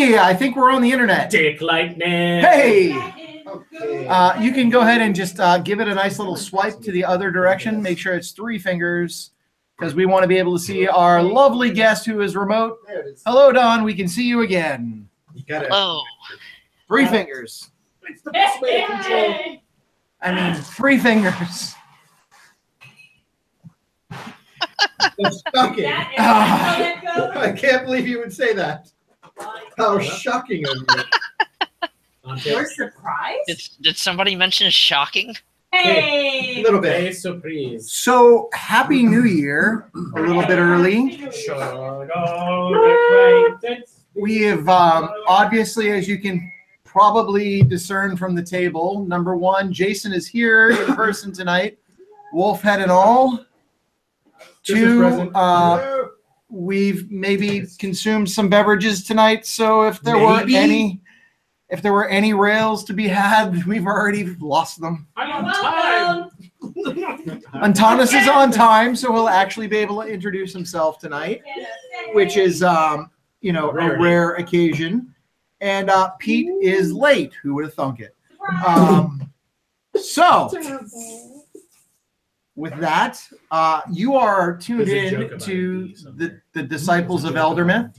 Hey, I think we're on the internet. Dick lightning. Hey. Okay. You can go ahead and just give it a nice little swipe to the other direction. Make sure it's 3 fingers because we want to be able to see our lovely guest who is remote. There it is. Hello, Don. We can see you again. You gotta. Hello. 3 fingers. It's the best way to control. I mean, 3 fingers. That's shocking. I can't believe you would say that. How shocking of you. You're surprised? Did somebody mention shocking? Hey! A little bit. Hey, surprise. So, Happy New Year. A little bit early. We have, obviously, as you can probably discern from the table, number 1, Jason is here in person tonight, Wolfhead and all. 2, we've maybe consumed some beverages tonight, so if there were any rails to be had, we've already lost them. I'm on time. Antanas is on time, so he'll actually be able to introduce himself tonight, which is a rare occasion. And Pete is late. Who would have thunk it? So, with that, you are tuned in to the Disciples of Eldermythe.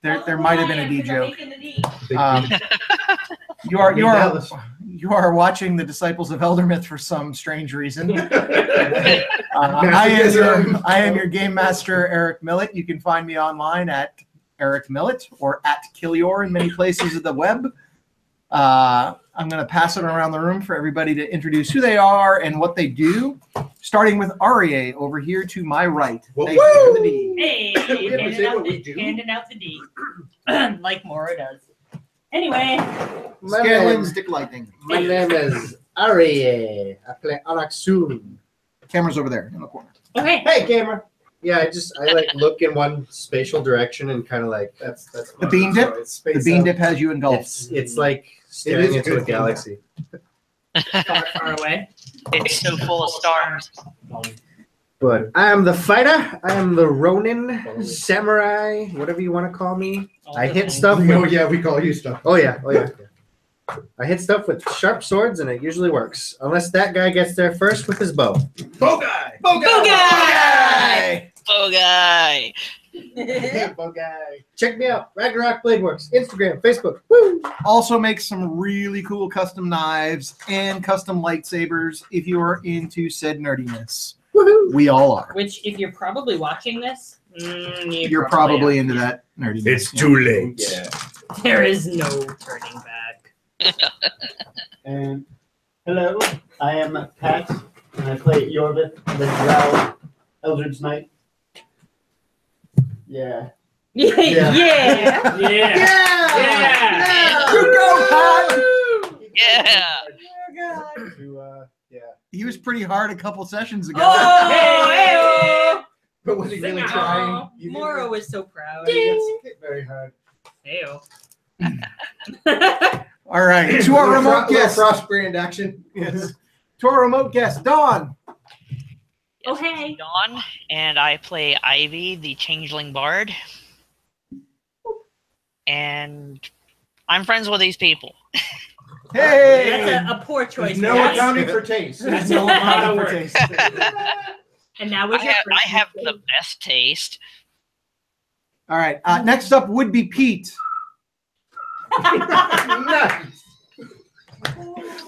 There might have been a D joke. You are watching the Disciples of Eldermythe for some strange reason. I am your game master, Eric Millett. You can find me online at Eric Millett or at Killior in many places of the web. I'm going to pass it around the room for everybody to introduce who they are and what they do, starting with Arie over here to my right. Thank you for the D. Hey, handing out the D. Like Mora does. Anyway. Scalen's Dick Lightning. My name is Arie. I play Anaxun. Camera's over there in the corner. Okay. Hey, camera. Yeah, I like look in one spatial direction and kind of like that's The bean dip? The bean dip has you engulfed. It's like staring into a galaxy. Far away. It's so full of stars. But I am the fighter. I am the Ronin, samurai, whatever you want to call me. I hit stuff. We call you stuff. Oh yeah. I hit stuff with sharp swords, and it usually works. Unless that guy gets there first with his bow. Bow guy. Bow guy! Oh, guy. Bow guy. Check me out. Ragnarok Blade Works. Instagram, Facebook. Woo! Also makes some really cool custom knives and custom lightsabers if you are into said nerdiness. Woohoo! We all are. Which, if you're probably watching this, You're probably into that nerdiness. It's too late. Yeah. there is no turning back. And hello, I am Pat, and I play Yorvith, the Drow Eldridge Knight. Yeah. Yeah. You go, Pat! Yeah. He was pretty hard a couple sessions ago. Oh, But was he really hey, trying? Mora was so proud. It's very hard. Heyo. All right, to our remote guest. Frost brand action. Yes. To our remote guest, Dawn. Oh, hey. Dawn, and I play Ivy, the Changeling Bard. And I'm friends with these people. Hey! That's a poor choice. No Yes. accounting for taste. There's no amount for taste. And now with your I have the best taste. All right, next up would be Pete. Nice.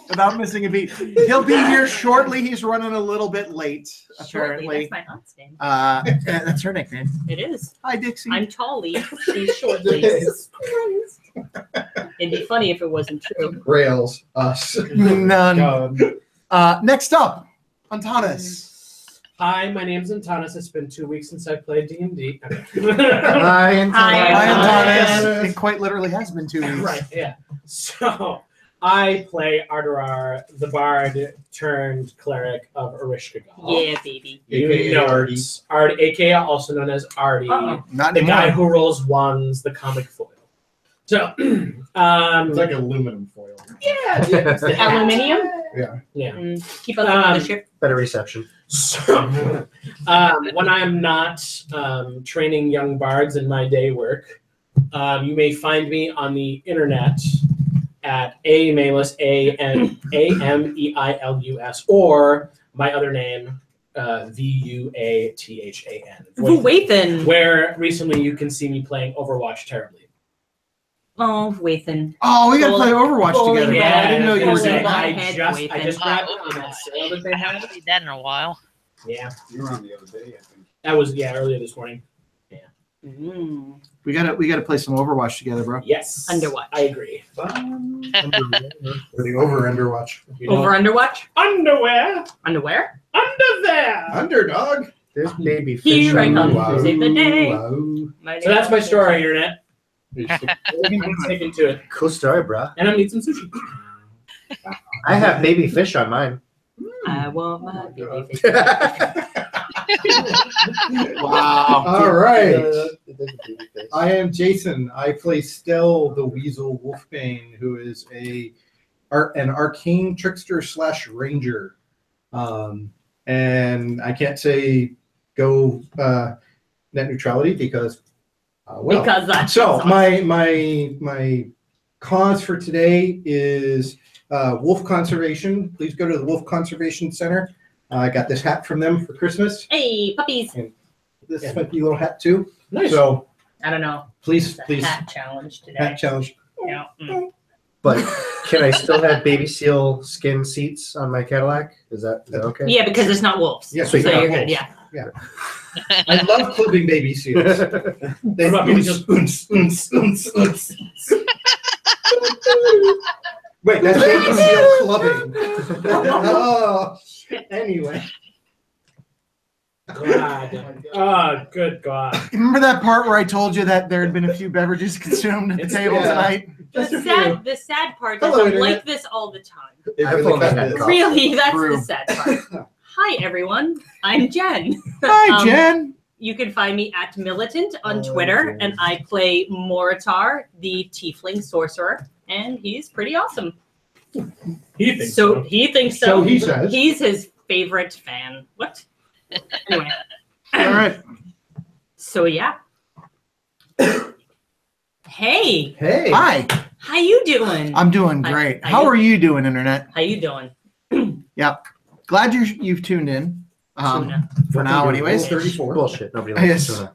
Without missing a beat. He'll be here shortly. He's running a little bit late, Shortly, apparently. that's my aunt's name. That's her nickname. It is. Hi, Dixie. I'm Tally. She's Shortly. It'd be funny if it wasn't true. Rails, us. None. Next up, Antanas. Hi, my name's Antanas. It's been 2 weeks since I played D&D. Hi, Hi, Hi, Antanas. It quite literally has been 2 weeks. Right, yeah. So, I play Ardorar, the bard turned cleric of Erishkigal. Yeah, baby. You know Artie, aka also known as Artie, Not the guy anymore. who rolls ones, the comic foil. So, It's like aluminum foil. yeah, Aluminium? yeah. Keep up on the ship. Better reception. So, when I'm not training young bards in my day work, You may find me on the internet at Amailus, AMEILUS, or my other name, VUATHAN. Wathan. Where recently you can see me playing Overwatch terribly. Oh, Wathan. Oh, we gotta play Overwatch Bowling together. ball. I didn't know you were Bowling doing ball. that. I just grabbed it on that sale that they I had. haven't played that in a while. Yeah, You were on the other day, I think. that was earlier this morning. Mm. We gotta play some Overwatch together, bro. Yes, Underwatch. I agree. Or the over-under-watch. You know, Over underwatch? underwear, Underwear? under there. Underdog. There's baby fish. Here I on come the to save the day. wow. So that's my story, internet. You're stick- I'm sticking to it, Cool story, bro. and I'm gonna eat some sushi. I have baby fish on mine. I want my baby fish. Wow. All right. I am Jason. I play Stell, the Weasel Wolfbane, who is an arcane trickster / ranger. And I can't say go net neutrality because Because that's so awesome. my cause for today is wolf conservation. Please go to the Wolf Conservation Center. I got this hat from them for Christmas. Hey, puppies. This might be a little hat too. Nice. So I don't know. please, It's a hat challenge today. hat challenge. Yeah. Mm. But can I still have baby seal skin seats on my Cadillac? Is that okay? Yeah, because it's not wolves. Yeah, so it's not you're good. wolves. Yeah. I love clubbing baby seals. They What about baby seals? Wait, that's baby seal clubbing. Oh, anyway. God. Oh, good God. Remember that part where I told you that there had been a few beverages consumed at the It's- table yeah. tonight? Just a The sad part is Hello, I'm Internet. like this all the time. It I've really only cut had this. coffee. Really, that's True. the sad part. Hi, everyone. I'm Jen. Hi, Jen. You can find me at Militant on Oh, Twitter, Jen. and I play Moritar, the Tiefling Sorcerer, and he's pretty awesome. He thinks So he thinks so. So he says. He's his favorite fan. What? Anyway. All right. So yeah. Hey, Hey. Hi. how you doing? I'm doing great. Hi. How are you doing, Internet? How you doing? Glad you've tuned in. Tuna. For now, anyways. 34. Bullshit. Nobody likes Yes. tuna.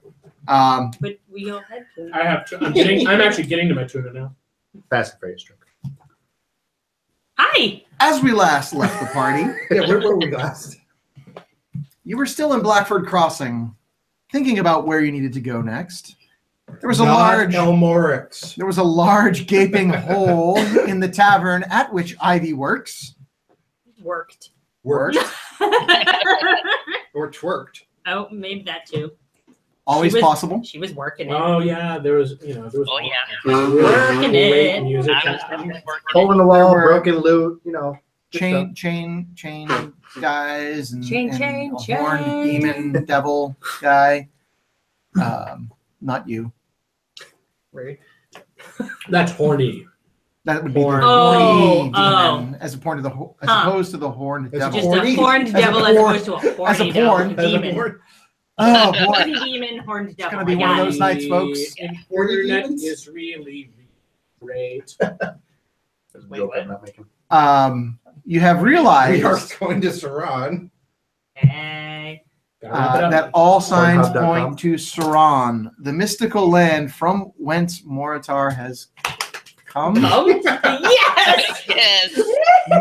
But we all had tuna. I have. I'm actually getting to my tuna now. Fast and Furious truck. Hi. As we last left the party, Yeah, where were we last? you were still in Blackford Crossing, thinking about where you needed to go next. There was a Not large Elmorix. There was a large gaping hole in the tavern at which Ivy works. Worked. Worked or twerked. Oh, maybe that too. Always She was- possible. She was working it. Oh yeah, there was. There was. Oh, yeah. Working Great it. music. I was definitely working Hole in the There wall, were- broken loot, good Chain guys and, Chain, and chain, a horned chain. demon devil guy. Not you. Rude. That's horny. That would be Horn. the horny Oh, demon, as opposed to the horned As devil. Just Horny? a horned As a devil as porn- opposed to a as a horny porn. devil. As a Demon. board. Oh boy. Horny demon, horned devil. gonna be I one of got those it. nights, folks. Horny Internet demons? is really great. That's a joke I'm not making. You have realized We are going to Serahn. Hey. Gotta wrap it up. that all signs Pornhub.com. point to Serahn, the mystical land from whence Moritar has come. Oh, yes! Yes.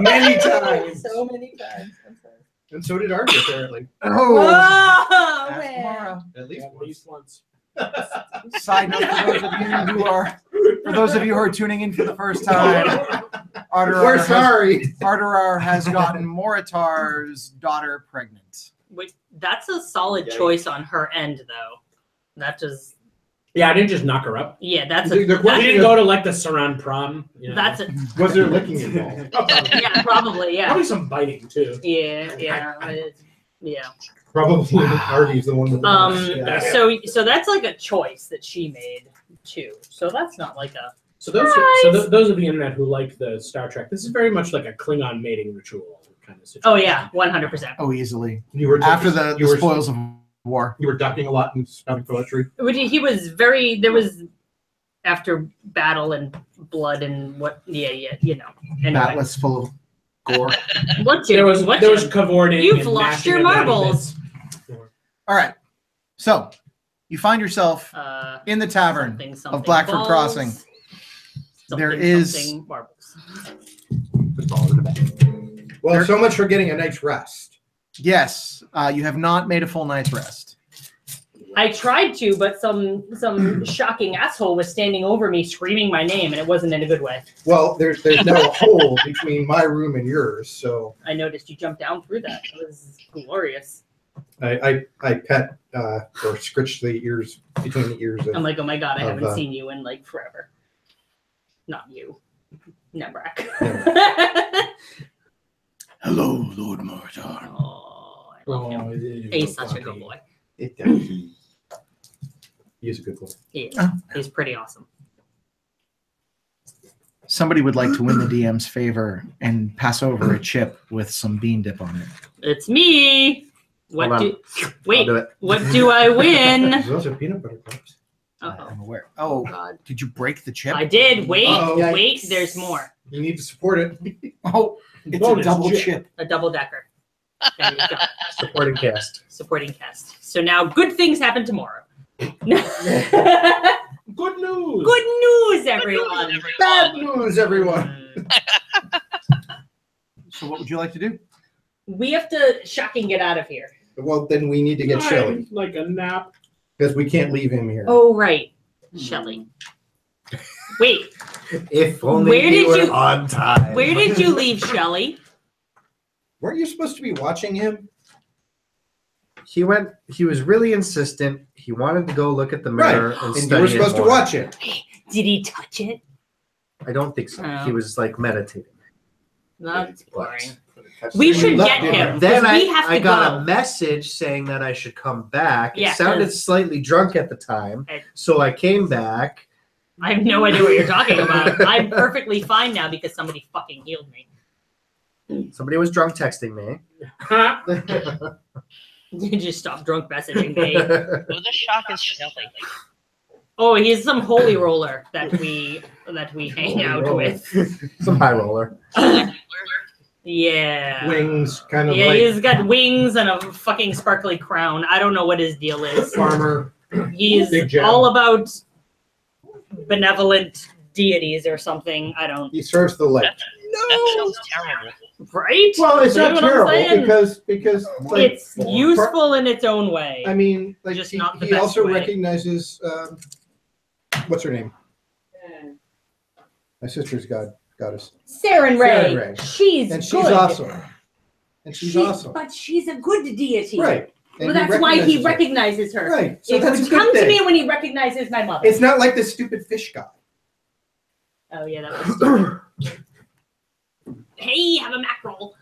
Many times. So many times. I'm sorry. And so did Artie, apparently. Oh, Oh, ask man. Mara. At least At least once. Side note for those of you who are tuning in for the first time, We're sorry. Arterar has gotten Moritar's daughter pregnant. Which, that's a solid Yikes. choice on her end, though. That just, Yeah, I didn't just knock her up. yeah, that's The a, question We that's, didn't go to like the Serahn prom. that's a, Was there licking involved? yeah, probably, yeah. Probably some biting too. Yeah, yeah. Probably Artie's the one with the Yeah. So that's like a choice that she made too. So that's not like a So those, Surprise! those of the internet who like the Star Trek, this is very much like a Klingon mating ritual kind of situation. oh yeah, 100%. Oh, easily. You were After the you were, spoils of war. You were ducking a lot and spouting poetry. He was very there was after battle and blood and what? Yeah, you know. Anyway. That was full of gore. What There was you? cavorting. You've and lost mashing your of marbles. All right. So you find yourself in the tavern of Blackford balls, Crossing. There is something marbles. Well, so much for getting a night's rest. Yes, you have not made a full night's rest. I tried to, but some shocking asshole was standing over me screaming my name, and it wasn't in a good way. Well, there's no hole between my room and yours, so I noticed you jumped down through that. It was glorious. I pet or scratch the ears between the ears. I'm like, oh my god, I haven't of, seen you in like forever. Not you, Nebrak. Hello, Lord Mordor. Oh, I love him. He's such a good boy. He is a good boy. He is. He's pretty awesome. Somebody would like to win the DM's favor and pass over a chip with some bean dip on it. It's me. Hold What on. do? Wait. do it. What do I win? Those are peanut butter cups. I'm aware. Oh, God. did you break the chip? I did. Wait. Uh-oh. Wait. There's more. You need to support it. Oh, it's Bonus a double chip. chip. A double decker. There you go. Supporting cast. Supporting cast. So now good things happen tomorrow. Good news. Good news, everyone. Bad news, everyone. So what would you like to do? We have to shocking get out of here. Well, then we need to get Shelly Like a nap. because we can't leave him here. Oh, right. Shelly. Wait, If only Where we did were you- on time. where did you leave Shelly? Weren't you supposed to be watching him? He was really insistent. He wanted to go look at the mirror and And study you were it supposed to more. watch it. Did he touch it? I don't think so. Oh. He was like meditating. That's boring. But- We should left get him. him. Then We have I to got go. a message saying that I should come back. Yeah, It sounded 'cause- slightly drunk at the time, I- so I came back. I have no idea what you're talking about. I'm perfectly fine now because somebody fucking healed me. Somebody was drunk texting me. You just stop drunk messaging me. Who the shock is Shelly? Oh, he's some holy roller that we hang out with. Some high roller. Yeah. Wings, kind of Yeah, like he's got wings and a fucking sparkly crown. I don't know what his deal is. farmer. He's Big gem. all about benevolent deities or something. I don't. He serves the light. That sounds terrible. Right? Well, it's You know not what I'm terrible saying? because like, It's useful in its own way. I mean, like Just he, not the he best also way. recognizes what's her name? My sister's goddess, Serahn Serahn Ray. Ray. She's and she's good. awesome. And she's awesome, But she's a good deity. right? Well, And that's why he recognizes recognizes her. her. Right. So It that's would a good come to thing. me when he recognizes my mother. It's not like the stupid fish guy. Oh yeah, that was stupid. Hey, have a mackerel.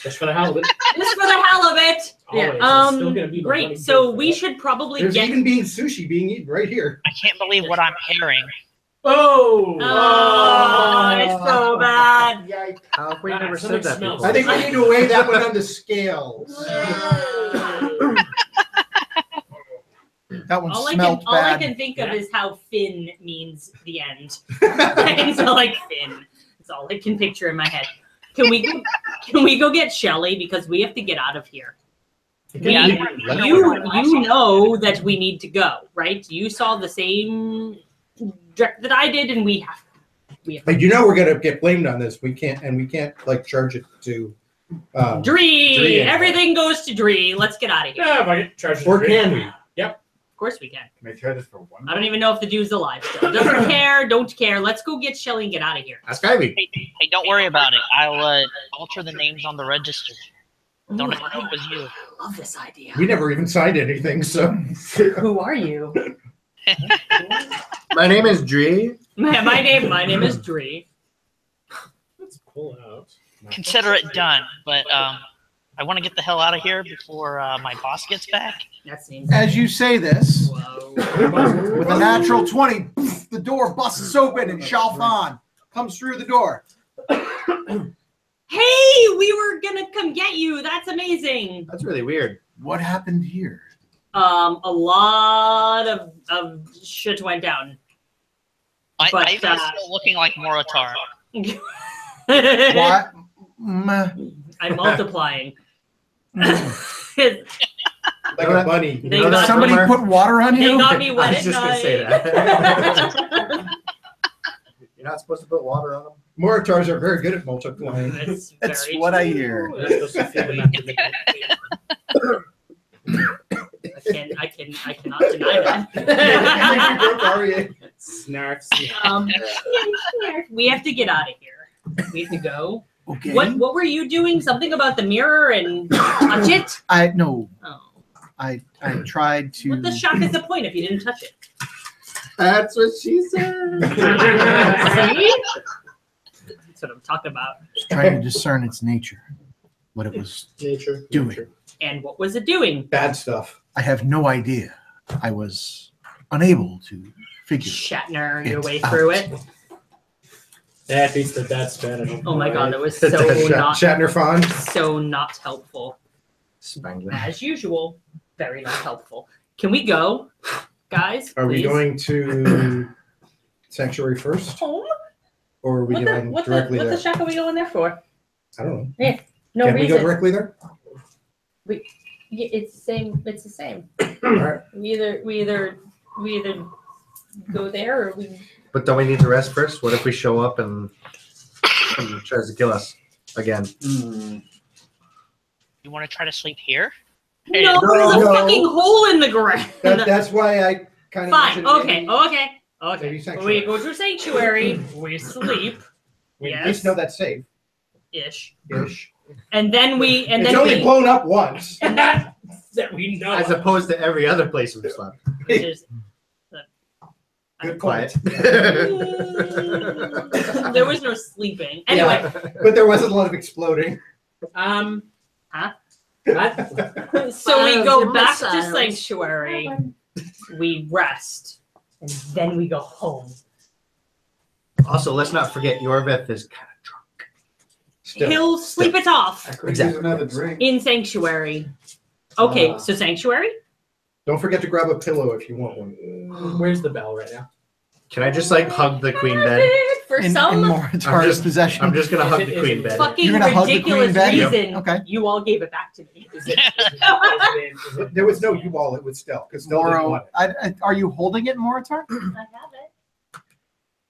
Just for the hell of it. Just for the hell of it. Always. It's still gonna be my running Great. So joke for we that. should probably There's get. even being sushi being eaten right here. I can't believe what I'm hearing. Oh! Oh, it's so bad. How have we never Something said that smells. before? I think we need to weigh that one on the scales. That one All I smelled bad. can think of is how Finn means the end. It's like Finn. That's all I can picture in my head. Can we go get Shelly because we have to get out of here? Yeah, You know that we need to go, right? You saw the same direct that I did, and we have. But you know we're gonna get blamed on this. We can't like charge it to. Dree. Dree. Everything goes to Dree. Let's get out of here. Yeah, if I get charged. Or can we? Of course we can. Can I try this for one? I don't even know if the dude's alive still. Doesn't care. Don't care. Let's go get Shelly and get out of here. Ask Ivy. Hey, don't worry about it. I'll alter the names on the register. Don't Ooh, ever know it was you. I love this idea. We never even signed anything, so. Who are you? My name is Dree. My name is Dree. Let's pull out. Consider it done, but I want to get the hell out of here before my boss gets back. That seems. As you say this, Whoa. with a natural 20, poof, the door busts open and Shalfan comes through the door. Hey, we were gonna come get you. That's amazing. That's really weird. What happened here? A lot of shit went down. but Iva's still looking like Morotar. What? I'm multiplying. Like a bunny. They know got that Somebody from our- put water on They you? got me I wet was at just gonna say night. that. You're not supposed to put water on them. Moritars are very good at multiplying. That's very what I true. hear. You're supposed to feed them after the I cannot deny that. snarf. We have to get out of here. We have to go. Okay. What were you doing? Something about the mirror and touch it? No. Oh. I tried to. What the shock is the point if you didn't touch it? That's what she said. See? That's what I'm talking about. trying to discern its nature, what it was Nature. doing. Nature. And what was it doing? Bad stuff. I have no idea. I was unable to figure. Shatner your It's way out. through it. That beats the death strategy. Oh my god, that was so Shatner Fawn. not helpful. Spangler. As usual, very not helpful. Can we go, guys? Are we please? going to Sanctuary first? home? Or are we going directly what there? the shack are we going there for? I don't know. Yeah, no Can we go reason. directly there? Yeah, it's the same. It's the same. All right. We either go there or we. But don't we need to rest first? What if we show up and he tries to kill us again? You want to try to sleep here? No, there's a no. fucking hole in the ground. That's why I kind of. Fine. Okay. Maybe Okay. sanctuary. We go to sanctuary. We sleep. We at Yes. least know that's safe. Ish. Ish. And then we. And It's then only we. blown up once. And then. That we know. As opposed to every other place we've slept. There's- Good Quiet. there was no sleeping. Anyway. But there wasn't a lot of exploding. Huh? What? So we go Missiles. back to sanctuary. We rest. And then we go home. Also, let's not forget Yorvith is kind of drunk. Still. He'll sleep it off Could use another drink. in sanctuary. Okay, so sanctuary? Don't forget to grab a pillow if you want one. Where's the bell right now? Can I just like hug the queen bed? For In some Moritar's possession. I'm just gonna hug Is the it- queen is it- bed. fucking You're gonna hug the queen ridiculous bed? reason Okay. you all gave it back to me. There was no U-Ball, it was Stell, because Stell didn't Moro, want it. are you holding it, Moritar? I have it.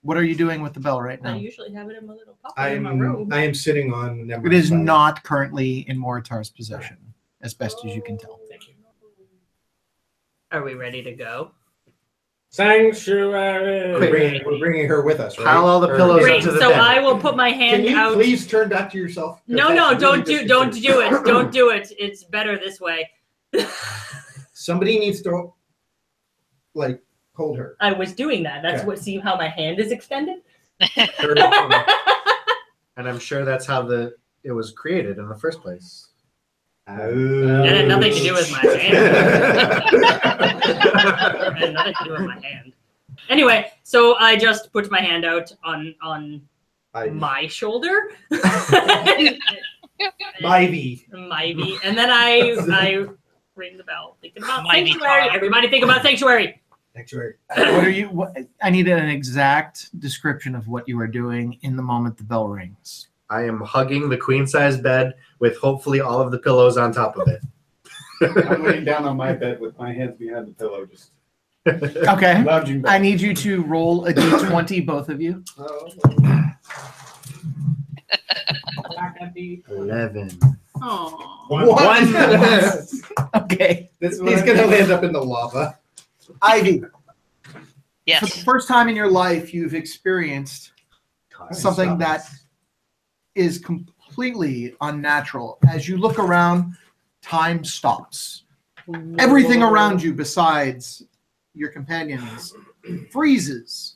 What are you doing with the bell right I now? usually have it in my little pocket in my room. I am sitting on Nemra's It is side. not currently in Moritar's possession, as best as you can tell. Thank you. Are we ready to go? Sanctuary. We're bringing her with us, right? Pile all the Or- pillows Great. up to the So bed. I will put my Can hand you out. please turn back to yourself? 'Cause No, that's don't really don't disconcerting. do it. Don't do it. It's better this way. Somebody needs to, like, hold her. I was doing that. That's Okay. what. See how my hand is extended? And I'm sure that's how it was created in the first place. That had nothing to do with my hand. That had nothing to do with my hand. Anyway, so I just put my hand out on my shoulder. Ivy. Maybe. And then I ring the bell. Thinking about Mighty sanctuary. Tom. Everybody think about sanctuary. Sanctuary. What are you? I need an exact description of what you are doing in the moment the bell rings. I am hugging the queen size bed with hopefully all of the pillows on top of it. I'm laying down on my bed with my hands behind the pillow, just Okay. lounging I back. need you to roll a d20, both of you. 11. Oh. One. Okay. He's gonna land up in the lava. Ivy, for the Yes. first time in your life, you've experienced something that is completely unnatural. As you look around, time stops. Everything around you besides your companions freezes.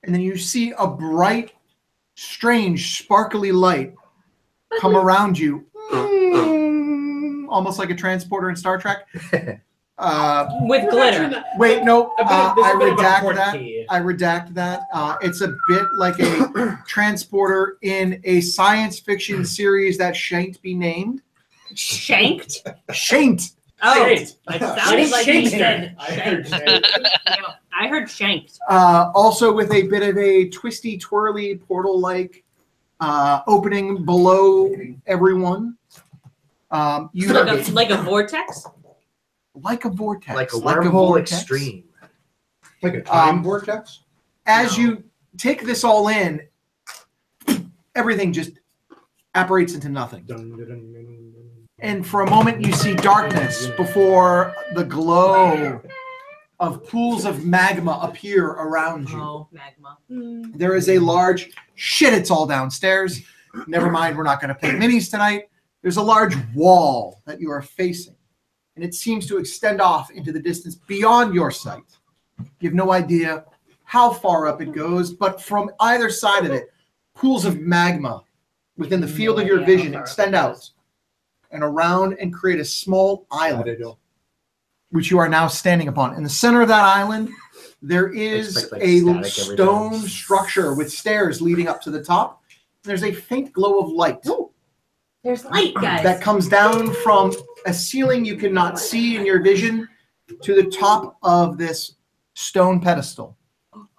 And then you see a bright, strange, sparkly light come around you. Almost like a transporter in Star Trek. With glitter. Wait, no, I redact port that. key. I redact that. It's a bit like a transporter in a science fiction series that shan't be named. Shanked. Shan't Oh, Shanked. it sounded like he said I heard shanked. Yeah, I heard shanked. Also with a bit of a twisty, twirly, portal-like opening below everyone. Like a vortex? Like a vortex. Like a wormhole vortex. extreme. Like a time vortex? As you take this all in, everything just apparates into nothing. And for a moment, you see darkness before the glow of pools of magma appear around you. Oh, magma. There is a large shit. It's all downstairs. Never mind. We're not going to play minis tonight. There's a large wall that you are facing, and it seems to extend off into the distance beyond your sight. You have no idea how far up it goes, but from either side of it, pools of magma within the field of your vision extend out and around and create a small island, which you are now standing upon. In the center of that island, there is a stone structure with stairs leading up to the top. There's a faint glow of light. Ooh, there's light, guys. That comes down from a ceiling you cannot see in your vision to the top of this stone pedestal.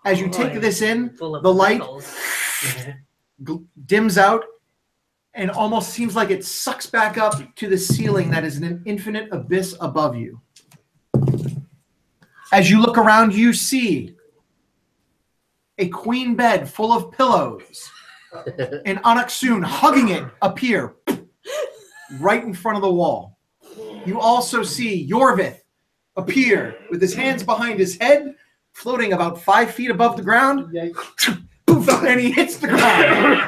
As you take this in, the light dims out and almost seems like it sucks back up to the ceiling that is in an infinite abyss above you. As you look around, you see a queen bed full of pillows and Anaksun hugging it appear right in front of the wall. You also see Yorvith appear with his hands behind his head, floating about 5 feet above the ground. And he hits the ground.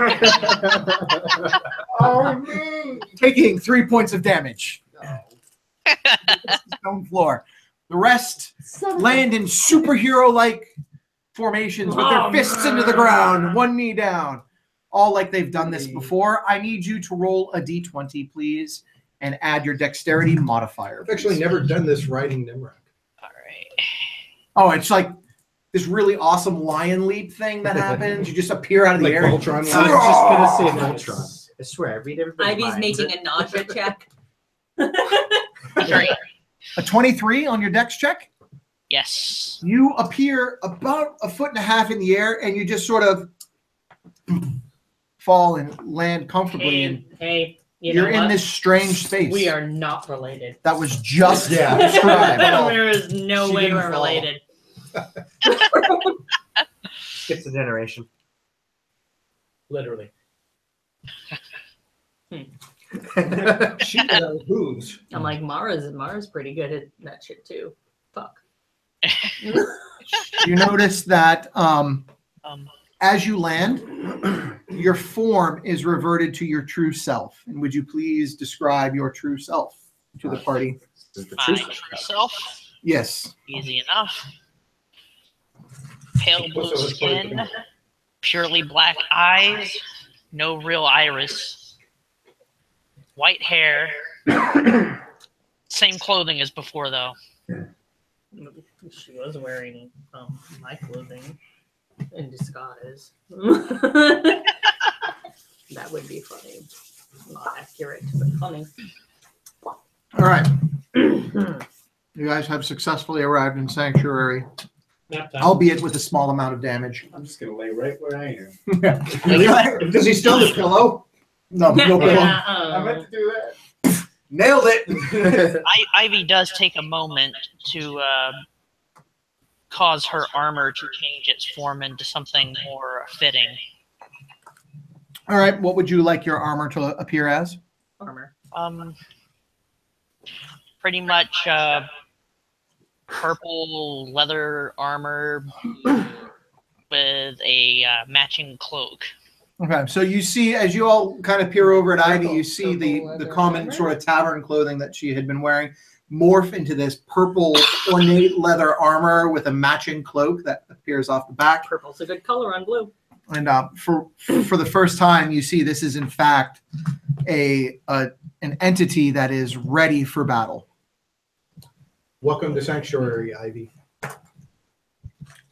Oh, me! Taking 3 points of damage. Stone floor. The rest land in superhero-like formations with their fists into the ground, one knee down. All like they've done this before. I need you to roll a d20, please, and add your dexterity modifier. I've actually never done this riding Nimrod. All right. Oh, it's like this really awesome lion leap thing that happens. You just appear out of the Like air. Voltron. I was just gonna say Voltron. I swear, I read everybody's Ivy's minds. making a nausea check. A 23 on your dex check. Yes. You appear about 1.5 feet in the air, and you just sort of fall and land comfortably. And Hey, you're in this strange space. We are not related. That was just Yeah. described. There is no She way didn't we're fall. related. Skips a generation. Literally. She got hooves. I'm like, Mara's pretty good at that shit too. Fuck. You notice that as you land, your form is reverted to your true self. And would you please describe your true self to the party? This is the My true true stuff. self. Yes. Easy enough. Pale blue skin, purely black eyes, no real iris, white hair, same clothing as before though. She was wearing my clothing in disguise. That would be funny. Not accurate, but funny. All right. You guys have successfully arrived in Sanctuary, Nap time. albeit with a small amount of damage. I'm just gonna lay right where I am. Does he still have a pillow? No, no pillow. I meant to do that. Nailed it. Ivy does take a moment to cause her armor to change its form into something more fitting. All right. What would you like your armor to appear as? Armor. Pretty much purple leather armor with a matching cloak. Okay, so you see, as you all kind of peer over at Ivy, you see the common sort of tavern clothing that she had been wearing morph into this purple ornate leather armor with a matching cloak that appears off the back. Purple's a good color on blue. And for the first time, you see this is in fact an entity that is ready for battle. Welcome to Sanctuary, Ivy.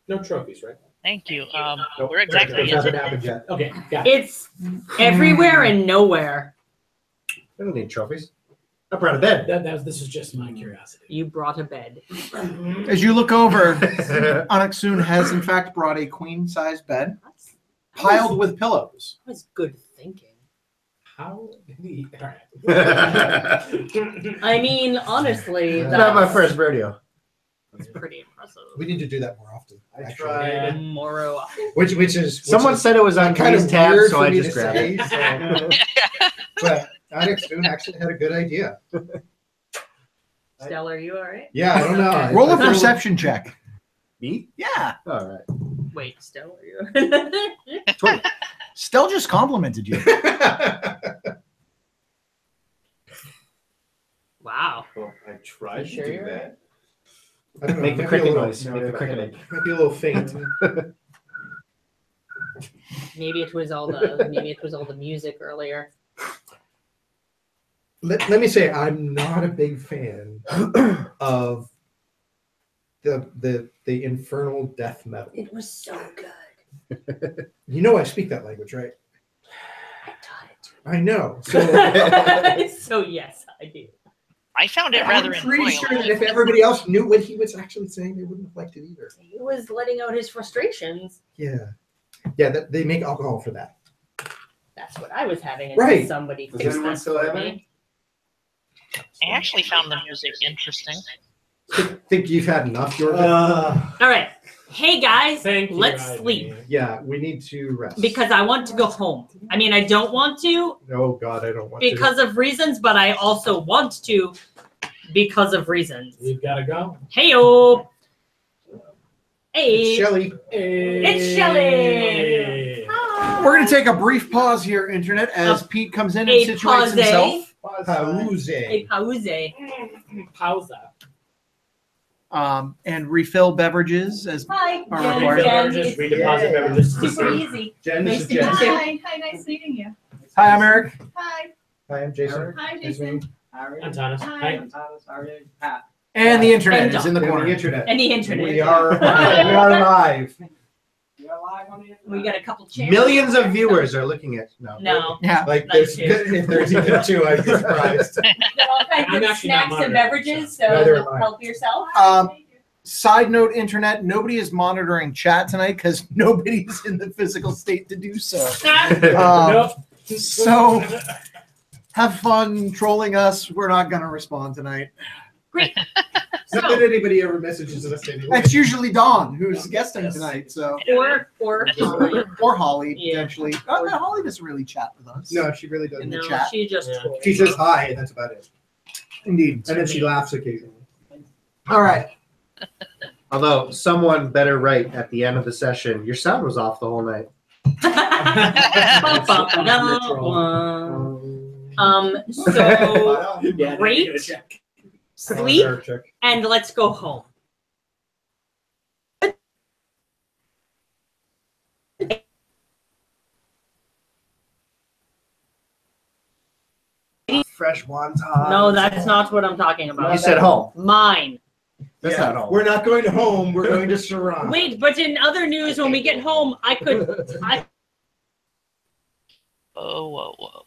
No trophies, right? Thank you. Nope, Where exactly that is hasn't it? happened yet. Okay, got it. It's everywhere and nowhere. I don't need trophies. I brought a bed. This is just my curiosity. You brought a bed. As you look over, Onyxun has in fact brought a queen-size bed piled with pillows. That was good thinking. How did he? All right. I mean, honestly, It's not my first rodeo. That's pretty impressive. We need to do that more often. I actually. tried. Moro. Which is Someone said it was on kind of Green's tab, weird so for I me just to grabbed it. say, so- But Onyx Spoon actually had a good idea. Stella, are you all right? Yeah, I don't know. Roll I a feel- perception check. Me? Yeah. All right. Wait, Stella, are you? 20. Stell just complimented you. Wow. Well, I tried You sure to do you're that. I don't know, Make the might be a cricket little- noise. Make the cricket. Might be a little faint. Maybe it was all the music earlier. Let me say, I'm not a big fan of the infernal death metal. It was so good. You know I speak that language, right? I taught it I know. So to So yes, I do. I found it rather I'm pretty enjoyable. sure that if everybody else knew what he was actually saying, they wouldn't have liked it either. He was letting out his frustrations. Yeah. Yeah, they make alcohol for that. That's what I was having until Right. somebody Does fixed anyone that still for have me. any? I actually found the music interesting. Think you've had enough, Jordan? All right. Hey guys, Thank you, let's Ivy. sleep Yeah, we need to rest. because I want to go home. I mean, I don't want to Oh God, I don't want because of reasons, but I also want to because of reasons. We've got to go. Hey-o. to. Hey. It's Shelly. It's Shelley. Hi. We're going to take a brief pause here, Internet, as Pete comes in and A situates pause. himself. Pause. A pause. Pausa. And refill beverages as Hi. Are Jen. required. Jen, Beverages, it's we deposit beverages. super easy. Jen, Nice this is to Jen. meet you. Hi, nice meeting you. Hi, I'm Eric. Hi, Hi, I'm Jason. hi, Nice Jason. meeting I'm Thomas. Hi. Hi. And the Internet And is in the you. And corner. the internet. And the internet. We are live. We got a couple chairs. Millions of viewers are looking at. No. Yeah. Like That's there's, if there's even two, I'd be surprised. Got all kinds I'm of actually not snacks and monitoring, beverages, Neither so am I. help yourself. Side note, Internet, nobody is monitoring chat tonight because nobody's in the physical state to do so. Nope. So have fun trolling us. We're not going to respond tonight. Great. Not that anybody ever messages us anyway. It's usually Dawn who's guesting tonight. So Or Holly. or Holly Yeah. potentially. Oh, no, Holly doesn't really chat with us. No, she really doesn't. the No, chat. she just Yeah. told. She says hi, and that's about it. Indeed. And then she laughs occasionally. All right. Although someone better write at the end of the session, your sound was off the whole night. So Yeah, great. give it a check. sleep Fair check. and let's go home. Fresh wonton. No, that's not what I'm talking about. You said home. Mine. That's Yeah, not home. We're not going to home. We're going to Serahn. Wait, but in other news, when we get home, Whoa, whoa, whoa.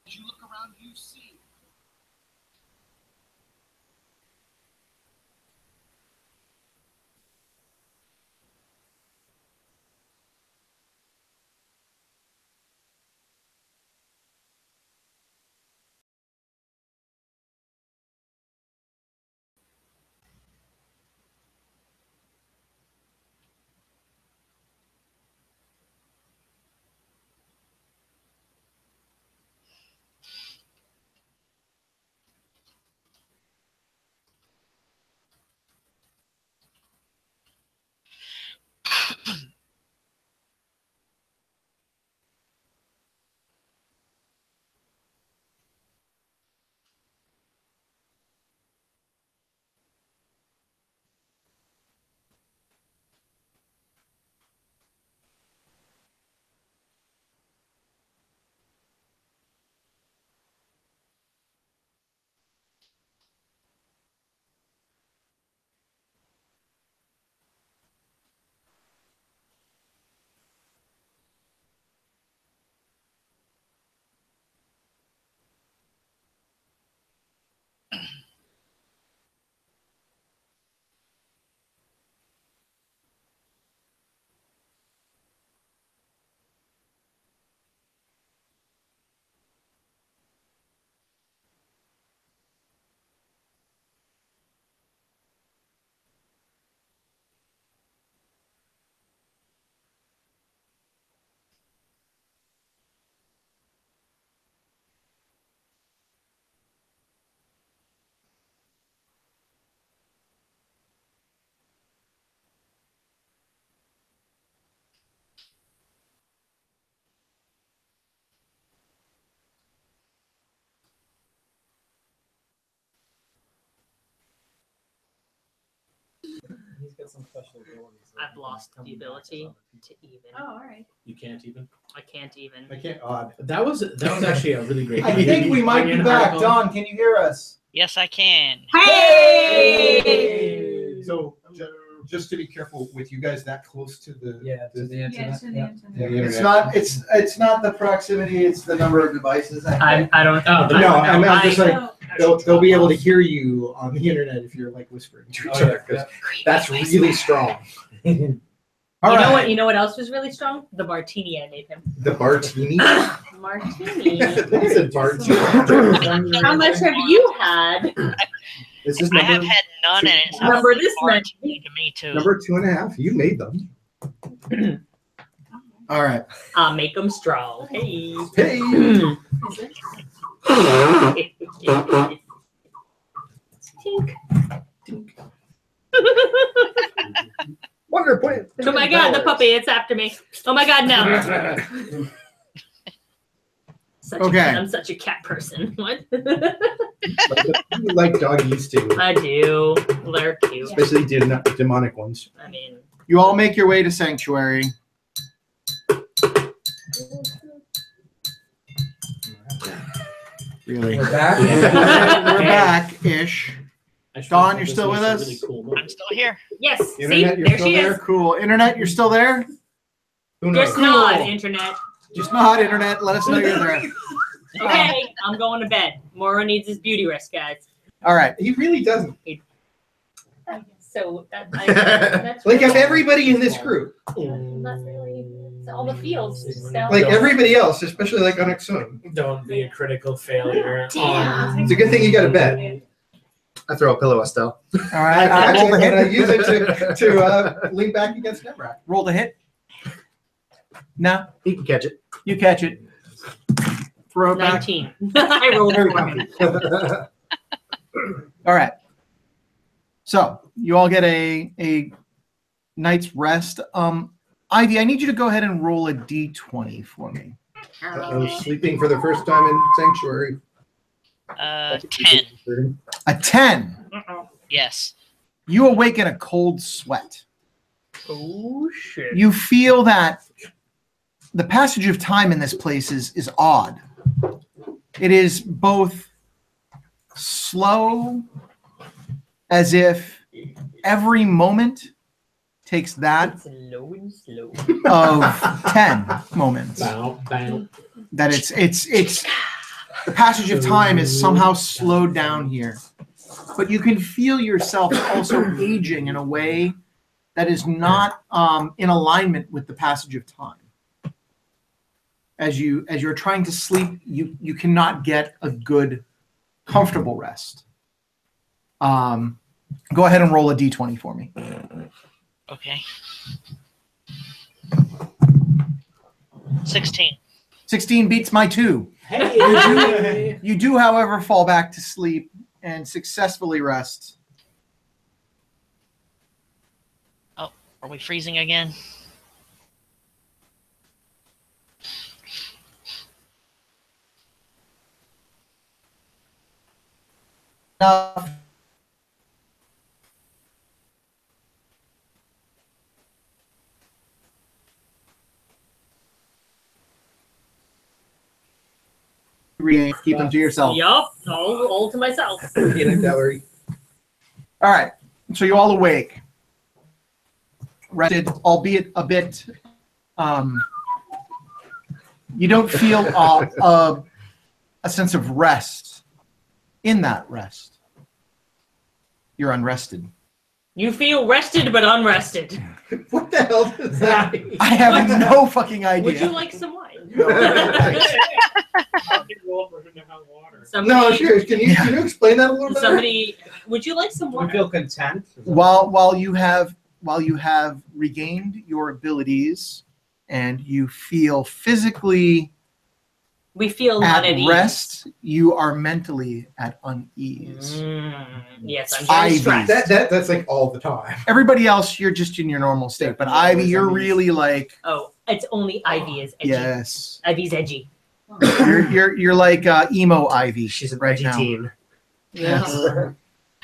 As you look around, you see get some special abilities. I've lost the ability to even. Oh, all right. You can't even. I can't even. I can't. Odd. That was actually a really great. I think we might be Onion back. article. Don, can you hear us? Yes, I can. Hey! So just to be careful with you guys that close to the Yeah, to the internet. internet. It's not. It's not the proximity. It's the number of devices. I don't. Oh, the- No, I meant just like Oh, they'll be able to hear you on the internet if you're like whispering to each Oh, other because that's really strong. All right. You know what else was really strong? The martini I made him. The martini. Martini. It's a martini. How much have you had? This is I have number, had none, and it's Number this martini to me too. number 2.5. You made them. All right. I'll make them strong. Hey. Hey. Tink. Wonder point. Oh my god, the puppy, it's after me. Oh my god, no. I'm such a cat person. What? You like doggies too, I do. They're cute. especially demonic ones. I mean, You all make your way to Sanctuary. Really? We're back. We're back-ish. Dawn, you're still with us? Really cool moment. I'm still here. yes. Internet, See, you're there still she there? is. Cool. Internet, you're still there? Who knows? Just nod, internet. Just nod, Internet. Let us know you're there. Okay, I'm going to bed. Mora needs his beauty rest, guys. All right. He really doesn't. So that's Like really, of everybody in this group, that's really it's all the feels. like everybody else, especially like on its own. Don't be a critical failure. Damn. It's a good thing you got a bed. I throw a pillow, Estelle. All right. Roll the And I hit. use it to lean back against Nemrak. Roll the hit. No, You can catch it. you catch it. Throw it back. 19. I rolled Very for him. comfy. All right. So you all get a night's rest. Ivy, I need you to go ahead and roll a d20 for me. I was sleeping for the first time in Sanctuary. 10. A 10. Yes. You awake in a cold sweat. Oh shit. You feel that the passage of time in this place is odd. It is both slow, as if every moment takes that Slow and slow. of 10 moments. Bow, bow. That it's the passage of time is somehow slowed down here. But you can feel yourself also aging in a way that is not in alignment with the passage of time. As you're trying to sleep, you cannot get a good, comfortable rest. Go ahead and roll a d20 for me. Okay. 16. 16 beats my 2. Hey. You do, however, fall back to sleep and successfully rest. Oh, are we freezing again? Keep them to yourself. Yup, all to myself. Peanut gallery. All right. So you all awake, rested, albeit a bit. You don't feel a sense of rest in that rest. You're unrested. You feel rested but unrested. What the hell does that mean? I have no fucking idea. Would you like some wine? No, Somebody, sure. Can you explain that a little bit? somebody, would you like some You wine? feel content? While you have regained your abilities and you feel physically We feel at not at ease. rest, you are mentally at unease. Yes, I'm very Ivy. stressed. That's like all the time. Everybody else, you're just in your normal state. But Ivy, you're really like, Oh, it's only Ivy is edgy. yes, Ivy's edgy. you're like emo Ivy. She's an right edgy now. teen. Yes.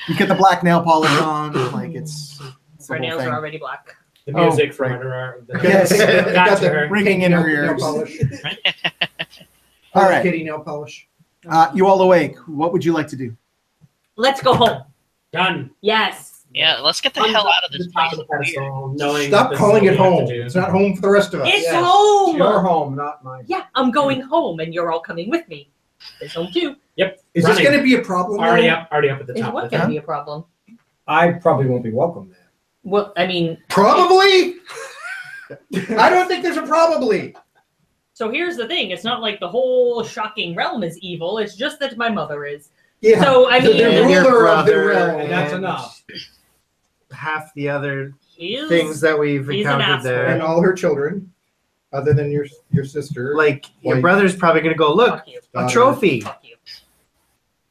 You get the black nail polish on, like it's Her whole nails thing. are already black. The music Oh, from right. Ardorar. Yes. Got to her. Ringing in her ears. polish. All right. Kitty nail polish. You all awake. What would you like to do? Let's go home. Done. Yes. Yeah, let's get the hell out of this place. It's weird. Knowing Stop this is calling what it we have to home. do. It's not home for the rest of us. It's Yes. home. Your home, not mine. Yeah, I'm going home, and you're all coming with me. It's home too. Yep. Is running. this going to be a problem? Already though? up at the Is top what of the going to thing. be a problem? I probably won't be welcome there. Well, I mean, Probably? I don't think there's a probably. so here's the thing. It's not like the whole shocking realm is evil. It's just that my mother is. Yeah. So, I the mean- And your ruler of the brother realm. and That's enough. half the other He's, things that we've he's an encountered asshole. there. And all her children, other than your sister. Like, your Like- brother's probably going to go, look, Fuck you. a trophy. Fuck you.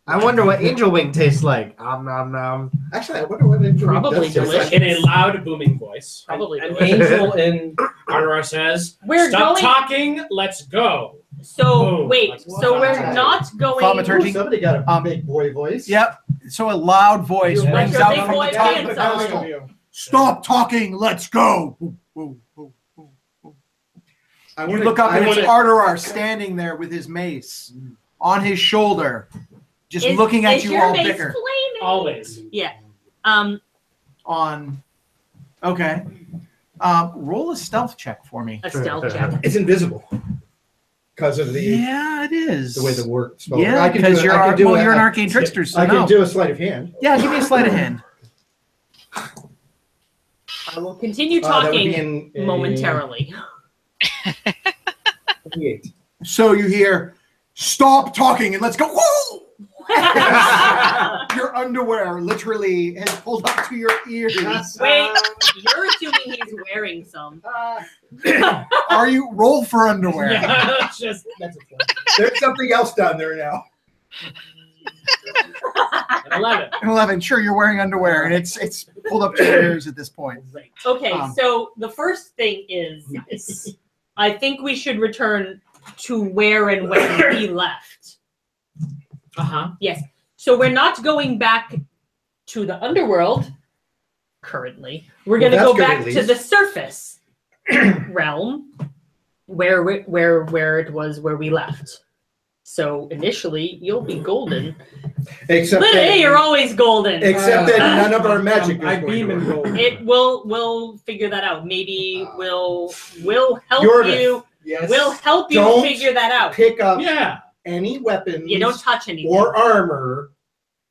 I wonder what angel wing tastes like. Nom nom. Actually, I wonder what it Probably does taste delicious. In a loud, booming voice. Probably An delicious. angel in Ardorar says, We're "Stop going. talking. Let's go." So Boom. wait. Like, So we're wow. not going. Thaumaturgy. Ooh, somebody got a big boy voice. Yep. So a loud voice Like rings your out big from boy the top of pants the on. pedestal. Stop talking. Let's go. Ooh, ooh, ooh, ooh, ooh. I You wanna- look up I and it's wanna- Ardorar standing there with his mace on his shoulder, just Is- looking at is you your all mace bicker. flaming? Always. Yeah. On. Okay. Roll a stealth check for me. A stealth check. It's invisible. Because of the Yeah, it is. the way the work spell. Yeah, I can because do you're, I can do well, a- you're an arcane trickster, so I can no. do a sleight of hand. Yeah, give me a sleight of hand. I will continue That would be talking in a momentarily. 28. So you hear, "Stop talking and let's go." Whoa! Your underwear literally has pulled up to your ears. Wait, you're assuming he's wearing some. Are you roll for underwear? Yeah, that's a There's something else down there now. An 11. 11. Sure, you're wearing underwear, and it's pulled up to your ears at this point. Great. Okay, Um, so the first thing is, I think we should return to where and when we left. Yes. So we're not going back to the underworld currently. We're going to Well, go that's good, back at to least. the surface realm where it was where we left. So initially, you'll be golden. Except But that, hey, you're always golden. except that none of our magic I is going beam to and work. gold. It we'll figure that out. Maybe we'll help Yorvith, you. Yes. We'll help you Don't figure that out. pick up Yeah. any weapons You don't touch anything. or armor.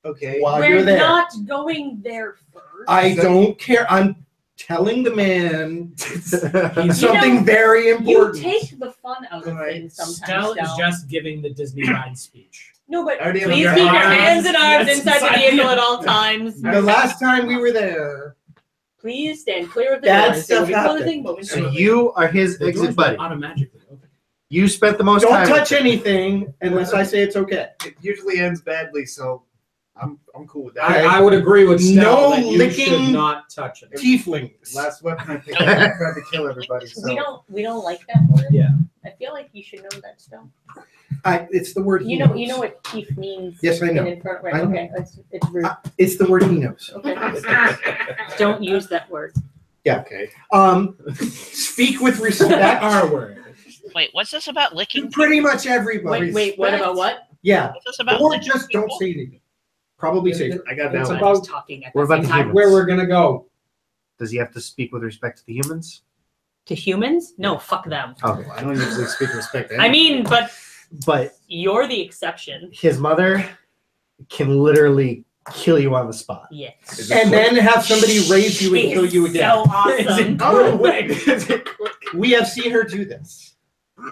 Okay. While We're you're there. not going there first. I don't care. I'm telling the man You something know, very You important. take the fun out of Right. things sometimes. Stell is Stell. just giving the Disney ride speech. No, but I already have please your keep your arms. hands and arms Yes, inside the inside vehicle the- at all times. The last time we were there, Please stand clear of the Bad doors. They will stuff be happened. closing So momentarily. you are his The doors exit buddy. don't automatically open. You spent the most don't time. touch with him. anything unless I say it's okay. It usually ends badly, so I'm cool with that. I would agree with Stell No that you licking- should not touch it. Tieflings. Last weapon I picked up, I tried to kill everybody. So We don't like that word. Yeah. I feel like you should know that still. It's the word. You he know knows. what teeth means. Yes, I know. In Inferno, right? I know. Okay, it's rude. It's the word he knows. Okay. Don't use that word. Yeah. okay. Speak with respect. R word. Wait, what's this about licking? Pretty much everybody. Wait, what about what? Yeah. What's this about? Or licking just don't people? say anything. Probably safer. I got It's that I'm one. about- just talking at What the about same the time. humans? Where we're gonna go? Does he have to speak with respect to the humans? To humans? No, fuck them. Okay. I don't usually speak respect. I mean, but But you're the exception. his mother can literally kill you on the spot. Yes. And then have somebody raise you and She kill is you again. So awesome. Oh, we have seen her do this.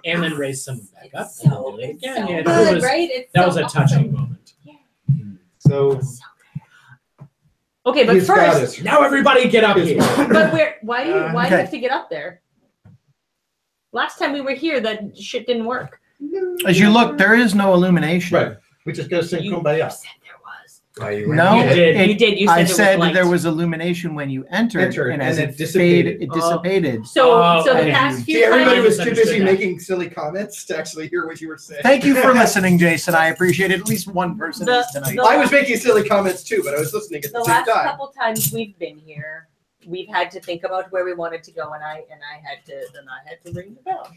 And then raise someone back up. It's and so, then do it it's again. so Yeah, good, that was, right? It's that so was a touching moment. So Okay, but He's got first, us. Now everybody get up His here. mom. but why do you Okay. have to get up there? Last time we were here, that shit didn't work. As you look, there is no illumination. Right. We just gotta sing You Kumbaya. said there was. are you No, You did. You did. You said I there said was light. there was illumination when you entered, and as and it it dissipated. faded, it dissipated. So, Oh, so the okay. past few See, everybody times, was too busy Misunderstood that. making silly comments to actually hear what you were saying. Thank you for listening, Jason. I appreciate it. At least one person The- is tonight. the- I was making silly comments too, but I was listening at the the same last time. couple times we've been here, we've had to think about where we wanted to go, and I had to ring the bell.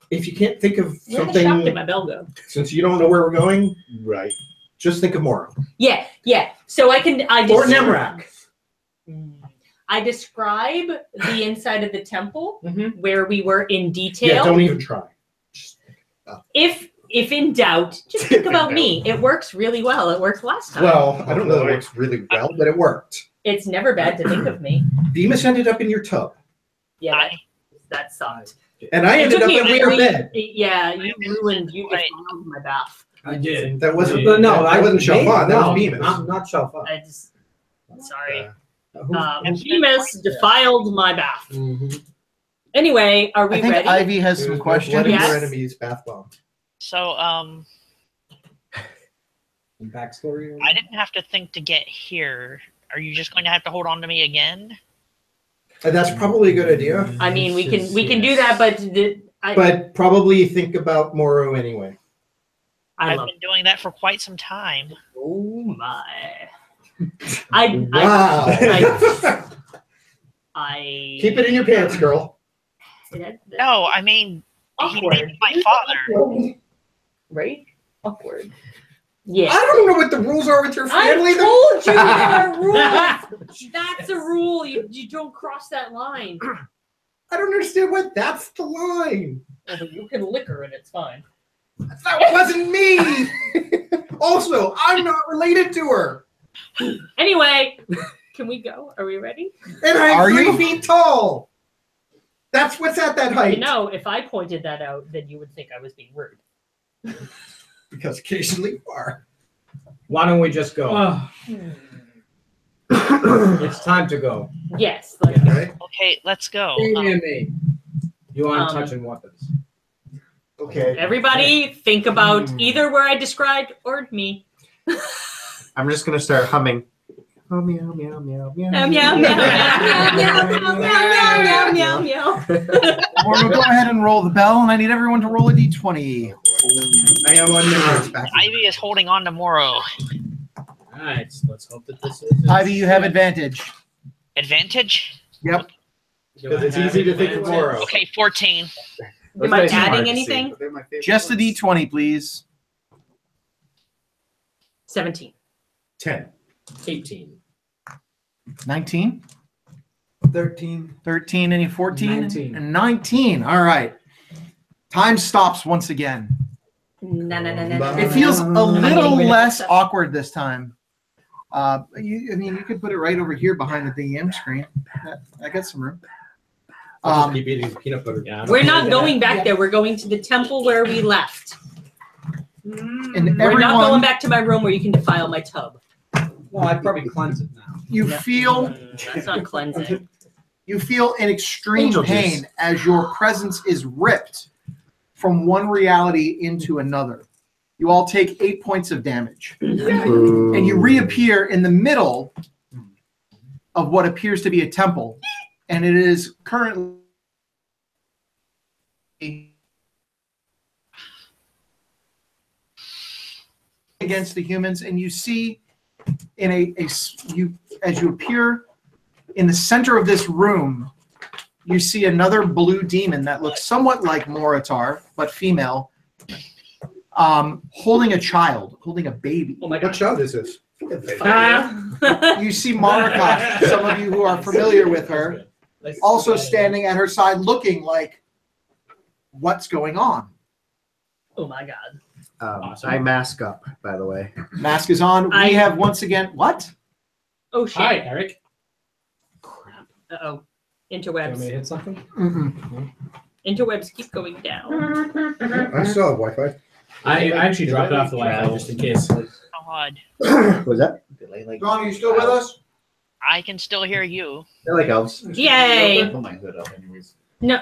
If you can't think of Where the shop did something, my bell go? since you don't know where we're going, Right. just think of Moro. Yeah. So I Or Nemrak. I describe the inside of the temple Mhm. where we were in detail. Yeah, don't even try. If in doubt, just think about me. It works really well. It worked last time. Well, I don't know that it works really well, but it worked. It's never bad to think of me. Demas ended up in your tub, Yeah, that sucked. and I It ended took up me in your really- bed. Yeah, you defiled my bath. I did. That wasn't. Yeah. No, I wasn't Shalfan. That was Demas. Not Shalfan. I just sorry. Who's- Demas defiled my bath. Mhm. Anyway, are we I think ready? Ivy has some One of questions. Yes. your enemies' bath bomb. So, Backstory. I didn't have to think to get here. Are you just going to have to hold on to me again? That's probably a good idea, I mean, we can do that, but but probably think about Moro anyway. I've been doing that for quite some time. Oh my! Wow. I Keep it in your pants, girl. No, I mean, he Awkward. named my father. Right? Awkward. Yeah. I don't know what the rules are with your family. I told you there are rules. That's a rule. You don't cross that line. I don't understand what that's the line. Well, but you can lick her and it's fine. That wasn't me. Also, I'm not related to her. Anyway, can we go? Are we ready? And I'm Are 3 you? feet tall. That's what's at that height. You know, if I pointed that out, then you would think I was being rude. Because occasionally you are. Why don't we just go? It's time to go. Yes. Let's go. Okay. Okay, let's go. Me. You aren't touching weapons. Okay. Everybody, think about either where I described or me. I'm just gonna start humming. Oh, meow, meow, meow, meow. Meow, meow, meow, meow, meow, meow, meow, meow, meow. We'll go ahead and roll the bell, and I need everyone to roll a d20. I am on Nimrod's back. Ivy is holding on to Moro. All right, let's hope that this is. Ivy, you have advantage. Advantage? Yep. Because it's easy to think of Moro. Okay, 14. Am I adding anything? Just a d20, please. 17. 10. 18. 19, 13. 13, any 14? 19. And 19. All right. Time stops once again. No, no, no, no, no. It feels a I'm little getting rid of less stuff. awkward this time. You could put it right over here behind the DM screen. I got some room. I'll just keep eating peanut butter. Yeah, We're not going back there. We're going to the temple where we left. And We're not going everyone, back to my room where you can defile my tub. Well, I'd probably cleanse it now. you feel That's not cleansing. you feel an extreme Angel pain juice. as your presence is ripped from one reality into another. You all take 8 points of damage, and you reappear in the middle of what appears to be a temple, and it is currently against the humans, and you see in as you appear in the center of this room, you see another blue demon that looks somewhat like Moritar, but female, holding a child, holding a baby. Oh my What god. child is this? You see Marika, some of you who are familiar with her, also standing at her side looking like, what's going on? Oh my god. Awesome. I mask up, by the way. Mask is on. We have once again, what? Oh shit. Hi, Eric. Crap. Uh-oh. You want me to Interwebs. hit something? Mm-mm. Interwebs keep going down. I still have Wi-Fi. I actually dropped off the Wi-Fi just in case. God. Was that? John, are you still with us? I can still hear you. They're like elves. Yay! Put my hood up anyways. No,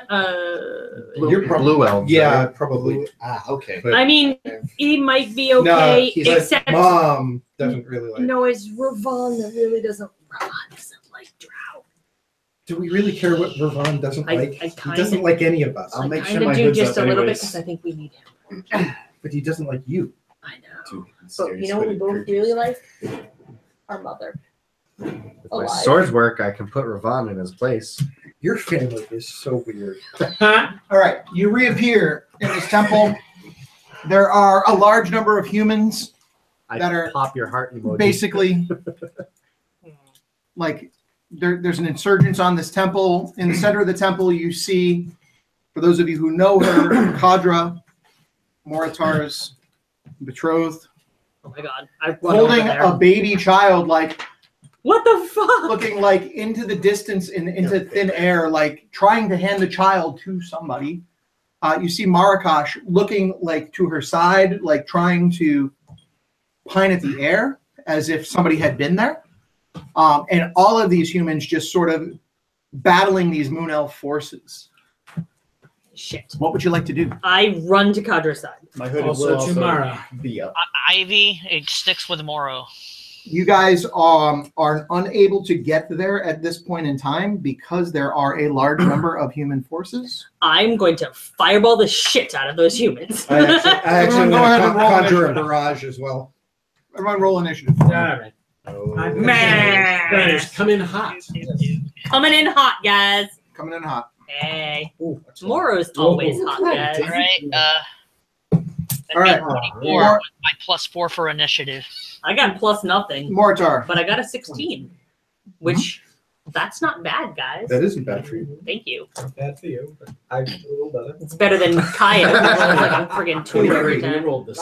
You're blue elves. Yeah, probably. Okay. But I mean, he might be no, okay, he's like, except Mom doesn't really like. no, it's Ravon that really doesn't. Ravon doesn't like Drow. Do we really care what Ravon doesn't I like? He kinda- doesn't like any of us. I'll make I sure kind my of do hood's just up a little bit anyways. because I think we need him. But he doesn't like you. I know. Too But you know what we both really like? Our mother. If my swords work, I can put Ravon in his place. Your family is so weird. All right, you reappear in this temple. There are a large number of humans that are pop your heart emoji. basically like there's an insurgence on this temple. In the center of the temple, you see, for those of you who know her, Kadra, Moritar's betrothed, Oh my god. I holding a baby child, like what the fuck? looking like into the distance, into thin air, like trying to hand the child to somebody. You see Marakash looking like to her side, like trying to pine at the air as if somebody had been there. And all of these humans just sort of battling these moon elf forces. Shit. What would you like to do? I run to Kadra's side. My hood Also will also Chumara. be up. Ivy, it sticks with Moro. You guys are unable to get there at this point in time because there are a large number of human forces. I'm going to fireball the shit out of those humans. I actually Everyone go want ahead to and roll conjure a initiative. barrage as well. Everyone roll initiative. All right. Man. Guys, come in hot. Coming in hot, guys. Coming in hot. Hey. Moro's always hot, guys. All right. All right. 24 with my +4 for initiative. I got plus nothing, Mortar. but I got a 16, which that's not bad, guys. That isn't bad for you. Thank you. Not bad for you, but I did a little better. It's better than Kaya, who rolls like a friggin' 2 every You time. rolled this.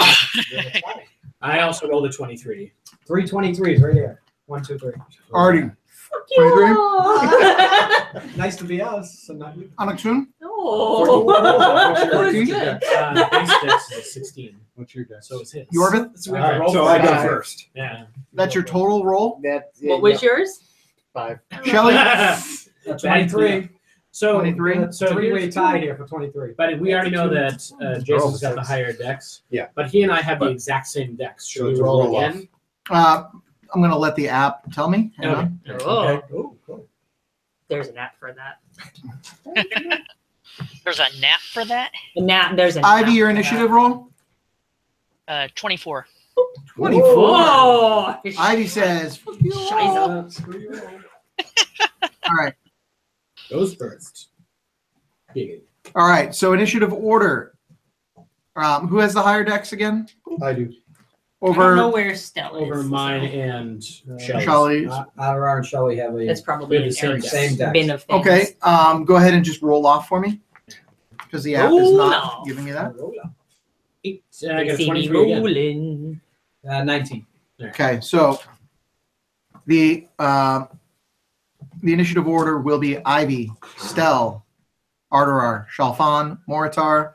I also rolled a 23. 3 23s right here. 1, 2, 3. Already. Fuck you 23? all. Nice to be us, so not you. Anaksun? Oh, that was good. Base dex is a 16. What's your dex? So it's his. Yorvith? So, we All right, rolled So I go 5. first. Yeah. That's your total roll? What was yours? 5. Shelly? 23. So 23? So Three-way here's- tie here for 23. But we already know that Jason's got the higher dex. Yeah. But he and I have the exact same dex. Should So we it's a roll roll-off. again? I'm going to let the app tell me. Hang on. Oh, Okay. Oh, cool. there's an app for that. There's a nap for that. There's an Ivy, app your for that. initiative roll? 24. 24. Whoa! Ivy says, Scheiße. Screw you all. all right. Goes first. All right. So initiative order. Who has the higher dex again? I do. I don't know Over where Stella is. Over mine and Shelly's. Shelly. Adrar and Shelly have a It's probably We have an the same Eric's dex. Same dex. bin of things. Okay. Go ahead and just roll off for me. Because the app is Roll not off. giving me that. I They got a see me 23 again. rolling. 19. Okay. So the initiative order will be Ivy, Stell, Ardorar, Shalfan, Moritar,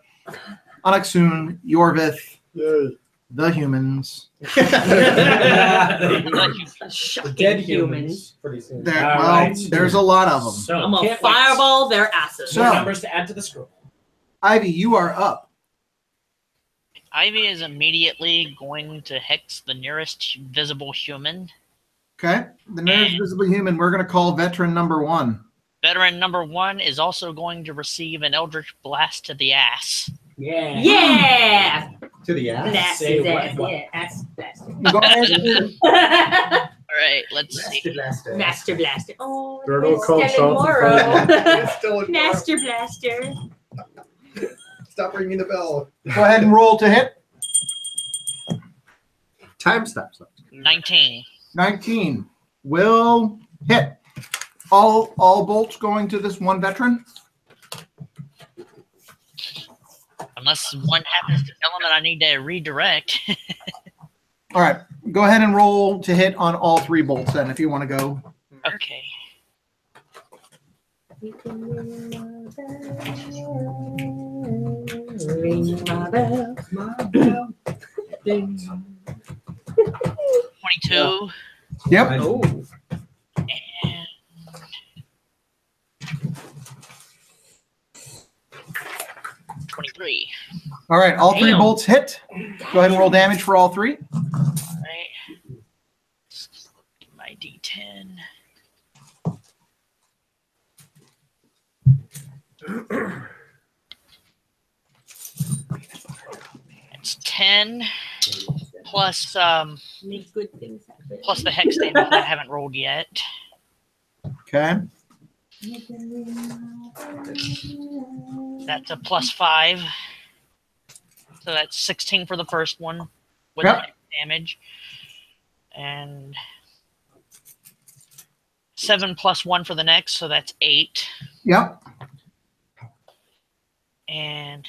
Anaksun, Yorvith, the humans. Shocking Dead humans. Pretty soon. There, All well, right. there's a lot of them. So I'm gonna can't wait. fireball their asses. So- More numbers to add to the scroll. Ivy, you are up. Ivy is immediately going to hex the nearest visible human. Okay. The nearest visible human we're going to call veteran number 1. Veteran number 1 is also going to receive an Eldritch Blast to the ass. Yeah. Yeah! To the ass. Blast Say his what- ass. what? Yeah, ass blaster. Go ahead. All right, let's see. Master blaster. Oh, Turtle it's called Stella Salt Moro. It's still a Master blaster. Stop ringing the bell. Go ahead and roll to hit. Time stops. 19. 19 will hit. All bolts going to this one veteran. Unless one happens to tell him that I need to redirect. All right. Go ahead and roll to hit on all 3 bolts then if you want to go. Okay. Ring my bell. 22. Yep. Oh. And 23. All right. All 3 Damn. bolts hit. Go ahead and roll damage for all 3. All right. My D10. It's 10 plus Make good things happen. plus the hex damage that I haven't rolled yet. Okay. That's a +5. So that's 16 for the first one with Yep. the hex damage. And 7 + 1 for the next, so that's 8. Yep. And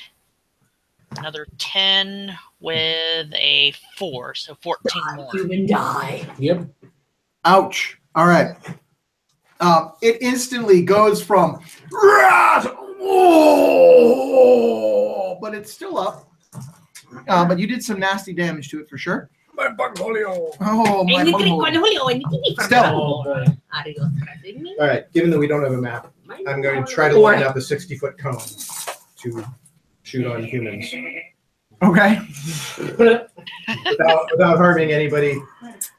another 10 with a 4, so 14 more. Human die. Yep. Ouch. All right. It instantly goes from but it's still up. But you did some nasty damage to it for sure. My bugholio. Oh, my bunghole. Stell. All right. Given that we don't have a map, I'm going to try to line up a 60-foot cone to shoot on humans Okay. without harming anybody.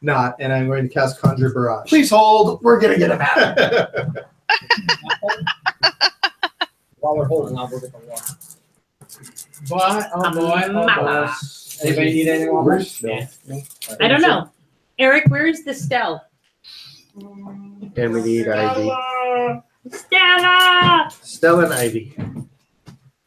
Not, and I'm going to cast Conjure Barrage. Please hold. We're going to get a map. While we're holding, I'll look at the wall. Boy, oh boy, oh boy. Anybody need any more? No. I don't know. Eric, where is the Stell? And we need Ivy. Stella! Stella and Ivy.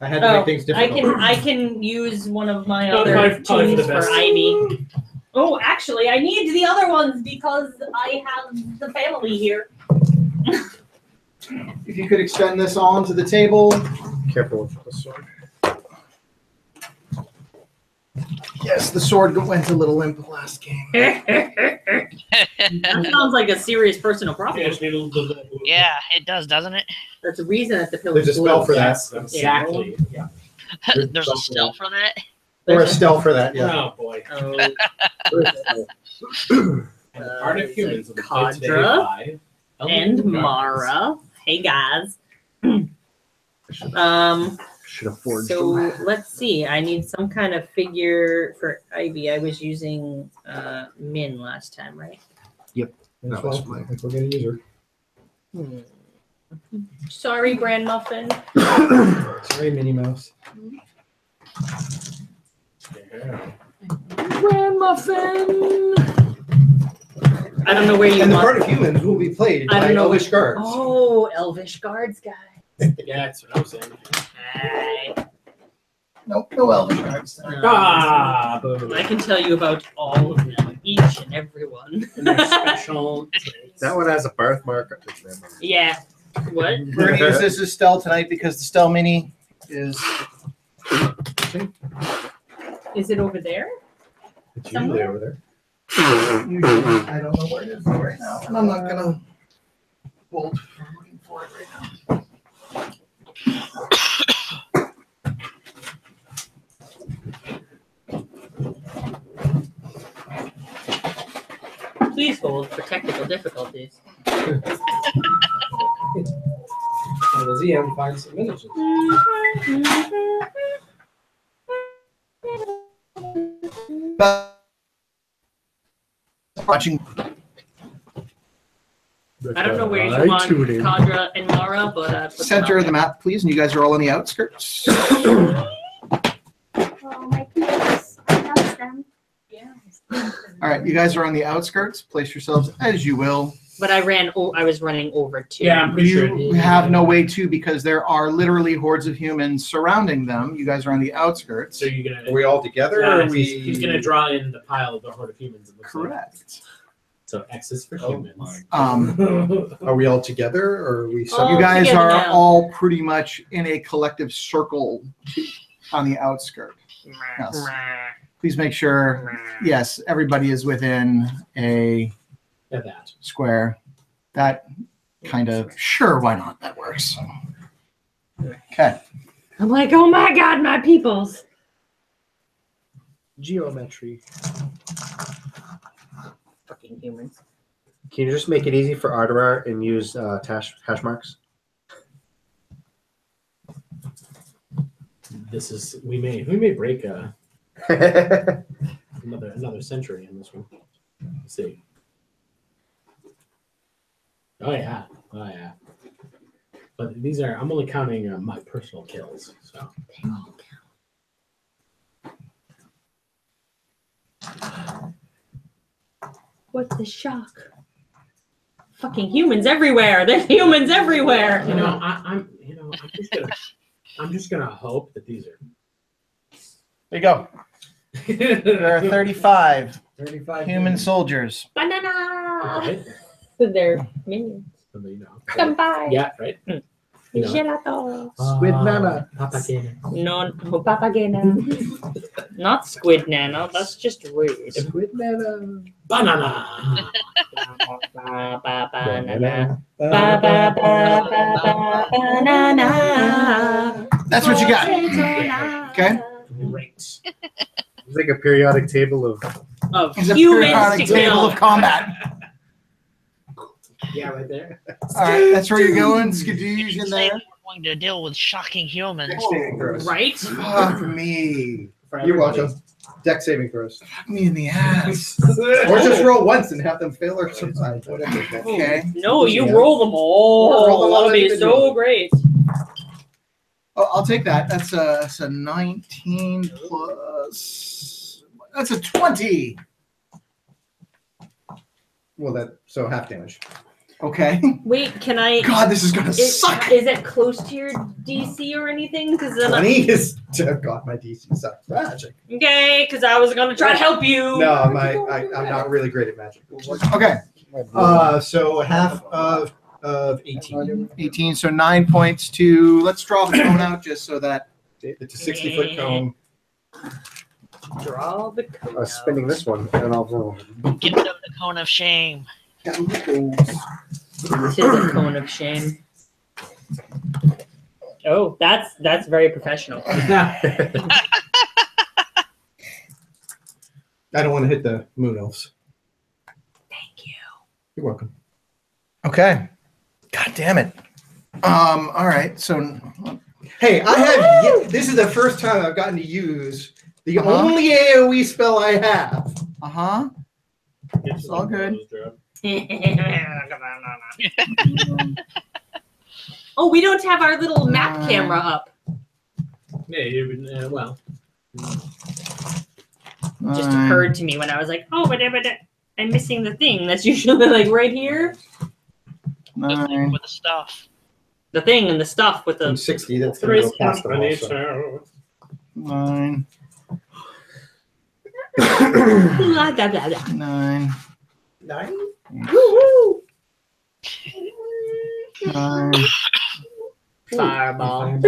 I had to make things difficult. I can use one of my Oh, other probably for tunes the for best. Ivy. Oh, actually, I need the other ones because I have the family here. If you could extend this on to the table. Careful with the sword. Yes, the sword went a little limp last game. That sounds like a serious personal problem. Yeah, it does, doesn't it? That's the reason that the pillow's There's a spell for that. Exactly. Yeah. There's a spell for that. Or a stealth for that, yeah. Oh boy. Art of Humans. will be played today Kadra by and Eldermythe. Mara. Hey guys. Should have forged So them. let's see. I need some kind of figure for Ivy. I was using Min last time, right? No, that's fine. We're gonna use her. Sorry, Bran Muffin. Sorry, Minnie Mouse. Bran Muffin. I don't know where you And the want. part of humans will be played I by don't know Elvish guards. Oh, Elvish guards, guy. Yeah, that's what I was saying. Hi. Nope, no Elvish cards. Ah, boom. I can tell you about all of them, each and every one. And they're special. That one has a birthmark. Yeah. What? We're going to use this as Stell tonight because the Stell Mini is... Is it over there? It's usually over there. I don't know where it is right now, and I'm not going to hold. I'm looking for it right now. Please hold for technical difficulties. The ZM finds some miniatures. Watching. I don't know where you want Kadra and Mara, but Center of the map, please, and you guys are all on the outskirts. Oh, my goodness. That's them. All right, you guys are on the outskirts. Place yourselves as you will. But I was running over to. Yeah, I'm pretty sure. You have no way to because there are literally hordes of humans surrounding them. You guys are on the outskirts. So you're gonna. Are we all together? Yeah, or are we... he's gonna draw in the pile of the horde of humans. It looks like. Correct. So X is for humans. Are we all together, or are we? Oh, You guys together are now. all pretty much in a collective circle on the outskirts. Yes. Please make sure, yes, everybody is within a square. That kind of, sure, why not? That works. Okay. I'm like, oh my god, my peoples. Geometry. Fucking humans. Can you just make it easy for Arterar and use hash marks? This is we may break another century in this one. Let's see. Oh yeah. But these are I'm only counting my personal kills. So. What the shock? Fucking humans everywhere. There's humans everywhere. You know, I'm just gonna hope that these are. There you go. There are 35 35 human soldiers. Banana. Right? They're minions. You know. Come by. Yeah, right. You know. Gelato. Squid nana. Papagena. No, papagena. Not squid nano. That's just rude. Squid nana. Banana. Banana. Banana. That's what you got. Okay. Great. It's like a periodic table of It's a humans periodic to table kill. of combat. Yeah, right there. All right, that's where you're going. Skadoosh in Say there. we're going to deal with shocking humans. Right? Fuck me. You're welcome. Deck saving throws. Fuck me in the ass. Or just roll once and have them fail or survive. Whatever. Okay. No, you roll them all. Roll them all That'll be so individually. great. Oh, I'll take that. That's a 19 plus. That's a 20. Well, so half damage. Okay. Wait, can I? God, this is gonna suck. Is it close to your DC or anything? Because then 20 is. Oh God, my DC sucks. Magic. Okay, because I was gonna try to help you. No, I'm not really great at magic. Okay. So half of 18. 18, so 9 points to. Let's draw the cone out just so that. It's a 60-foot cone. Draw the cone. spinning this one, and I'll go. Give them the cone of shame. Tis a cone of shame. Oh, that's very professional. I don't want to hit the moon elves. Thank you. You're welcome. Okay. God damn it. All right. So. Hey, I have. This is the first time I've gotten to use the only AOE spell I have. It's all good. Oh, we don't have our little map camera up. Yeah, well. Just occurred to me when I was like, oh, but I'm missing the thing that's usually like right here. The thing with the stuff. The thing and the stuff with the. I'm 60. That's going to go past them also. 9. Blah, blah, blah, blah. 9. 9? Woo-hoo. 9. Fireball.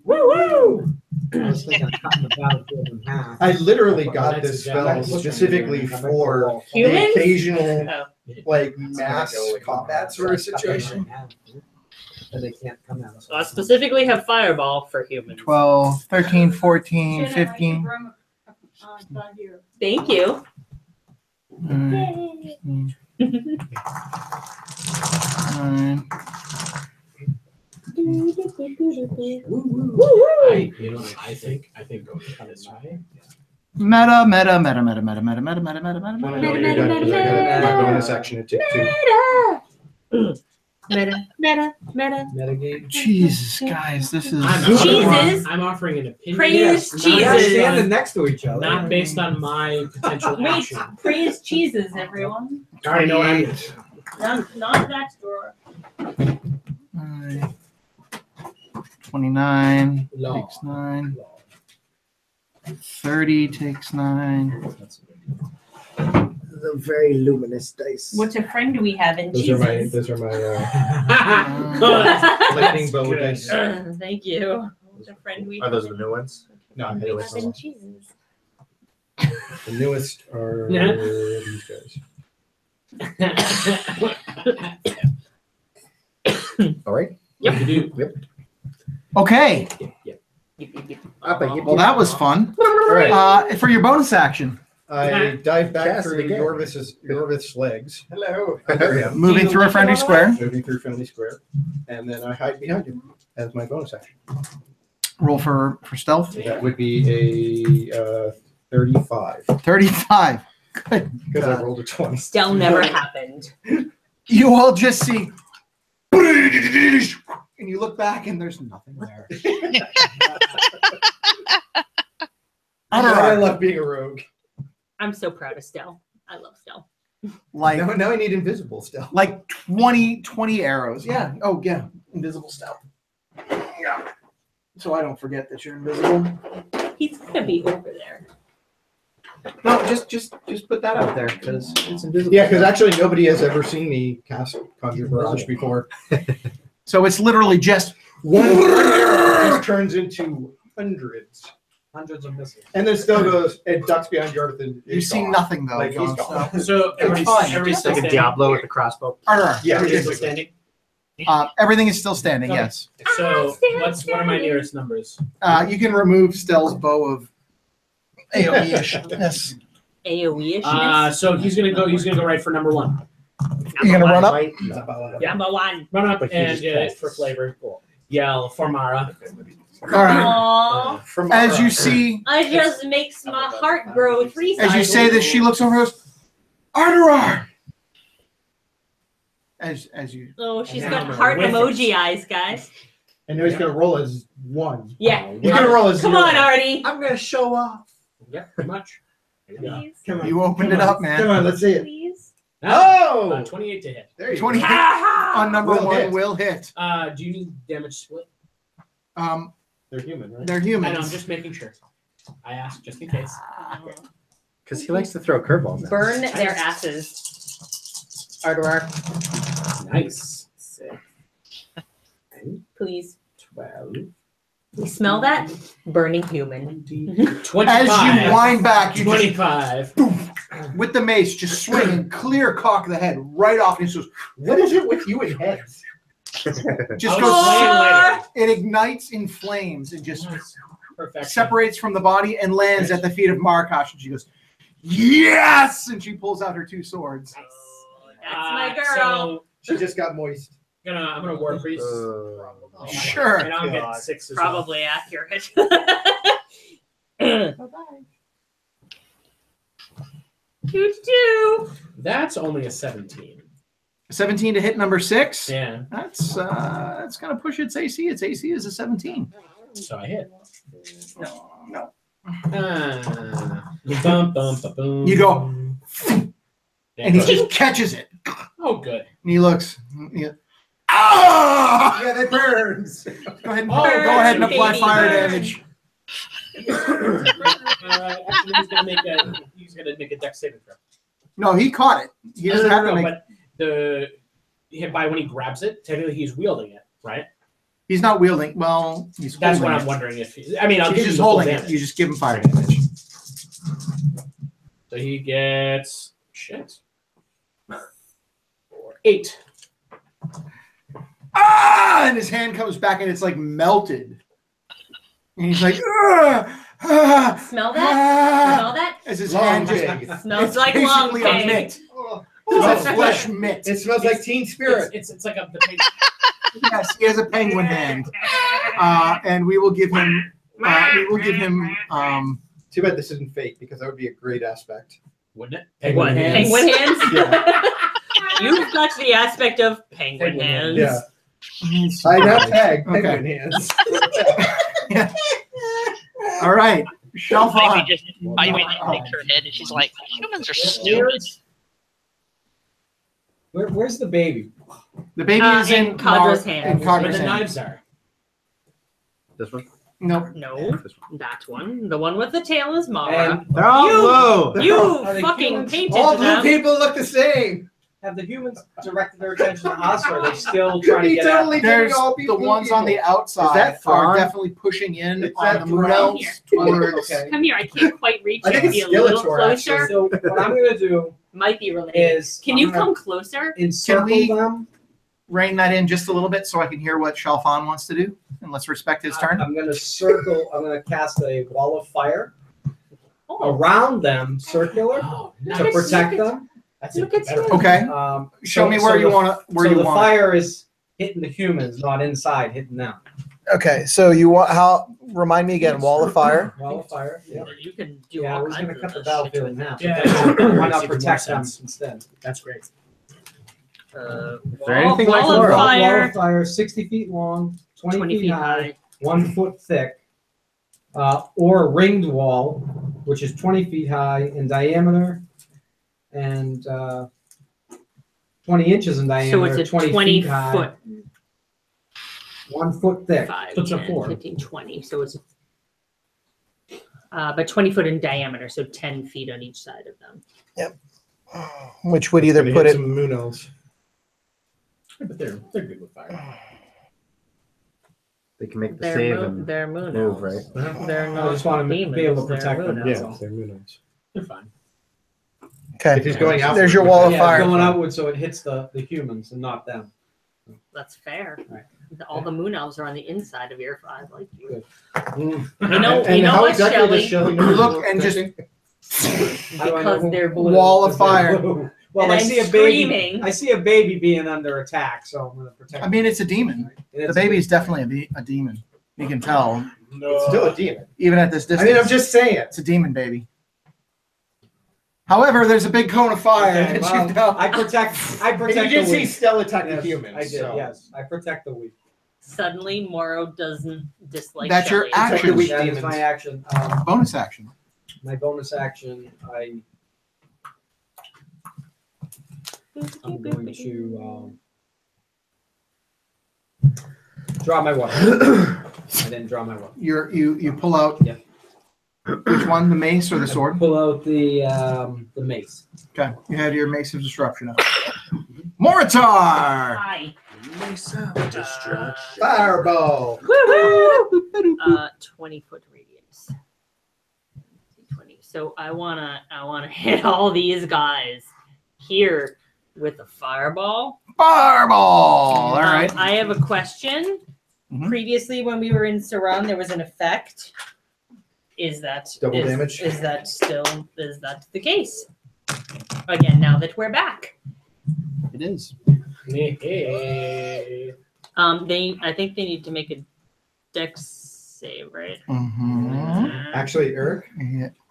Woo-hoo. I was thinking of cutting the battlefield in half. I literally got this spell specifically for the Humans? occasional, like, mass combat sort of situation. And they can't come out. So I specifically have fireball for humans. 12, 13, 14, 15. Thank you. 9. I think go this way. Meta. Want to know what you're doing? 'Cause I got my bonus action to take 2. Metagame. Jesus, guys, this is. Jesus. I'm offering an opinion. Praise Not Jesus. based Standing on- next to each other. Not based on my potential Wait, action. praise cheeses, everyone. I already know what I'm Not that drawer. 29 Law. takes 9. 30 takes 9. The very luminous dice. What a friend do we have in Those are my lightning bow Good. dice. Thank you. What a friend we Are those the new ones? No, have in the cheeses. newest are Yeah. these guys. All right. Yep. Okay. Well, that was fun. All right. For your bonus action, I dive back Cast through it again. Yorvith's legs. Hello. There I am. moving through a friendly square. Moving through friendly square. And then I hide behind him as my bonus action. Roll for stealth. That would be a 35. 35. Good. Because I rolled a 20. Still never happened. You all just see. And you look back and there's nothing there. I love being a rogue. I'm so proud of Stell. I love stealth. Like now I need invisible still. Like 20 arrows. Yeah. Oh yeah. Invisible stealth. Yeah. So I don't forget that you're invisible. He's gonna be over there. No, just put that out there because it's invisible. Yeah, because actually nobody has ever seen me cast Conjure Barrage before. So it's literally just one arrow just turns into hundreds of missiles. and then still goes and ducks behind Jarvis. And you see nothing though. Like he's John, gone. So everybody's It's like a Diablo with a crossbow. Yeah, Everybody's basically. standing. everything is still standing. Okay. Yes. So what are my nearest numbers? You can remove Stell's bow of AOE-ishness. AOE-ishness? So he's gonna go right for number 1. You're gonna run up. Yeah. Number 1. Run up But he and just for flavor. Yell for Mara. All right. Aww. As you see, I just makes my heart grow 3 sizes. as you say this, she looks over and goes, Arterar! As you Oh, she's And got I'm heart with emoji eyes, guys. And now he's gonna roll as 1. Yeah. He's gonna roll as Come 0. on, Artie. I'm gonna show off. Yeah, pretty much. There you go. Please. Come on. you opened it up, man. Come on, let's see it. Please. Oh! 28 to hit. There you 20 go. on number Will 1 hit. will hit. Do you need damage split? They're human, right? They're I know, I'm humans. just making sure. I asked just in case. Because he likes to throw curveballs. At Burn their asses. Arterar, Nice. 6, please. 12. You smell that? Burning human. 25. As you wind back, you just 25. with the mace, just swing and clear cock the head right off. And it just What is it with you and heads? just I'll goes. explain later. It ignites in flames and just Perfect. separates from the body and lands at the feet of Marakash. And she goes, "Yes!" And she pulls out her 2 swords. That's my girl. So She just got moist. I'm gonna war priest. Sure. And I'll get 6 as well. Probably accurate. Choo-choo. That's only a 17. 17 to hit number 6. Yeah. That's gonna push its AC. Its AC is a 17. So I hit. No. Bum, bum, ba, boom. You go, and he just catches it. Oh, good. And he looks. Ah! Yeah, that burns. Go ahead and, Oh, go ahead and burn, apply baby, fire burn. damage. Actually, he's gonna make a dex saving throw. No, he caught it. He doesn't have to make. But by when he grabs it, technically he's wielding it, right? He's not wielding. Well, he's That's holding what I'm it. wondering if. I'll He's give you just the full holding it. damage. You just give him fire damage. So he gets 8. Ah! And his hand comes back and it's like melted. And he's like, ah, ah, Smell that? ah, Smell that? as his Long hand pig. just Smells like long basically a pig. mitt. Oh, It's a flesh mitt. it smells like Teen Spirit. It's like the Yes, he has a penguin hand. And we will give him. Too bad this isn't fake because that would be a great aspect. wouldn't it? Penguin hands. hands? Yeah. You've touched the aspect of penguin hands. Yeah. I now tag Okay. penguin hands. All right. Shelf Ivy on. just shakes her head and she's like, humans are stupid. Where's the baby? The baby is in in Kadra's hand. In Where Kadra's the hand. knives are. This one? No. No, that one. The one with the tail is Mara. And They're all blue. You Are they fucking humans? painted All blue them. people look the same. have the humans directed their attention to us, or are they still trying to He get totally at There's didn't all the people ones on the outside Is that are Thrawn? definitely pushing in It's on that the moon Thrawn? elves towards. Okay. Come here, I can't quite reach I you. think Be it's a little Skeletor, actually. closer. So what I'm gonna do Might be related. is Can you I'm gonna come closer? encircle we- them? Rein that in just a little bit so I can hear what Shalfan wants to do, and let's respect his turn. I'm gonna circle. I'm gonna cast a wall of fire Oh, around them, circular, Look to at- protect look at- them. That's look it. at Better. Sven. Okay. Show me where you want to. Where so you the want. fire is hitting the humans, not inside, hitting them. Okay, so you want how? Remind me again. Wall of fire. Wall of fire. Yeah. You can do Yeah, I all was kinds gonna of cut the this battlefield shit in with half. that. Why not protect them instead? That's great. there anything like wall of Laurel? Wall fire, of fire, 60 feet long, 20 feet high, 1 foot thick, or a ringed wall, which is 20 feet high in diameter and 20 inches in diameter. So it's a 20 feet foot. high, 1 foot thick. 5, Puts a 10, 4. 15, 20. So it's but 20 foot in diameter, so 10 feet on each side of them. Yep. Which would either put it. Some Munos. But they're good with fire. They can make the They're save mo- and they're Munos. move, right? They're I not just want to demons. be able to they're protect them. Munos. That's Yeah, all. they're Munos. They're fine. Okay. If he's going out, There's your wall of Yeah, fire. going outward so it hits the humans and not them. That's fair. Right. All the moon elves are on the inside of your I like you. Good. You know, And you know how what, exactly does Shelley? Shelley know? Look and just How do I know Because who- they're blue. wall of fire. Well, And I I'm see a baby. screaming. I see a baby being under attack, so I'm going to protect. I mean, it's a demon. The baby's definitely a demon. You can tell, It's still a demon. even at this I distance. mean, I'm just saying. It's a demon baby. However, there's a big cone of fire. Okay, that well, you know. I protect. And you the did see weak. Stella attack Yes, the humans. I did. so. Yes, I protect the weak. Suddenly, Morrow doesn't dislike That's your Shelley. action. the weak That is demons. my action. Bonus action. My bonus action. I'm going to draw my weapon. I didn't draw my weapon. You pull out. Yeah. Which one? The mace or the sword? Pull out the mace. Okay. You had your mace of disruption out. Moritar. Hi. Fireball. 20-foot radius. 20. So I wanna hit all these guys here with a fireball. Fireball. All right. I have a question. Mhm. Previously, when we were in Serahn, there was an effect. Is that Double damage? Is that the case? Again, now that we're back. It is. I think they need to make a dex save, right? Mm-hmm. Actually, Eric,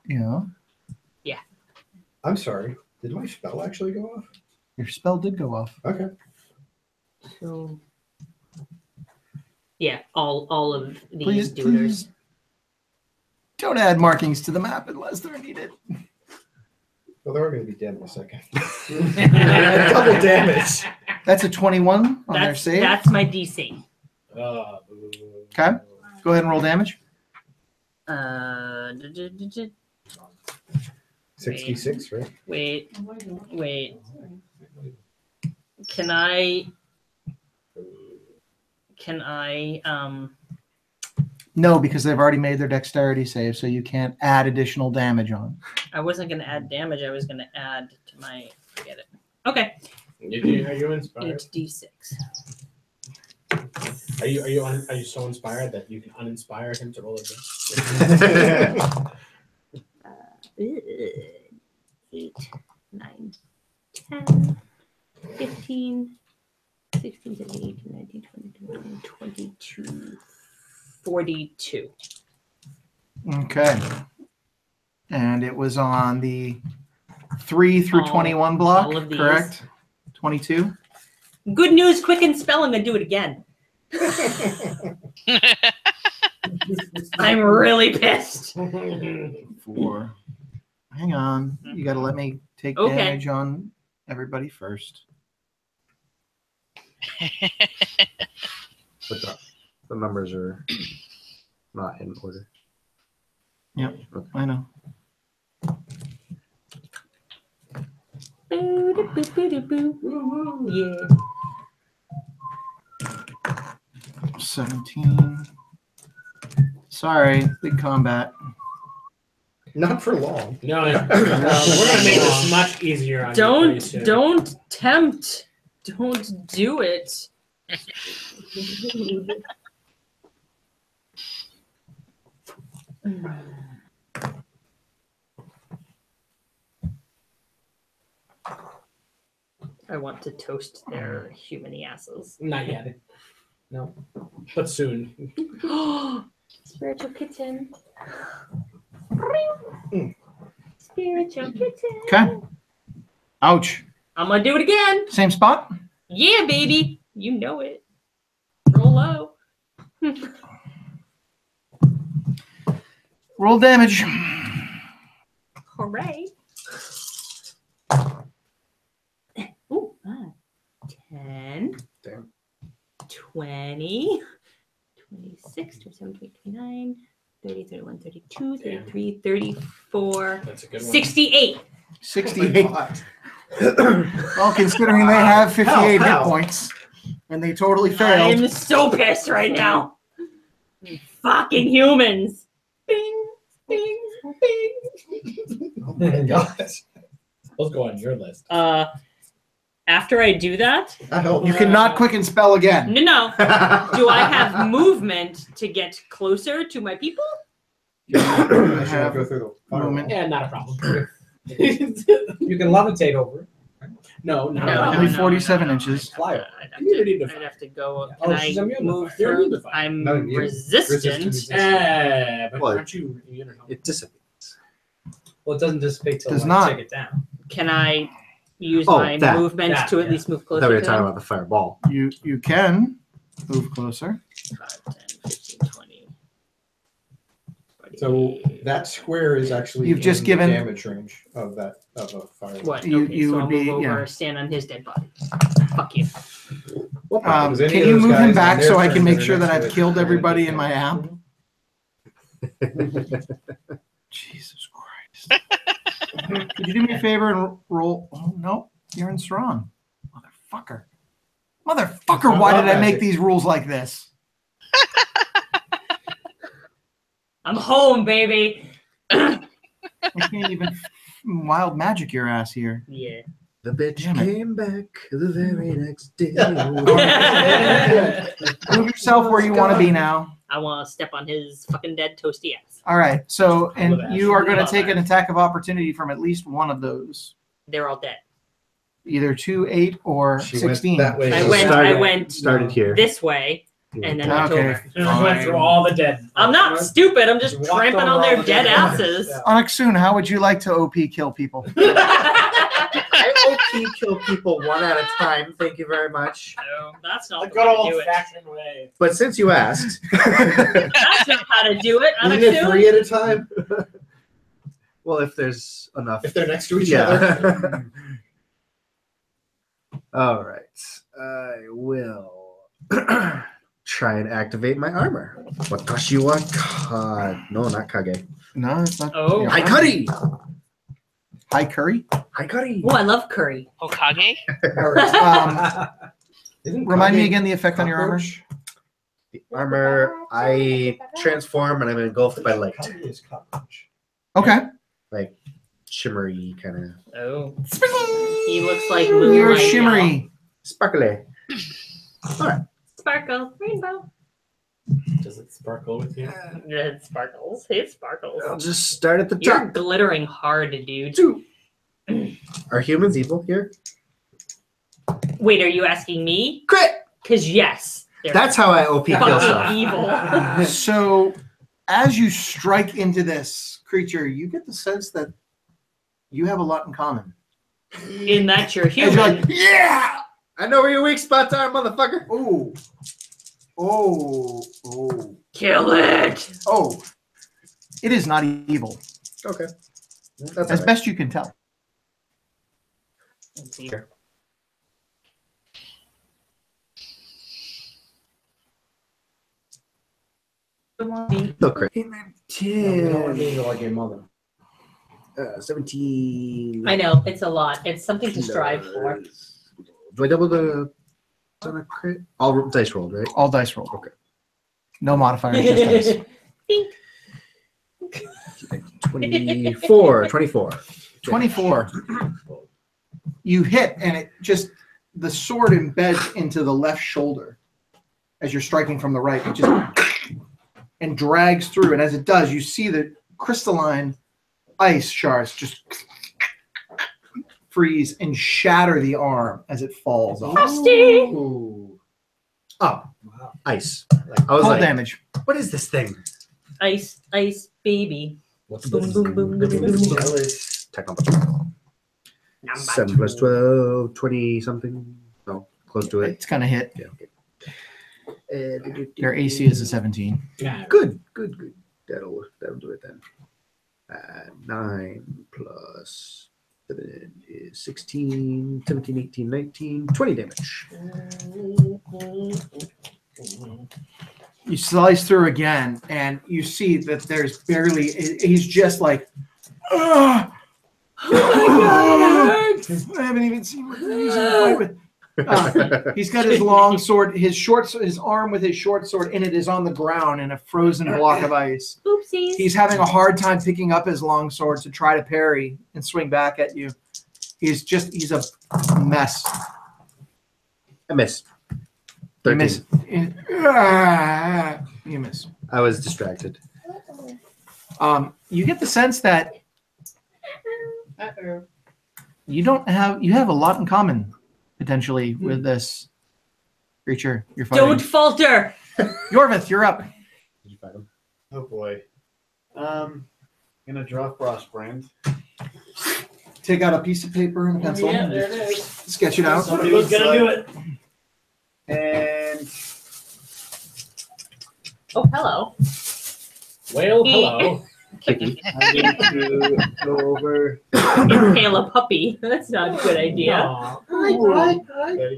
Yeah. I'm sorry. Did my spell actually go off? Your spell did go off. Okay. So yeah, all of Please these duders. don't add markings to the map unless they're needed. Well, they're going to be dead in a second. Double damage. That's a 21 on their save. That's my DC. Okay. Go ahead and roll damage. 66, right? Wait. Can I No, because they've already made their dexterity save, so you can't add additional damage on. I wasn't gonna add damage, I was gonna add to my forget it. Okay. Are you inspired? 8d6. Are you so inspired that you can uninspire him to roll again? 8, 9, 10, 15, 16, 17, 18, 19, 20, 22, 42. Okay. And it was on the 3 through 21 block, all of these. correct? 22? Good news, quick and spell, I'm gonna do it again. I'm really pissed. 4. Hang on. You got to let me take Okay. damage on everybody first. But the numbers are not in order. Yep, I know. Yeah. 17. Sorry, big combat. Not for long. No, we're gonna make this much easier on you pretty soon. Don't tempt. Don't do it. I want to toast their human asses. Not yet. No, but soon. Spiritual kitten. Spiritual kitten. Okay. Ouch. I'm gonna do it again. Same spot? Yeah, baby. You know it. Roll low. Roll damage. Hooray. 20, 26, 27, 28, 29, 30, 31, 32, 33, 34, That's a good one. 68. 68. Well, considering they have 58 hit points and they totally failed. I'm so pissed right now. Fucking humans. Bing, bing, bing. Oh my god. Those go on your list. After I do that, You cannot quicken spell again. no. Do I have movement to get closer to my people? I should go through the firewall. Movement. Yeah, not a problem. You can levitate over it. No, no, No, Only 47 inches. Fly over. I'd Immunity have to go. Oh, Can she's I immune to move fire. You're through? immune to fire. I'm Not immune. resistant. But Well, aren't you immune or not? It dissipates. Well, it doesn't dissipate till Does I not. take it down. Can I use Oh, my that. movement That, to at yeah. least move I closer thought we were to talking them? about the fireball. You can move closer. 5, 10, 15, 20. So that square is actually You've just in given- the damage range of a fireball. What? You- Okay, you so would I'll be- move over, yeah. stand on his dead body. Fuck you. Because any Can of you those move him guys back on their so I turn can make that are sure that next to I've it, killed they're gonna everybody take in my damage. app? Jesus Christ. Could you do me a favor and roll? Oh, no. You're in Serahn. Motherfucker. Motherfucker, why did I make these rules like this? I'm home, baby. I can't even wild magic your ass here. Yeah. The bitch Damn it. came back the very next day. Move yourself where you want to be now. I want to step on his fucking dead toasty ass. All right. So, and Love you are going to Love take that. an attack of opportunity from at least one of those. They're all dead. Either 2, 8, or She went 16. that way. I So went. started- I went Started here. this way, and then went Okay. over. And I went through all the dead. I'm not stupid. I'm just You walked tramping over on all their the dead dead asses. Yeah. Onyxun, how would you like to OP kill people? I OP kill people one at a time. Thank you very much. No, that's not The the good way to old do it. fashioned way. But since you asked, That's not how to do it. Isn't it Onyxun. 3 at a time? well, if there's enough. If they're next to each other. Yeah. All right. I will try and activate my armor. Watashi wa no, not Kage. No, it's not. Oh. yeah. Haikari! Haikari? Haikari! Oh, I love curry. Hokage? Remind me again the effect on your armor. The armor, I transform and I'm engulfed by light. Okay. Like shimmery kind of. Oh. He looks like moonlight. You're now. shimmery. Sparkly. Sparkle. Rainbow. Does it sparkle with you? It sparkles. It sparkles. I'll just start at the You're top. glittering hard, dude. Are humans evil here? Wait, are you asking me? Crit! Because yes. they're That's how I OP kill fucking stuff. evil. So, as you strike into this creature, you get the sense that you have a lot in common. In that you're And you're human. like, yeah! I know where your weak spots are, motherfucker. Oh. Oh. Oh. Kill it. Oh. It is not evil, Okay. That's as all right. best you can tell. Let's see. No crit. Like your mother. 17. I know it's a lot. It's something to strive for. Do I double the on a crit? All dice rolled, right? All dice rolled. Okay. No modifiers, just dice. Bink. 24. 24. 24. You hit, and it just, the sword embeds into the left shoulder as you're striking from the right. It just, and drags through. And as it does, you see the crystalline ice shards just freeze and shatter the arm as it falls off. Ooh. Oh, ice. I was Cold like, damage. what is this thing? Ice, ice, baby. What's Boom, boom, boom, boom, boom, boom. Technology. 7 plus 12, 20 something. No, close to it. It's going to hit. Yeah, okay. Their AC is a 17. Yeah. Good. That'll do it then. 9 plus 7 is 16, 17, 18, 19, 20 damage. You slice through again, and you see that there's barely. He's just like, oh my God, I haven't even seen what they're using to fight with. He's got his long sword, his arm with his short sword, and it is on the ground in a frozen block of ice. Oopsies. He's having a hard time picking up his long sword to try to parry and swing back at you. He's a mess. I miss. You 13. miss. You miss. I was distracted. You get the sense that you have a lot in common potentially with this creature you're fighting. Don't falter. Yorvith, you're up. Did you fight him? Oh boy. Gonna draw Frostbrand. Take out a piece of paper and a pencil. Yeah, there it is. Sketch it out. Somebody's gonna do it. And Oh, hello. Well, hello. Kicky. I need to go over. Impale a puppy. That's not a good idea. Aw. Ready?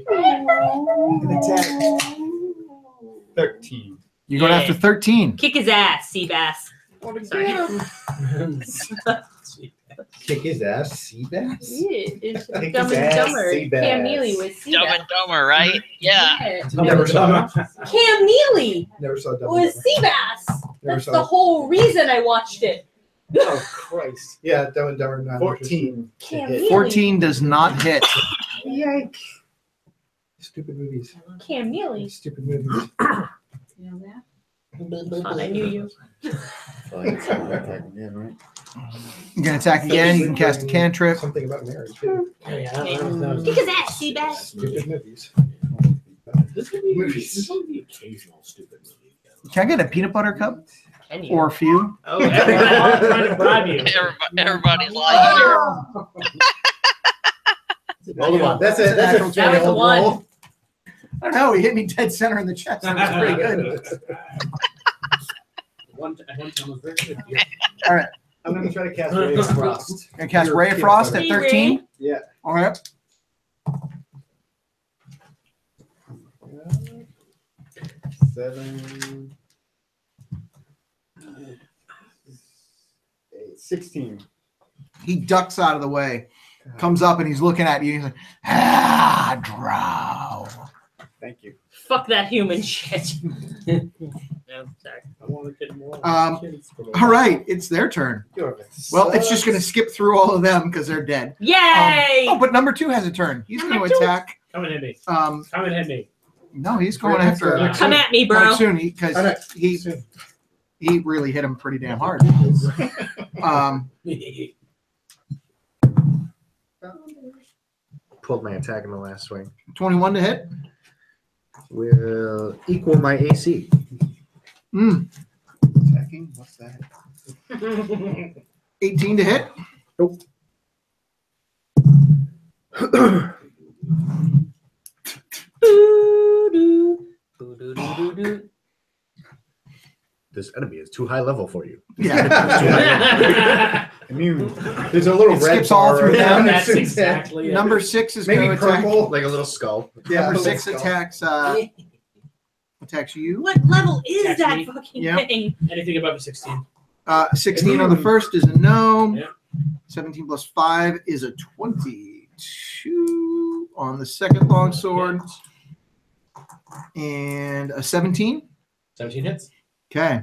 An attack. 13. You're going after 13. Kick his ass, Seabass. Kick his ass, Seabass? It's Kick Dumb his and ass, Dumber. Seabass. Cam Neely was Dumb Seabass. and Dumber, right? Yeah. Never saw Cam Neely Never saw Dumb was and Dumber. Seabass. Never That's saw the it. whole reason I watched it. Oh Christ. Yeah, Dumb and Dumber. Not 14. Cam Neely. 14 does not hit. Yike. Stupid movies. Cam Neely. Stupid movies. You know that? Thought I knew you. You can attack again. You can cast a cantrip. Something about marriage. Too. Yeah, Kick his ass, Seabass. Stupid movies. this could be the occasional stupid movie. Can I get a peanut butter cup Can you? or a few? Oh, everybody's all trying to bribe you. Everybody's like, That's a That was a old one. roll. I don't know. He hit me dead center in the chest. That was pretty good. One time was very good. All right. I'm gonna try to cast Ray of Frost. Gonna cast Ray of Frost at Hey, 13. Ray. Yeah. All right. Seven. 16. He ducks out of the way, comes up, and he's looking at you. He's like, drow. Thank you. Fuck that human shit. No, sorry. I want to get more. All right. It's their turn. Well, it's just going to skip through all of them because they're dead. Yay! But number 2 has a turn. He's going to Number two. attack. Come and hit me. Um, Come and hit me. no, he's going after. Come at me, bro. Soon because he really hit him pretty damn hard. Pulled my attack in the last swing. 21 to hit. Will equal my AC. Attacking? What's that? 18 to hit. Nope. This enemy is too high level for you. Yeah. Immune. There's a little It red skips all bar through around them. it. That's exactly it. Number 6 is Maybe going to attack. purple. Like a little skull. Yeah, Number a little 6 skull. attacks you. What level is Catch that me. fucking Yeah. thing? Anything above a 16. 16 on the first is a no. Yeah. 17 plus 5 is a 22 on the second longsword. And a 17. 17 hits. Okay.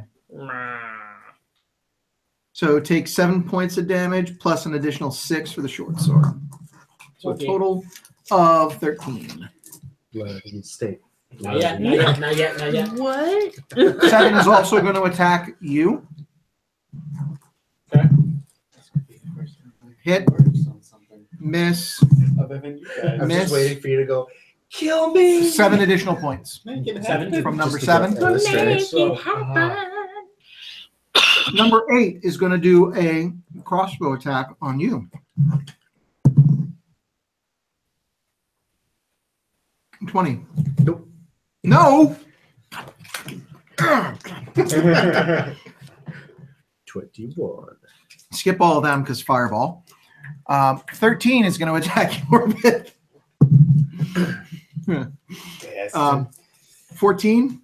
So take 7 points of damage plus an additional 6 for the short sword. So Okay. a total of 13. Bloody state. Not yet, not yet, not yet, not yet. What? 7 is also going to attack you. Okay. Hit, miss, Other than you guys. I'm Miss. just waiting for you to go, kill me. 7 additional points Make it Seven. happen. from number Just to 7. get illustrated. Make it happen. Number 8 is going to do a crossbow attack on you. 20. Nope. No. 21. Skip all of them because fireball. 13 is going to attack your bit. Yes. 14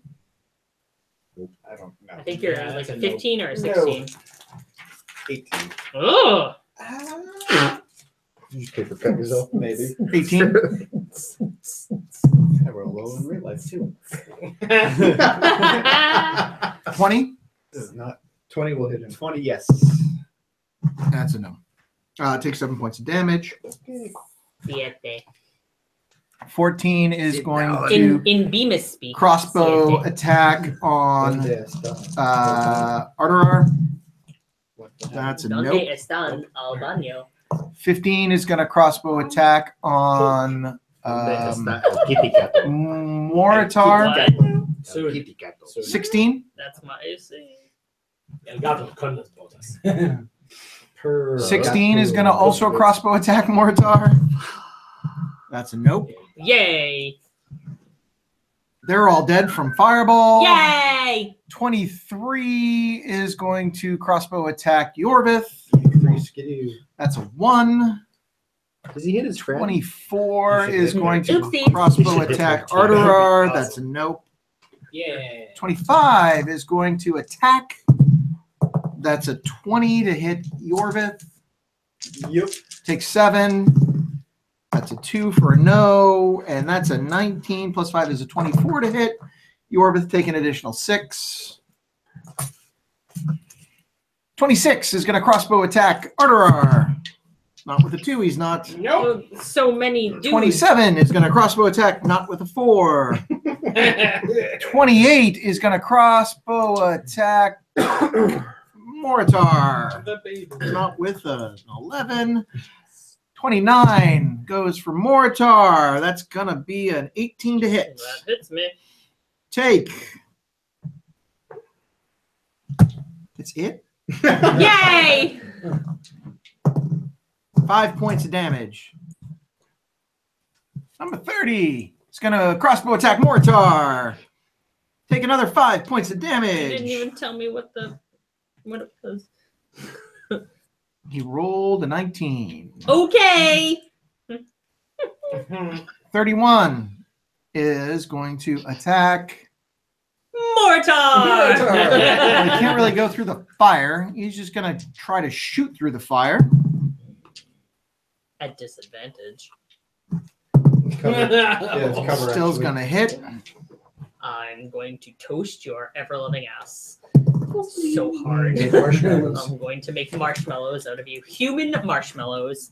I don't know. I think you're Yeah, like that's a a no. 15 or a 16. 18. Oh, You just paper cut yourself. Maybe. 18. I roll low in real life too. 20. This is not 20 will hit him. 20, yes. That's a no. Take 7 points of damage. siete. 14 is going In to Bemis speak. crossbow siete. attack on Arterar. That's a Donde nope. están al baño? 15 is going to crossbow attack on Moritar. Soon. 16. That's my AC. El gato con las botas. 16 is going to also crossbow attack Moritar. That's a nope. Yay! They're all dead from fireball. Yay! 23 is going to crossbow attack Yorvith. That's a 1. Does he hit his friend? 24 is going to Oopsie. crossbow attack Arterar. That's a nope. Yeah. 25 is going to attack. That's a 20 to hit Yorvith. Yep. Take 7. That's a 2 for a no. And that's a 19 plus 5 is a 24 to hit. Yorvith take an additional 6. 26 is going to crossbow attack Arterar. Not with a 2, he's not. Nope. So many dudes. 27 is going to crossbow attack, not with a 4. 28 is going to crossbow attack Moritar. Not with an 11. 29 goes for Moritar. That's going to be an 18 to hit. That hits me. Take. That's it? Yay! 5 points of damage. Number 30. It's going to crossbow attack Moritar. Take another 5 points of You damage. didn't even tell me what it was. He rolled a 19. Okay. 31 is going to attack. Mortar. Well, he can't really go through the fire. He's just going to try to shoot through the fire. At disadvantage. Still's going to hit. I'm going to toast your ever-loving ass so hard. I'm going to make marshmallows out of you. Human marshmallows.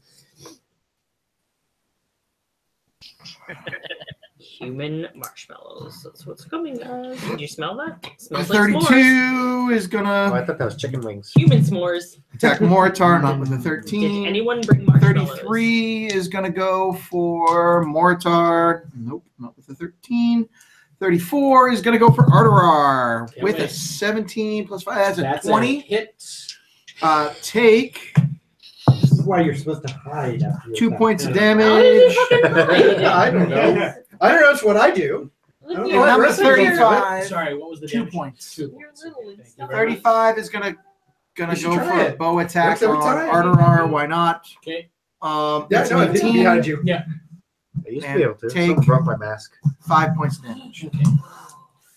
Human marshmallows. That's what's coming, guys. Did you smell that? It smells like 32 s'mores. is going Oh, I to thought that was chicken wings. Human s'mores. attack Moritar, not with a 13. Did anyone bring marshmallows? 33 is going to go for Moritar. Nope, not with a 13. 34 is going to go for Arterar with a 17 plus 5. That's a 20. Hit. Take This is why you're supposed to hide after 2 points of How damage. did you fucking hide? I don't know. I don't know. It's what I do. I don't know. Number Wrestling games, 35. Sorry, what was the 2 damage? points. 2 You're points. little and Thank you stuff. very much. 35 is going to You should go try for a it. bow attack Works every on time. Arterar. Why not? Okay. Yeah, That's no, an I didn't 18. behind you. Yeah. I used to be able to. Take- Someone broke my mask. 5 points of damage.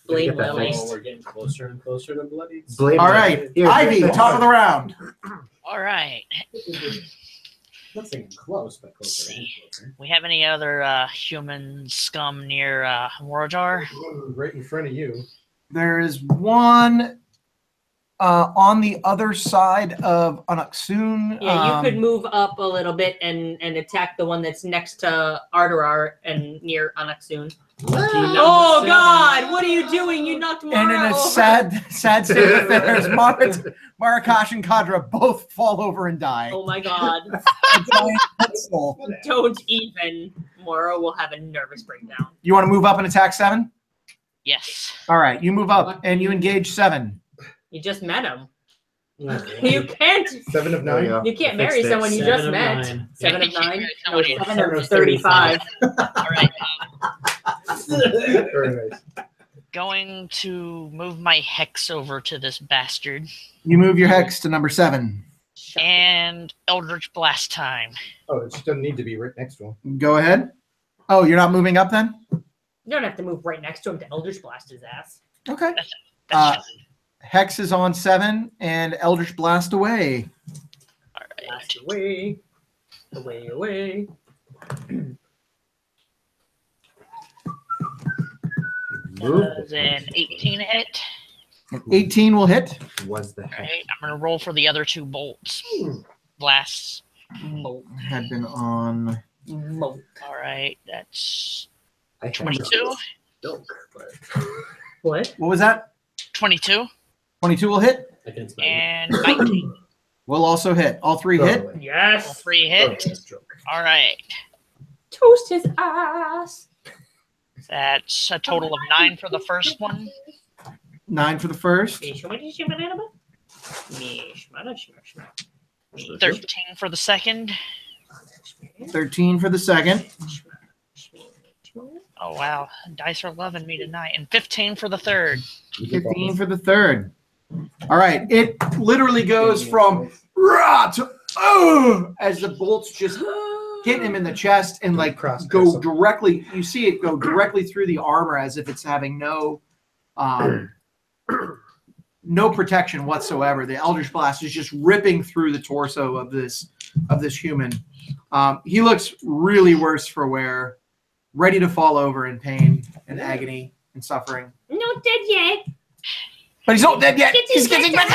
Blame Get that Lily. fixed. Oh, we're getting closer and closer to bloody. Blame All me. right, Here, Ivy, drink top this. of the round. All right. Not saying close, but Let's closer and see. closer. We have any other human scum near Moritar? Right in front of you. There is one on the other side of Anaksun. Yeah, you could move up a little bit and attack the one that's next to Arterar and near Anaksun. Oh God! What are you doing? You knocked Mara And in a over. sad state of affairs, Marakash and Kadra both fall over and die. Oh my God! A giant pencil. Don't even. Mara will have a nervous breakdown. You want to move up and attack 7? Yes. All right, you move up and you engage 7. You just met him. You can't. 7 of 9. You can't marry someone you just met. 7 of 9. Yeah, No, you can't 7 of 35. All right. Very nice. Going to move my hex over to this bastard. You move your hex to number 7. And Eldritch Blast time. Oh, it just doesn't need to be right next to him. Go ahead. Oh, you're not moving up then? You don't have to move right next to him to Eldritch Blast his ass. Okay. That's Hex is on 7, and Eldritch Blast away. All right. Blast away. Away. Does an 18 hit? An 18 will hit. Was the All heck? right. I'm gonna roll for the other 2 bolts. Blasts. Had been on. Moat. All right. That's I had 22. What? What was that? 22 22 will hit. Against and 19. Will also hit. All 3 hit. All Yes. 3 hit. All right. Toast his ass. That's a total of 9 for the first one. 9 for the first. 13 for the second. 13 for the second. Oh wow, dice are loving me tonight. And 15 for the third. 15 for the third. All right. It literally goes from rah to as the bolts just hit him in the chest and like go directly. You see it go directly through the armor as if it's having no protection whatsoever. The Eldritch Blast is just ripping through the torso of this human. He looks really worse for wear, ready to fall over in pain and agony and suffering. Not dead yet. But he's not dead yet. He's getting better.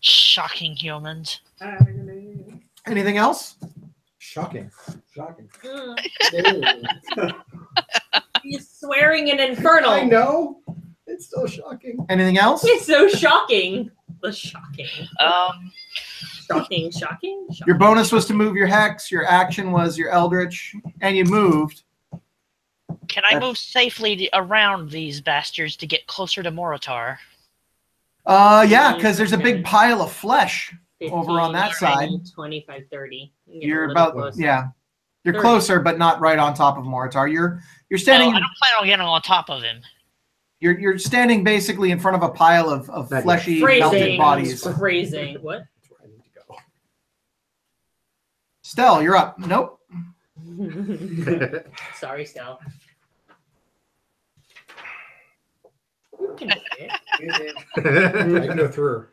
Shocking humans. Anything else? Shocking. He's swearing an infernal. I know. It's still shocking. Anything else? It's so shocking. The shocking. Shocking. Your bonus was to move your hex. Your action was your Eldritch, and you moved. Can I move safely around these bastards to get closer to Moritar? Yeah, because there's a big pile of flesh 15, over on that 20, side. 25, 30. You're about closer. You're closer, but not right on top of Moritar. You're standing. No, I don't plan on getting on top of him. You're standing basically in front of a pile of fleshy, melted bodies. Phrasing. What? Stell, you're up. Nope. Sorry, Stell. You can fit. I can go through her.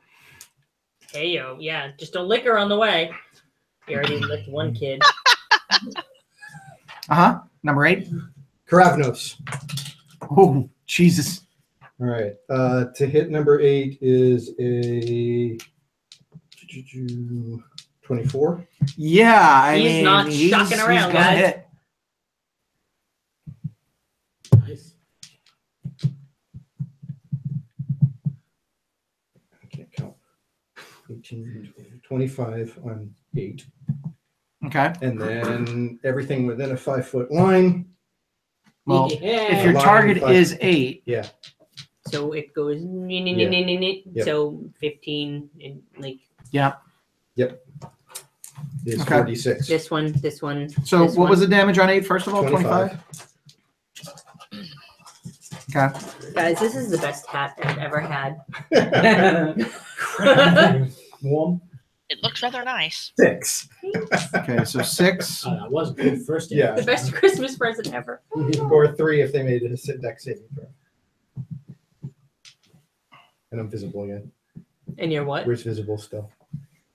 Hey, yo. Yeah, just don't lick her on the way. You already licked one kid. Number 8. Karavnos. Oh, Jesus. All right. To hit number 8 is a 24. Yeah, He's not shocking around, gonna guys. hit. Nice. I can't count. 18, 25 on 8. Okay. And then everything within a 5-foot line. Well, if your target is 8. Yeah. So it goes. So 15. And like. Yep. Is Okay. 46. This one. So this what one. was the damage on 8, first of all? 25? Okay. Guys, this is the best hat I've ever had. Warm. It looks rather nice. 6. Okay, so 6. That was a good first day. Yeah. The best Christmas present ever. Or 3 if they made it a deck saving throw. And I'm visible again. And you're what? Where's visible still?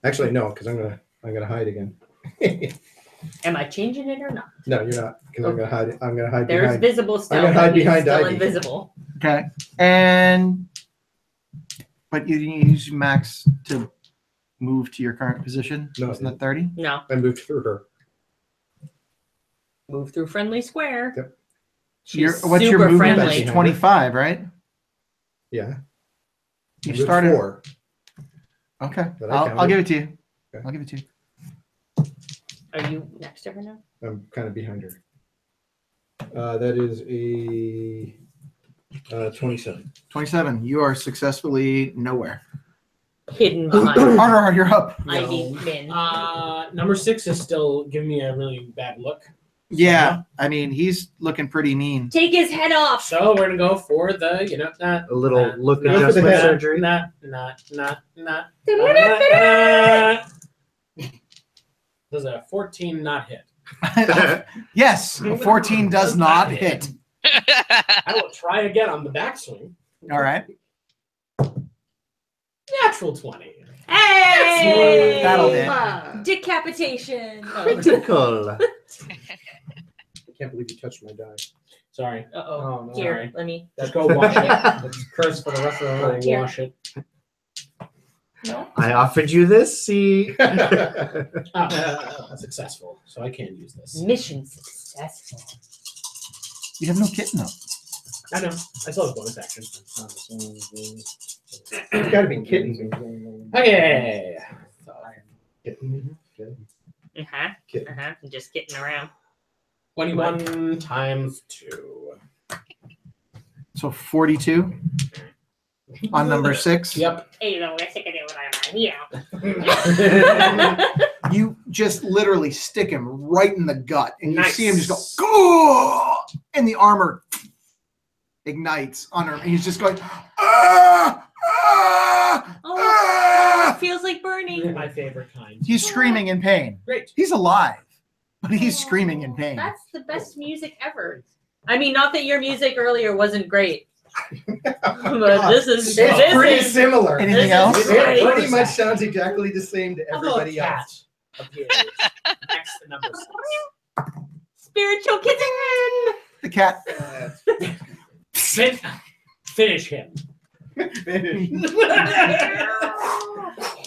Actually, no, because I'm gonna hide again. Am I changing it or not? No, you're not, because I'm gonna hide it. I'm gonna hide There's behind. visible I'm still. gonna hide but he's behind still Ivy. invisible. Okay. But you use max to move to your current position? No, Wasn't that 30? No. I moved through her. Move through friendly square. Yep. What's your movement? friendly. That's 25, right? Yeah. You I moved started 4. Okay. But I I'll counted. give it to you. Okay. I'll give it to you. Are you next to her now? I'm kind of behind her. That is a 27. 27. You are successfully nowhere. Hidden behind. Harder, you're up. Ivy Min. Number 6 is still giving me a really bad look. Yeah, I mean, he's looking pretty mean. Take his head off. So we're gonna go for the, A little look Go for the adjustment head. surgery. Does a 14 not hit? Yes, 14 does not hit. I will try again on the backswing. All right. Natural 20. Hey! That'll hit. Decapitation. Critical. I can't believe you touched my die. Sorry. Uh-oh. Oh, no. Here, Sorry. let me. Just go wash it. It's cursed for the rest of the night. Here. Wash it. No. I offered you this. See. Successful. So I can't use this. Mission successful. You have no kitten though. I know. I still have bonus action. It's got to be kittens. Okay. I'm just getting around. 21 times 2. So 42 on number 6. Yep. Hey, you know, we're sick of it when I'm You just literally stick him right in the gut, and you Nice. see him just go, and the armor ignites on him, and he's just going, ah, ah, ah. it feels like burning. My favorite kind. He's screaming in pain. Great. He's alive, but he's screaming in pain. That's the best music ever. I mean, not that your music earlier wasn't great. But this is It's pretty similar. Anything this else? is It great. pretty much sounds exactly the same to everybody else. Appears next to number 6. Spiritual kitten. The cat. Finish him.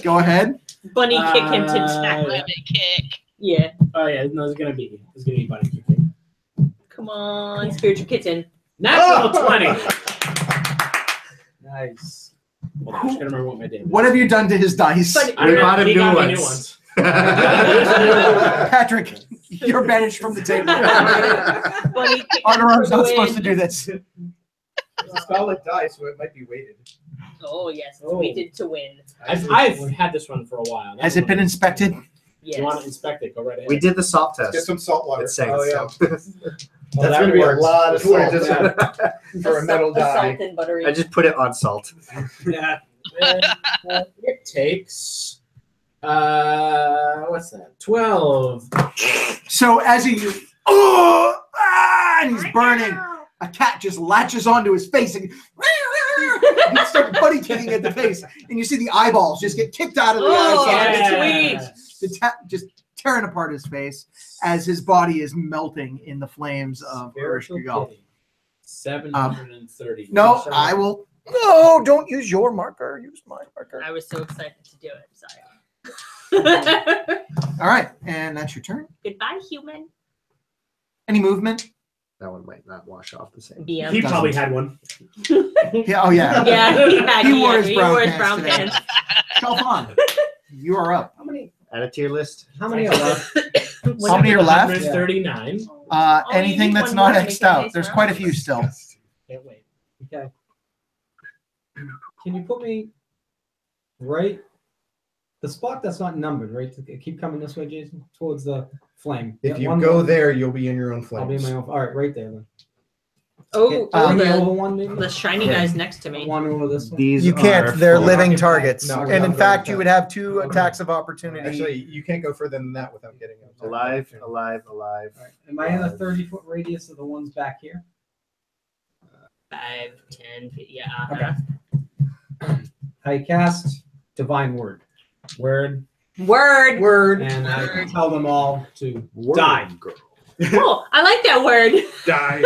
Go ahead. Bunny kick him to death. Limit kick. Yeah. Oh yeah, no, it's gonna be bunny kicking. Come on, spiritual kitten. Natural 20. Nice. Hold on, I just gotta remember what my damage. What have you done to his dice? Bunny- I bought him He new got me ones. Patrick, you're banished from the table. Bunny kick Honor him arm's for not the supposed to win. do this. It's a solid die, so it might be weighted. Oh yes, it's weighted to win. I've had this one for a while. Has it been inspected? Yes. You want to inspect it? Go right ahead. We did the salt Get test. some salt water. It sang Oh, yeah. salt. That's that going to be a works. lot of salt Yeah. for a metal The salt die. and buttery. I just put it on salt. Yeah. It takes what's that? 12. So as he, and he's burning, a cat just latches onto his face and he starts buddy kicking at the face, and you see the eyeballs just get kicked out of the Oh, eye socket. sweet. The just tearing apart his face as his body is melting in the flames of Spiritual Urshkigal. kitty. 730. No, I will. No, don't use your marker. Use my marker. I was so excited to do it. Sorry. All right, and that's your turn. Goodbye, human. Any movement? That one might not wash off the same. BM. He probably had one. Yeah. Oh yeah. Yeah, He wore his he brown wore his pants brown today. pants. Shelfon, you are up. Add it to your list. How many are left? How many are left? 139. Oh, you Anything need that's one not more to make X'd it a out. nice There's round. quite a few still. Can't wait. Okay. Can you put me right? The spot that's not numbered, right? Keep coming this way, Jason, towards the flame. If Yeah, you one go more. there, you'll be in your own I'll be in flames. my own. All right, right there then. Oh, the the, over one, maybe. the shiny Yeah. guy's next to me. One over this one. These You can't. are They're full. living targets, No, and in no, fact, no. you would have 2 attacks of opportunity. Actually, you can't go further than that without getting an attack. Alive. All right. Am I in a 30-foot radius of the ones back here? 5, 10 feet. Yeah. Okay. I cast Divine Word. Word. Word. Word. And I tell them all to die. Oh, I like that word. Die.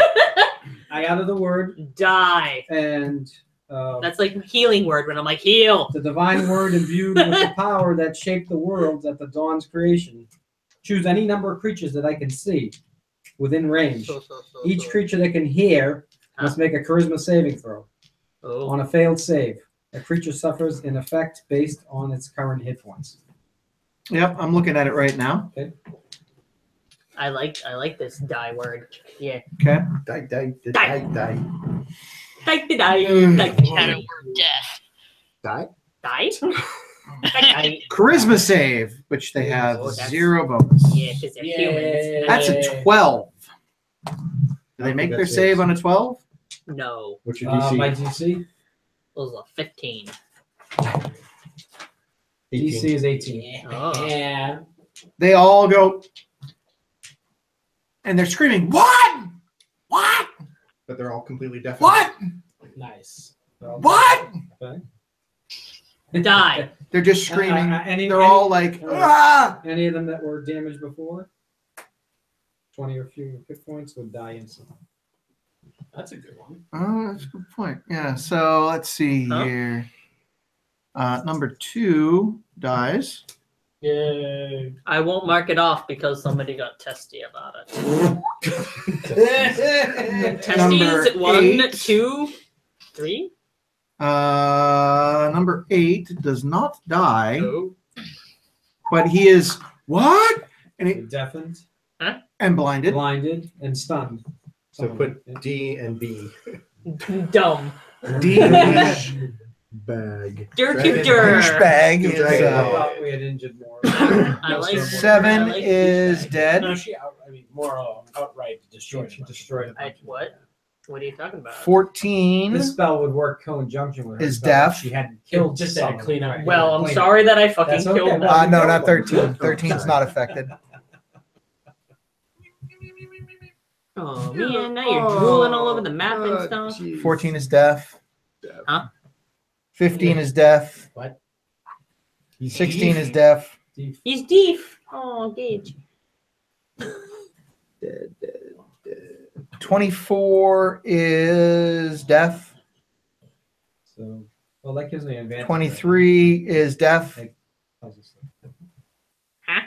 I utter the word, Die. and That's like healing word when I'm like heal. the divine word imbued with the power that shaped the worlds at the dawn's creation. Choose any number of creatures that I can see within range. Each creature that can hear must make a charisma saving throw. Oh. On a failed save, a creature suffers an effect based on its current hit points. Yep, I'm looking at it right now. Okay. I like this die word. Yeah. Okay. Die, die, die, Die. die. Die. Die. Shadow word death. Die. Die. Die. Charisma save, which they have Oh, that's- 0 bonus. Yeah, because they're humans. That's a 12. Do they make their save on a 12? No. What's your My DC? DC? It was a 15. DC is 18. Yeah. Oh. Yeah. They all go, and they're screaming, "What? What? But they're all completely deaf. What? Nice. What?" Okay. Die. They're just screaming. They're any- all like, ah! Any of them that were damaged before, 20 or fewer hit points would die instantly. That's a good one. Oh, that's a good point. Yeah. So let's see Huh? here. Number 2 dies. Yay. I won't mark it off because somebody got testy about it. Number Testies, 1, 8. 2, 3. Number 8 does not die, Oh. but he is what? And he, Deafened, and blinded. blinded, and stunned. So put D and B. Dumb. D Bag. douchebag is I thought we had injured more. I like 7 I like is douchebag. dead. No, more outright destroyed. She destroyed it. What? What are you talking about? 14 This spell would work co-injunction with her is spell if deaf. She hadn't killed Just had to someone. clean up. Well, I'm Clean sorry that I fucking That's okay. killed Well, them. No, not 13. 13 is not affected. Oh man, now you're drooling all over the map and stuff. 14 is deaf. Huh? 15 is deaf. What? 16 is deaf. He's deaf. Oh, Gage. 24 is deaf. So, well, that gives me an advantage. 23 is deaf. Huh?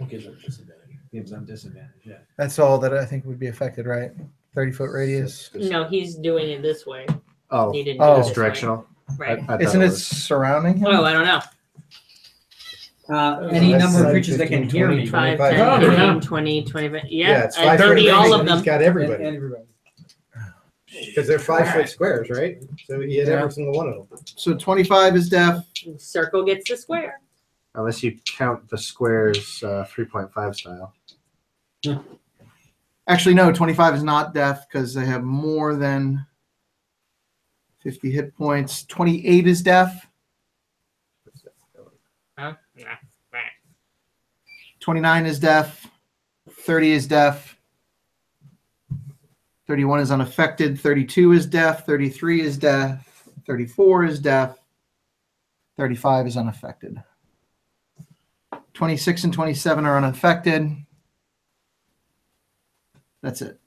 Gives them disadvantage. Gives them disadvantage, yeah. That's all that I think would be affected, right? 30-foot radius. No, he's doing it this way. Oh, He didn't do Oh. it it's this directional. way. Right. I thought Isn't it was- surrounding him? Oh, I don't know. Any that's number of 10, creatures that can 15, hear 20, me. 5, 25. 10, Oh, 15, yeah. 20, 25. Yeah, Yeah, it's 5 30, foot all radius, of and them. He's got everybody. And everybody. Because they're 5-foot squares, right? So he had Yeah. every single one of them. So 25 is deaf. Circle gets the square. Unless you count the squares 3.5 style. Actually, no, 25 is not deaf because they have more than 50 hit points. 28 is deaf. Huh? Yeah. 29 is deaf. 30 is deaf. 31 is unaffected. 32 is deaf. 33 is deaf. 34 is deaf. 35 is unaffected. 26 and 27 are unaffected. That's it.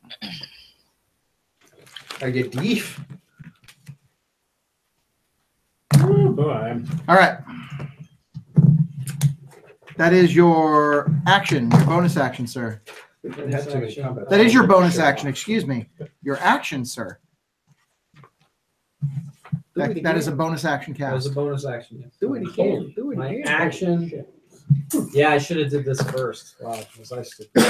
I get deef. Boy. All right. That is your action, your bonus action, sir. Had too many combats. That is your bonus action, excuse me. Your action, sir. That is a bonus action That was cast. a bonus action. Yes. Do it again. Do it My again. action. Yeah, I should have did this first. Wow, was I stupid?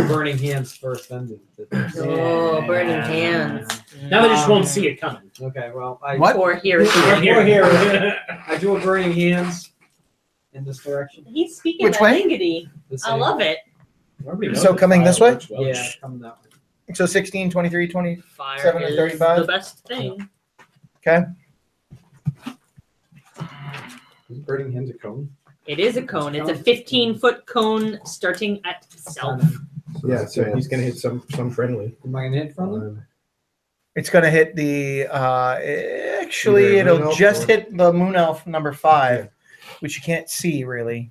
Burning hands first, then did this. Oh, burning hands. Now they just won't see it coming. Okay, well, I What? Or here. We're here. I do a burning hands in this direction. He's speaking Which way? languity. This I way. love it. Everybody knows So the coming fire this way? works well. Yeah, come that way. So 16, 23, 20. Fire 7 and is 35? the best thing. Okay. Is burning hands a cone? It is a cone. It's a 15-foot cone starting at self. Yeah, so he's gonna hit some friendly. Am I gonna hit from them? It's going to hit the, actually, Either moon it'll elf just or- hit the moon elf number 5, which you can't see really.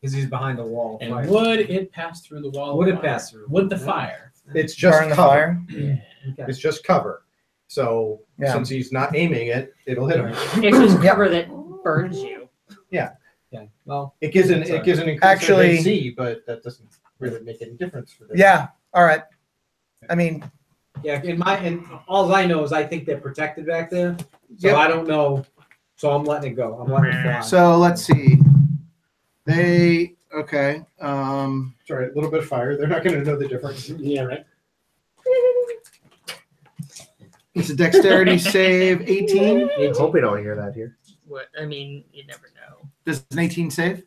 Because he's behind a wall. And Fire. would it pass through the wall? Would of it fire? pass through? Would the fire? It's just Burn the cover. fire. Okay. It's just cover. So Yeah. since he's not aiming it, it'll hit him. It's just cover that burns you. Okay. Well, It gives an increase Actually- in AC, but that doesn't really make any difference for this. Yeah. All right. I mean, yeah. In all I know is I think they're protected back there, so Yep. I don't know. So I'm letting it go. I'm letting it fly. so let's see. They, okay. Sorry, a little bit of fire. They're not gonna know the difference. Yeah, right. It's a dexterity save 18. I hope we don't hear that here. What? I mean, you never know. Does an 18 save?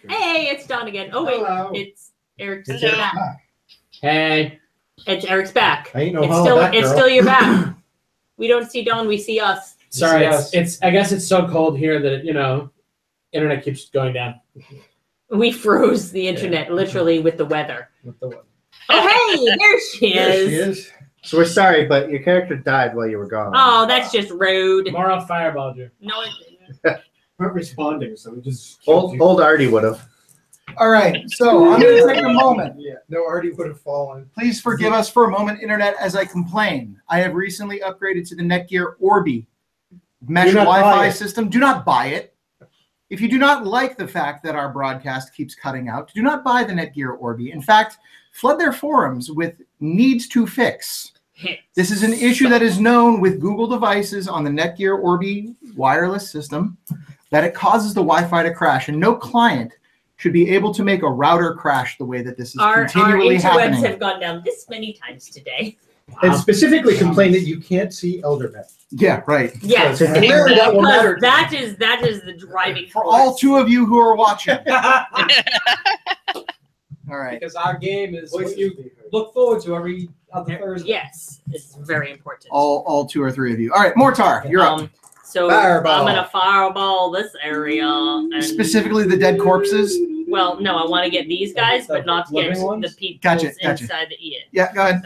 Hey, it's Dawn again. Oh wait, Hello. it's Eric's It's Eric's back. back. Hey. It's Eric's back. I ain't no It's holla still back, it's girl. still your back. We don't see Dawn, we see us. Sorry, Yes. it's I guess it's so cold here that internet keeps going down. We froze the internet literally with the weather. With the what? Oh hey, there she There is. she is. So we're sorry, but your character died while you were gone. Oh, that's just rude. Tomorrow fireballed you. No, it didn't. Not responding, so we just Old Artie would have. All right, so I'm going to take a moment. Yeah, no, Artie would have fallen. Please forgive us for a moment, Internet, as I complain. I have recently upgraded to the Netgear Orbi mesh Do not buy Wi-Fi it. system. Do not buy it. If you do not like the fact that our broadcast keeps cutting out, do not buy the Netgear Orbi. In fact, flood their forums with needs to fix. This is an issue that is known with Google devices on the Netgear Orbi wireless system, that it causes the Wi-Fi to crash, and no client should be able to make a router crash the way that this is Our continually interwebs happening. have gone down this many times today. And specifically complained that you can't see Eldermythe. Yeah, right. Yes, So clearly that will matter. that is the driving For force. all two of you who are watching. All right. Because our game is what you look forward to every other Thursday. Yes, it's very important. All two or three of you. All right, Mortar, you're up. So Fireball. I'm gonna fireball this area. And, Specifically the dead corpses. well, no, I want to get these guys, but not get living ones? the people Gotcha. inside the ear. Yeah, go ahead.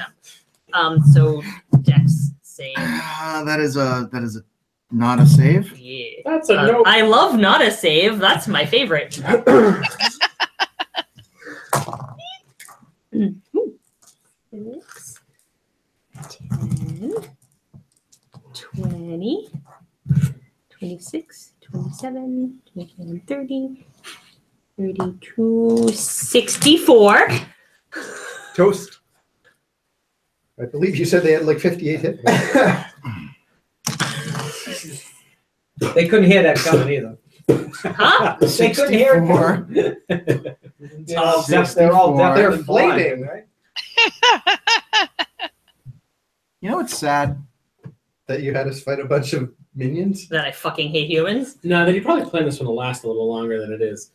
So Dex save. That is a not a save. Yeah. That's a no. I love not a save. That's my favorite. 6, 10, 20, 26, 27, 29, 30, 32, 64. Toast. I believe you said they had like 58 hit points. They couldn't hear that coming either. Huh? They couldn't hear it coming. They're all deaf They're and blind. flaming, right? You know what's sad? That you had us fight a bunch of minions? That I fucking hate humans. No, then you probably planned this one to last a little longer than it is.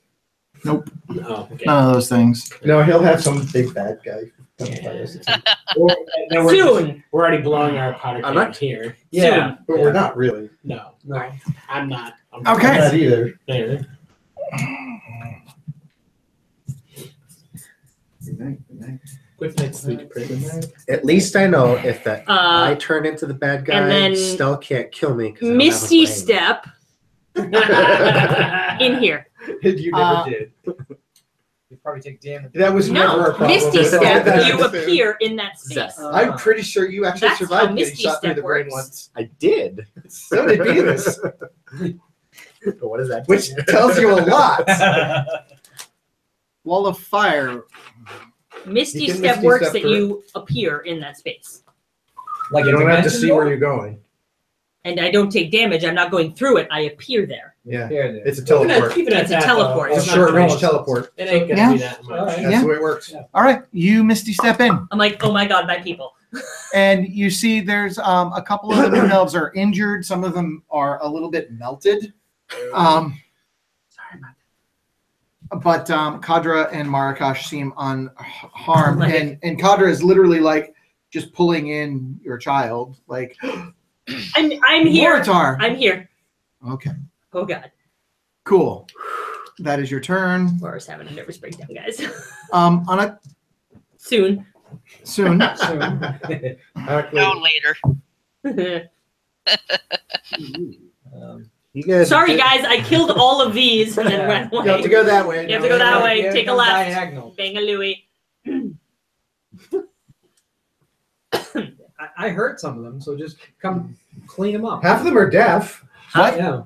Nope. Oh, okay. None of those things. No, he'll have some big bad guy. We're already blowing our powder I'm keg not- here. Yeah, but we're not really. No, I'm not. I'm Okay. I'm not either. There. Good night. Good night. Good night, sweet prince. At least I know if that I Uh, turn into the bad guy, and then still can't kill me. 'cause I don't have a Misty brain. Step in here. You never did. You probably take damage. That was never No, a problem. Misty Step. That's You the food. appear in that space. I'm pretty sure you actually That's how survived getting Misty shot through Step the brain works. once. I did. So did Venus, But what is that? which tells you a lot. Wall of fire. Misty You can Step Misty works Step that through it. you appear in that space. Like You a don't have to dimension see door? where you're going. and I don't take damage, I'm not going through it. I appear there. Yeah, There it is. it's a teleport. It's a teleport. It's a short-range teleport. It ain't gonna Yeah. be that much. That's the way it works. All right, you misty step in, I'm like, oh my god, my people. and you see there's a couple of the moon elves are injured. Some of them are a little bit melted. But Kadra and Marakash seem unharmed, and Kadra is literally like just pulling in your child, like I'm here. Moritar. I'm here. Okay, Oh god. cool. That is your turn. Laura's having a nervous breakdown, guys. On a Soon. soon. No later. You guys. Sorry, guys. I killed all of these and then ran away. You have to go that way. You have to go that way. Yeah, Take a go left. diagonal. Bang a Louie. I hurt some of them, so just come clean them up. Half of them are deaf. What? Yeah.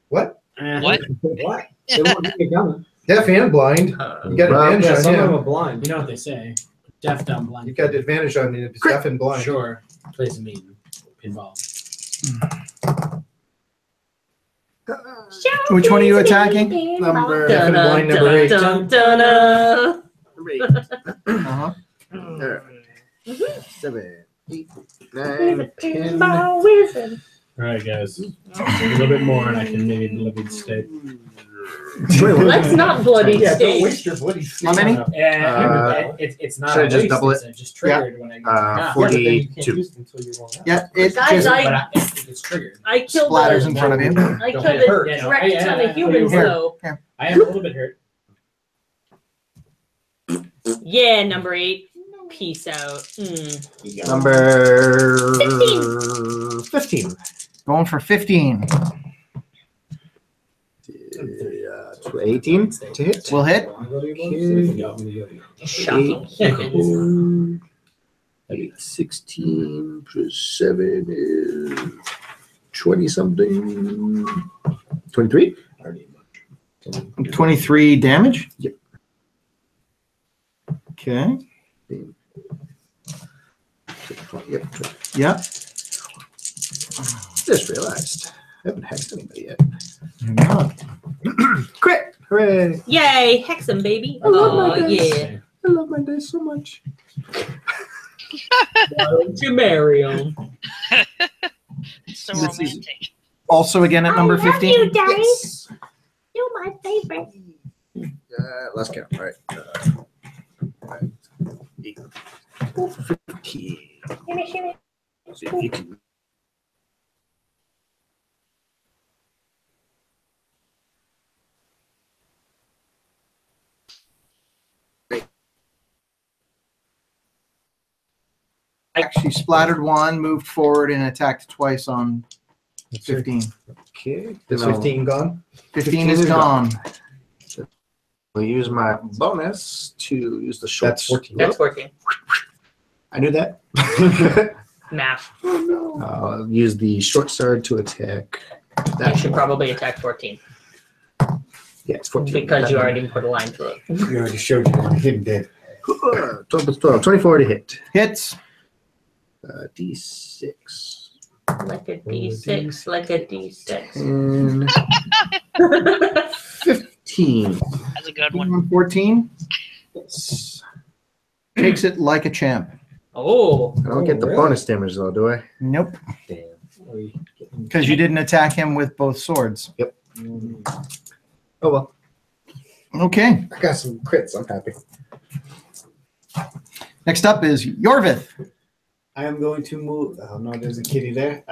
What? What? What? They won't see it coming. Deaf and blind. You got advantage Yeah, on some of them him. are blind. You know what they say? Deaf, dumb, blind. You got advantage on him. Deaf and blind. Sure. Plays a mean involved. Which one are you attacking? Number Deaf and blind number 8. Uh-huh. 7, 8, 9, 10. All right, guys. A little bit more, and I can maybe bloody state. Let's not bloody Yeah, don't state. waste your bloody How many? It's not. should I a just waste, double it's just triggered when I get 42. Yeah, it Guys, just it's triggered. I killed splatters the in front of you. I Don't killed get a hurt. Yeah, no, direct I- ton I- of humans, Here. though. I am a little bit hurt. Yeah, number 8. Peace out. Number 15. Going for 15. 18 to hit. Will hit. Shocking. 16 plus 7 is 20 something. 23? 23 damage? Yep. Okay. Yep. Yep. Just realized I haven't hacked anybody yet. You're not. Crit! Hooray! Yay, hex him, baby. I love Oh, my dice. yeah. I love my dice so much. Why don't you marry him? So This is- romantic. Also again at number 15. you, Daddy. Yes. You're my favorite. Let's count. All right. 8, 15. See if you can. She splattered one, moved forward, and attacked twice on 15. Okay. Is 15 gone? 15 is gone. We'll use my bonus to use the short. That's 14. That's 14. I knew that. Math. I'll use the short sword to attack. You should probably attack 14 Yeah, it's 14. because you already put a line through it. You already showed you one hidden dead. 12 plus 12, 24 to hit. Hits. D6. Like a D6, like a D6. And 15. That's a good one. 14. Takes it like a champ. Oh. I don't get the bonus damage though, do I? Nope. Damn. Because you didn't attack him with both swords. Yep. Oh well. Okay. I got some crits. I'm happy. Next up is Yorvith. I am going to move. Oh no, there's a kitty there.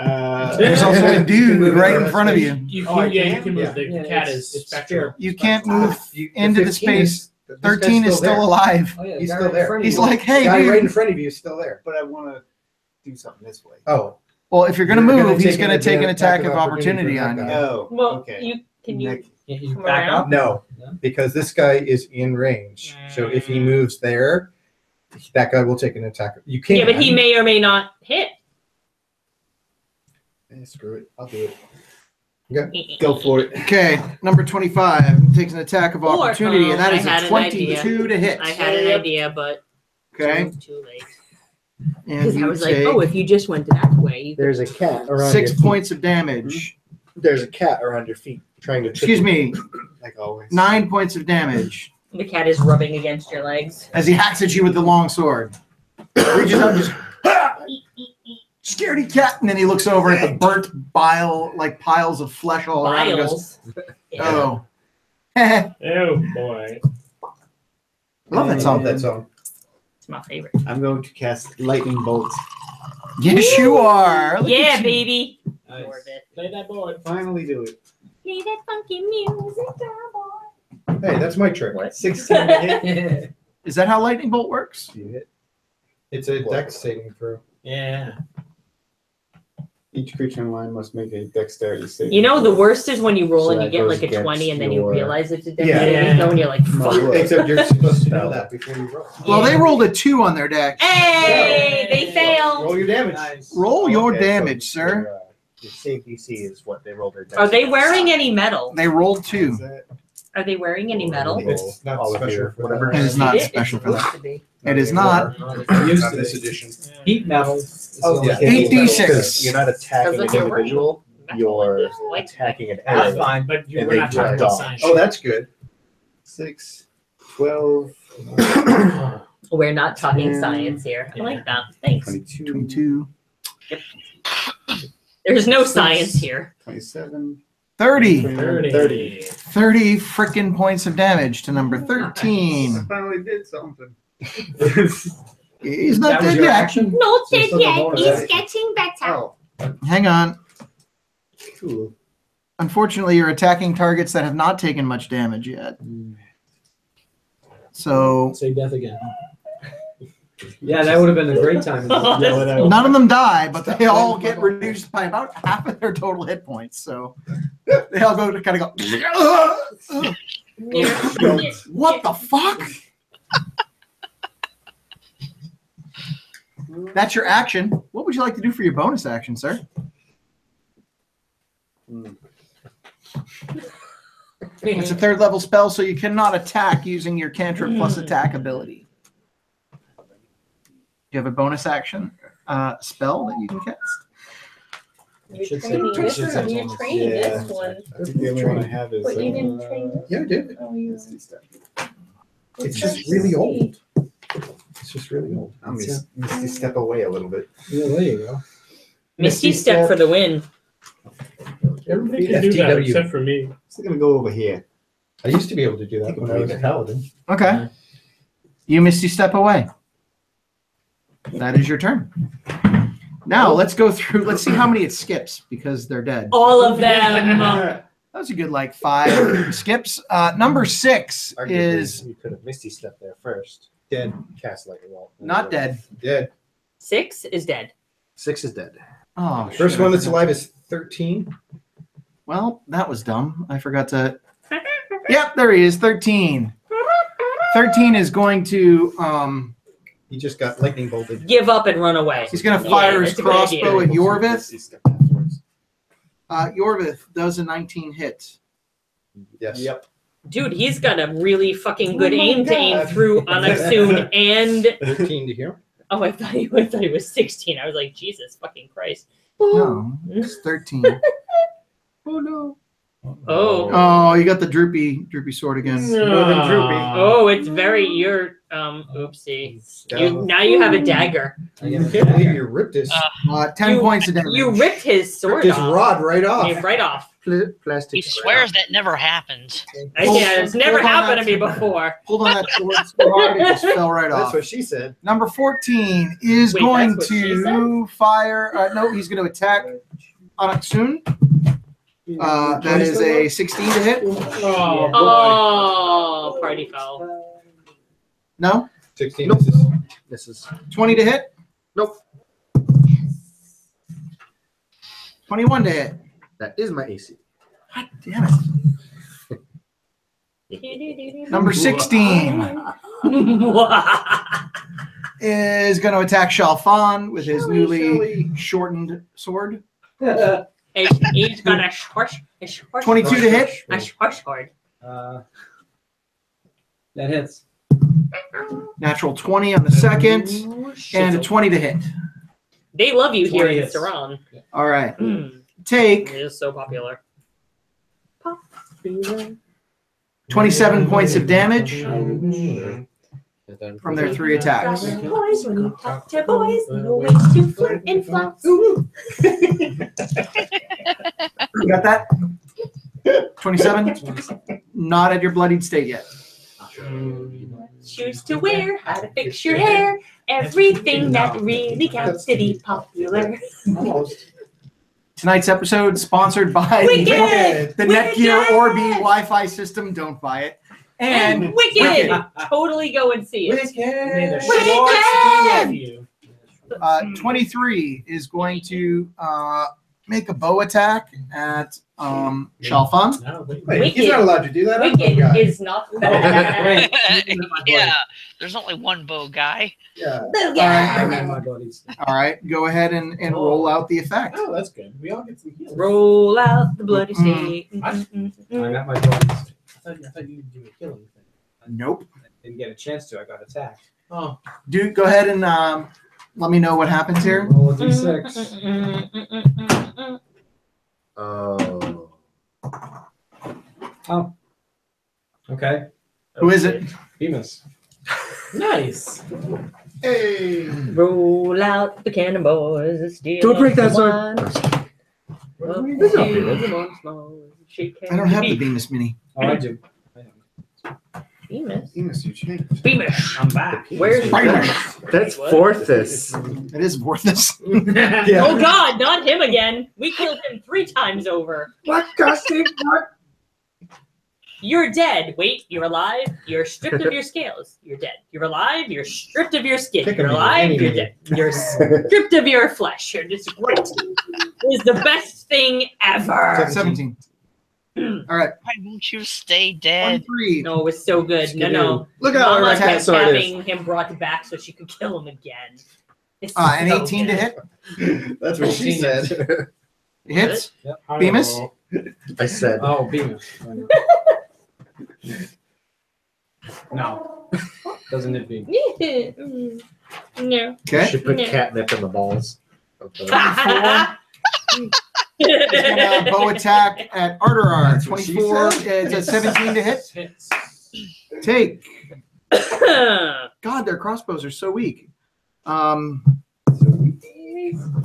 There's also a dude right in front of you. You Oh, I can, yeah, you can? can move. Yeah. The Yeah, cat it's is spectral. You can't move The into the 15 is- space. this guy's 13 is still there. alive. Oh, yeah, He's guy still right in there. front of He's you. like, hey, The guy dude. right in front of you is still there. But I want to do something this way. Oh. Well, if you're going to You're gonna move, he's take going to an take an attack attack of opportunity on for you. that guy. Oh, Well, okay. you can you Yeah, you come back around? up. No, No? because this guy is in range. So if he moves there, that guy will take an attack. You can't. Yeah, but he may or may not hit. Screw it. I'll do it. Go for it. Okay, number 25 takes an attack of Or, opportunity, and that I is had a an idea. 22 to hit. I had an idea, but Okay. too late. And Because I you was like, take oh, if you just went that way, you could. There's a cat around 6 your feet. points of damage. There's a cat around your feet trying to. Excuse me, Like always. 9 points of damage The cat is rubbing against your legs. as he hacks at you with the long sword. Reaches out and just scaredy cat, and then he looks over at the burnt bile, like piles of flesh all around. And goes, Biles. oh, Oh boy. love that I song. love that song. It's my favorite. I'm going to cast lightning bolt. Yes, you are. Look Yeah, at you. baby. Nice. Play that board. Finally do it. Play that funky music, cowboy. Hey, that's my trick. 16 to hit. Is that how lightning bolt works? Do you hit? It's a dex saving throw. Yeah. Each creature in line must make a dexterity save. You know, the worst is when you roll So and you that get goes like a against 20 and then you your- realize it's a dex Yeah. saving throw and you're like, fuck. Except you're supposed to know that before you roll. Well, they rolled a 2 on their deck. Hey, they failed. Roll your damage. Nice. Roll your Okay, so damage, sir. Your save DC is what they rolled their dex. Are they wearing any metal? They rolled 2. Is that- Are they wearing any metal? It's not All of special your- for whatever. It is not special for that. It is not. I'm used to this edition. Heat metal. Oh, yeah. 8d6. You're not attacking Because an if you're individual. You're attacking an That's area. fine, but And we're they not talking jumped about off. science. Oh, that's good. 6, 12, We're not talking Yeah. science here. I like that. Thanks. 22, 22. There's no science here. 27, 30. 30. 30 frickin' points of damage to number 13. I finally did something. He's not That was dead your yet. action? Not So dead still the yet. bonus He's action. getting better. Oh, Hang on. cool. Unfortunately, you're attacking targets that have not taken much damage yet. So Say death again. Yeah, that would have been a great time. none of them die, but they all get reduced by about half of their total hit points. So they all go to kind of go. What the fuck? That's your action. What would you like to do for your bonus action, sir? It's a 3rd level spell, so you cannot attack using your cantrip plus attack ability. Do you have a bonus action spell that you can cast? You're training this one. You're training this one. I think the only one I have is. But you didn't train this Yeah, I did. Oh, you. It's just really old. It's just really old. I'm misty step away a little bit. Yeah, there you go. Misty step for the win. Everybody can do that FTW. except for me. I'm still gonna go over here. I used to be able to do that when I was a paladin. Okay. You misty step away. That is your turn. Now let's go through. Let's see how many it skips because they're dead. All of them. That was a good 5 skips. Number 6 Arguably, is you could have Misty stepped there first. Dead. Cast lightning bolt. not dead. Dead. 6 is dead. 6 is dead. Oh, First shit. one that's alive is 13. Well, that was dumb. I forgot to. Yep, there he is. 13. 13 is going to. He just got lightning bolted. Give up and run away. He's going to fire his that's a good idea. crossbow at Yorvith. Yorvith does a 19 hit. Yes. Yep. Dude, he's got a really fucking good Oh my aim to aim God. through Anaksoon and 13 to here. oh, I thought he was 16. I was like, Jesus fucking Christ. No, it's 13. Oh no. Oh. Oh, you got the droopy sword again. Oh, it's very your oopsie. Now you have a dagger. I can't believe you ripped his 10 points of damage. You ripped his sword ripped his off. rod right off. Yeah, right off. Plastic. He swears that never happens. Yeah, it's never Hold on, happened to me that's- before. Pulled on that sword so hard it just fell right That's off. what she said. Number 14 is Wait, going that's what she to fire. No, he's going to attack Anaksoon. That is a 16 to hit. Oh, boy. Oh, party foul. No? 16 Nope. misses. This is 20 to hit? nope. 21 to hit. That is my AC. God damn it. Number 16 is going to attack Shalfan with his newly shortened sword. He's got a short. 22 to hit. A short sword. That hits. Natural 20 on the second. and a 20 to hit. They love you here 20 in hits. Serahn. All right. It Take is so popular. 27 points of damage from their 3 attacks. Boys, when you talk to boys, no ways to flirt and flounce. You got that? 27? Not at your bloodied state yet. Shoes to wear, how to fix your hair, everything that really counts to be popular. Tonight's episode sponsored by Wicked! the Netgear Orbi Wi-Fi system. Don't buy it. And Wicked! Totally go and see it. May the Schwartz be with you. 23 is going to make a bow attack at Shalfan. No, Wait, he's not allowed to do that. I'm the Wicked guy. is not bad. Yeah, there's only one bow guy. Yeah. My buddies. All right, go ahead and roll out the effect. Oh, that's good. We all get some heals. Roll out the bloody state. I got my buddies. I thought you do a healing thing. Nope. Didn't get a chance to. I got attacked. Oh, Dude, go ahead and let me know what happens here. Roll a d6. Oh. Oh. Okay. Who is it? Bemis. nice. Hey. Roll out the cannonballs. Don't break that sword. I don't have the Bemis Mini. Oh, I do. Bemis. Bemis, you changed. Bemis. I'm back. Where's That's Vorthus. It is Vorthus. Oh God, not him again. We killed him 3 times over. What, Gusty? What? You're dead. Wait, you're alive. You're stripped of your scales. You're dead. You're alive. You're stripped of your skin. Pick You're a alive. minute, You're any dead. You're stripped of your flesh. You're just great. It's the best thing ever. 17. All right. Why won't you stay dead? 23. No, it was so good. No. Look at how Mama our kept attack sword is. having him brought back so she could kill him again. It's An so 18 to good. hit. That's what she said. It hits. Yep. Bemis? I said. Oh, Bemis. No. Doesn't it be? No. Okay. Should put catnip in the balls. Okay. It's gonna bow attack at Arterar. what she 24. said. It's a 17 to hit. Hits. Take. God, their crossbows are so weak.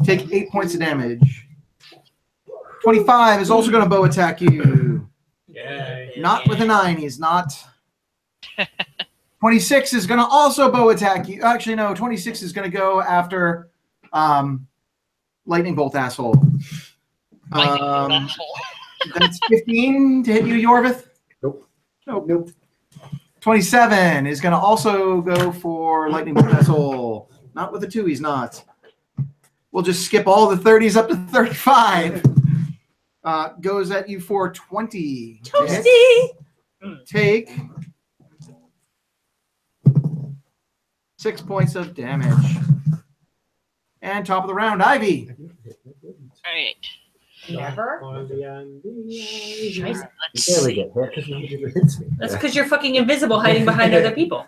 Take 8 points of damage. 25 is also going to bow attack you. Yay. Not with a 9. He's not. 26 is going to also bow attack you. Actually, no. 26 is going to go after Lightning Bolt asshole. That's 15 to hit you, Yorvith. Nope. Nope. 27 is going to also go for Lightning Bolt asshole. Not with a 2. He's not. We'll just skip all the 30s up to 35. Goes at you for 20. Toasty. Take 6 points of damage. And top of the round, Ivy. All right. Never. Let's Barely see. get hit because nobody ever hits me. That's because you're fucking invisible, hiding behind other people.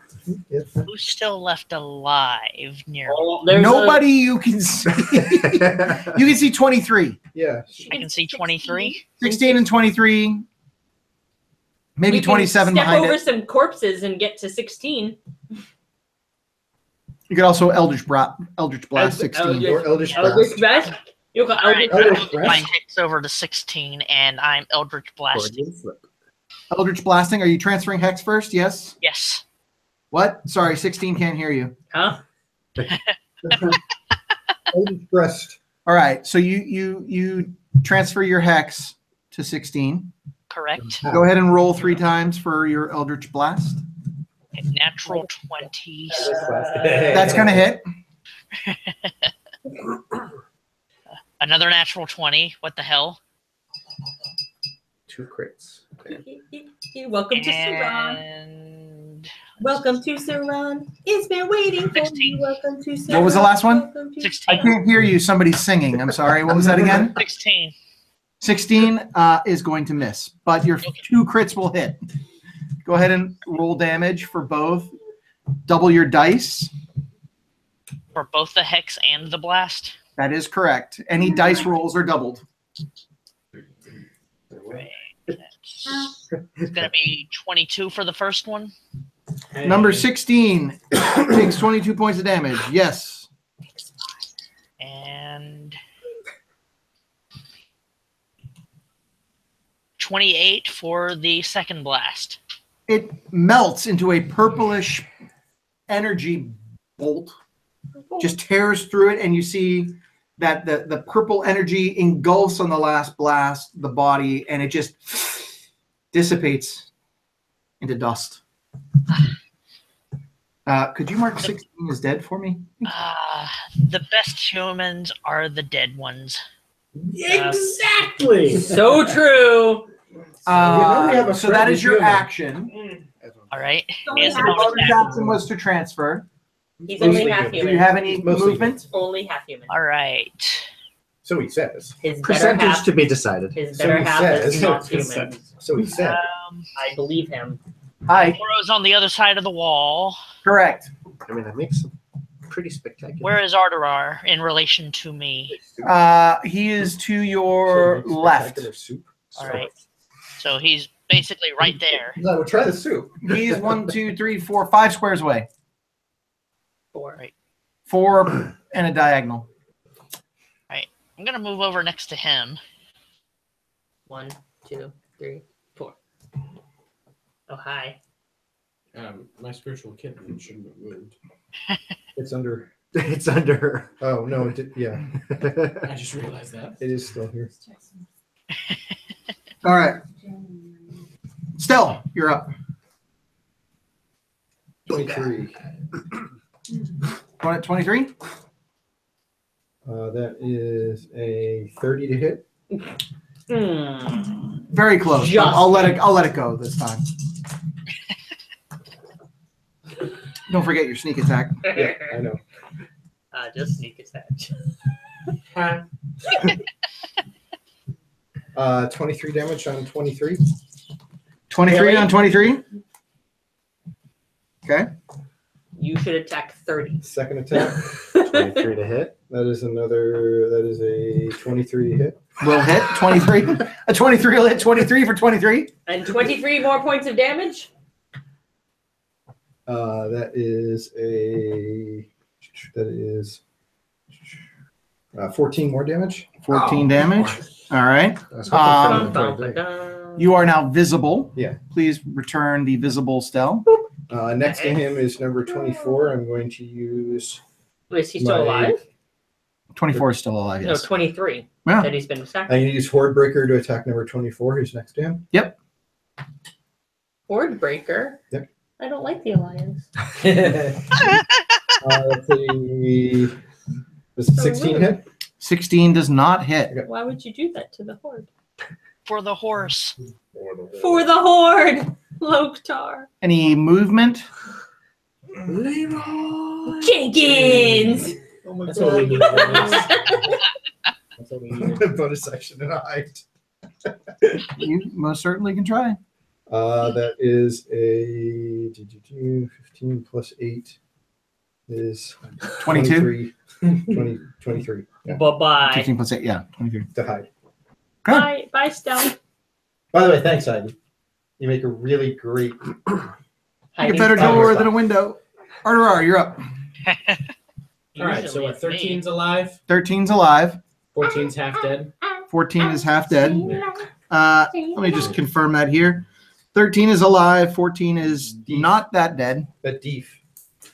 Who's still left alive near me? Oh, there's Nobody you can see. You can see 23. Yeah. I can see 23. 16 and 23. Maybe you can 27 step behind over it. some corpses and get to 16. You could also Eldritch Blast 16. Or Eldritch Eldritch Blast. Blast. You got All right, Eldritch Eldritch my Blast. hit's over to 16, and I'm Eldritch Blasting. Eldritch Blasting. Are you transferring Hex first? Yes. Yes. What? Sorry, 16 can't hear you. Huh? Eldritch Blast. All right. So you transfer your Hex to 16. Correct. Go ahead and roll 3 times for your Eldritch Blast. Natural 20. That's going to hit. Another natural 20. What the hell? 2 crits. Welcome to Serahn. And Welcome to Serahn. It's been waiting for 16. you. Welcome to Serahn. What was the last one? Welcome to- 16. I can't hear you. Somebody's singing. I'm sorry. What was that again? 16. 16 is going to miss, but your 2 crits will hit. Go ahead and roll damage for both. Double your dice. For both the hex and the blast? That is correct. Any dice rolls are doubled. Right. It's going to be 22 for the first one. Number 16 takes 22 points of damage. Yes. And 28 for the second blast. It melts into a purplish energy bolt, just tears through it, and you see that the purple energy engulfs on the last blast the body, and it just dissipates into dust. Could you mark 16 as dead for me? The best humans are the dead ones. Exactly. So true. So that is your action. All right. His action was to transfer. He's only half Do human. you have any movement? Only half human. All right. So he says. His better Percentage half, to be decided. his So better he half says. is not human. So he said. I believe him. Hi. Laura's on the other side of the wall. Correct. I mean, that makes them pretty spectacular. Where is Arterar in relation to me? He is to your left. Soup. All right. So he's basically right there. No, we'll try the soup. He's 1, 2, 3, 4, 5 squares away. 4. Right. 4 and a diagonal. Right. I'm going to move over next to him. 1, 2, 3, 4. Oh, hi. My spiritual kitten shouldn't have moved. It's under. It's under. Oh no! It did, yeah, I just realized that. it is still here. All right. Still, you're up. 23. One at 23? That is a 30 to hit. Very close. Just- I'll let it go this time. Don't forget your sneak attack. Yeah, I know. Just sneak attack. 23 damage on 23. 23 Really? on 23. Okay. You should attack 30. Second attack. 23 to hit. That is another. That is a 23 to hit. Will hit 23. A 23 will hit 23 for 23. And 23 more points of damage? That is a. That is 14 more damage. 14 damage. All right. That's Bum, bum, ba-dum. You are now visible. Yeah. Please return the visible spell. Next to him is number 24. I'm going to use. Is he still alive? 24 is still alive, yes. No, 23. Yeah. That he's been I'm sacked. going to use Horde Breaker to attack number 24, who's next to him. Yep. Horde Breaker? Yep. I don't like the Alliance. That's a. Does 16 hit? 16 does not hit. Why would you do that to the Horde? For the horse. For the Horde! Loktar. Any movement? Jenkins! Oh my That's what we need. That's what we need. Bonus action and a height. You most certainly can try. That is a 15 plus 8 is 22. 23. Yeah, Bye-bye. 15 plus 8, yeah, 23. to hide. Bye. Bye, Stella. By the way, thanks, Heidi. You make a really great. Make a better door than a window. Arterar, you're up. All right, so what? 13's alive. 13's alive. 14's half dead. 14 is half dead. Let me just confirm that here. 13 is alive. 14 is not that dead. But Deef.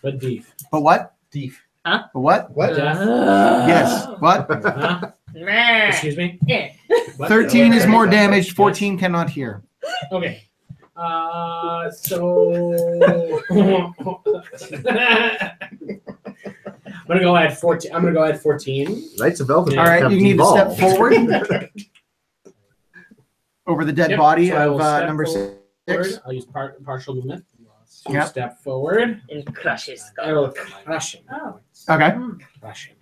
But deep. But what? Deef. Huh? But what? What? Yes. What? Huh? Excuse me? What? 13 is more damaged. 14 cannot hear. Okay. So I'm gonna go add 14. I'm gonna go add 14. Knights of Eldermythe. All right, have you need to step devolved. forward over the dead Yep, body so I of will step number forward. 6. I'll use partial movement. So Yep. step forward. And crush his I skull. will crush him. Okay. Crush him.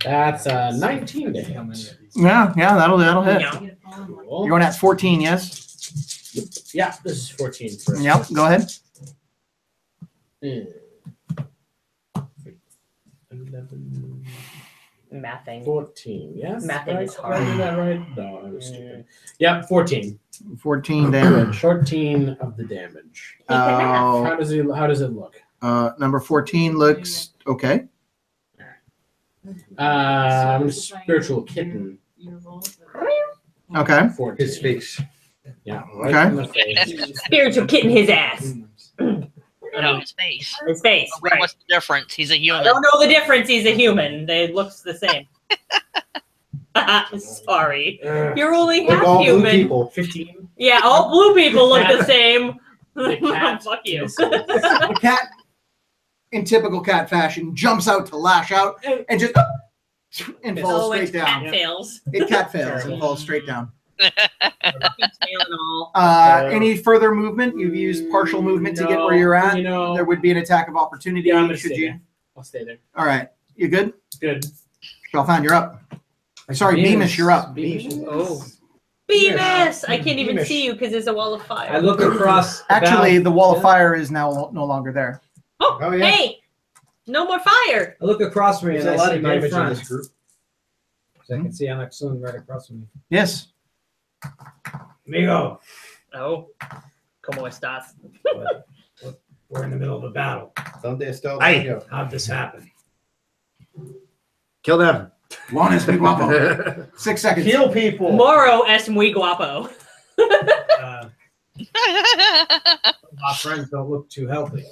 That's 19 to hit. Yeah, that'll hit. Yeah. Cool. You're going at 14, yes? Yeah, this is 14 first. Yep, go ahead. 11, Mathing. 14. Yes. Mathing right? is Did I do hard. that right? No, I was stupid. Yep, 14. 14 damage. 14 of the damage. Oh. How does it look? Number 14 looks okay. Spiritual kitten. Okay. 14. His face. Yeah. Okay. Right in the face. Spiritual kitten his ass. No, his face. His face. Right. What's the difference? He's a I human. don't know the difference. He's a human. They looks the same. Sorry. You're only Like half all blue human. people. 15. Yeah, all blue people look the same. The cat Fuck you. The cat, in typical cat fashion, jumps out to lash out and just and falls Oh, straight it's down. cat fails. It cat fails and falls straight down. Fucking tail and all. Any further movement? You've used partial movement to get where you're at. You know, There would be an attack of opportunity. yeah, I'm gonna should stay you? there. I'll stay there. All right. You good? Good. Shelfan, you're up. Sorry, Beamish, you're up. Oh. Bemis! I can't even Beamish. see you because there's a wall of fire. I look across. Actually, the wall of Yeah. fire is now no longer there. Oh, Oh, yeah. hey! No more fire! I look across from me There's and a I lot see of my damage in friend. this group. So I can see Alex Soon right across from me. Yes. Amigo, Oh. ¿Cómo estás? we're in the middle of a battle. Donde está el Ay. niño? How'd this happen? Kill them. Juan es muy guapo. 6 seconds. Kill people. Moro es muy guapo. My friends don't look too healthy.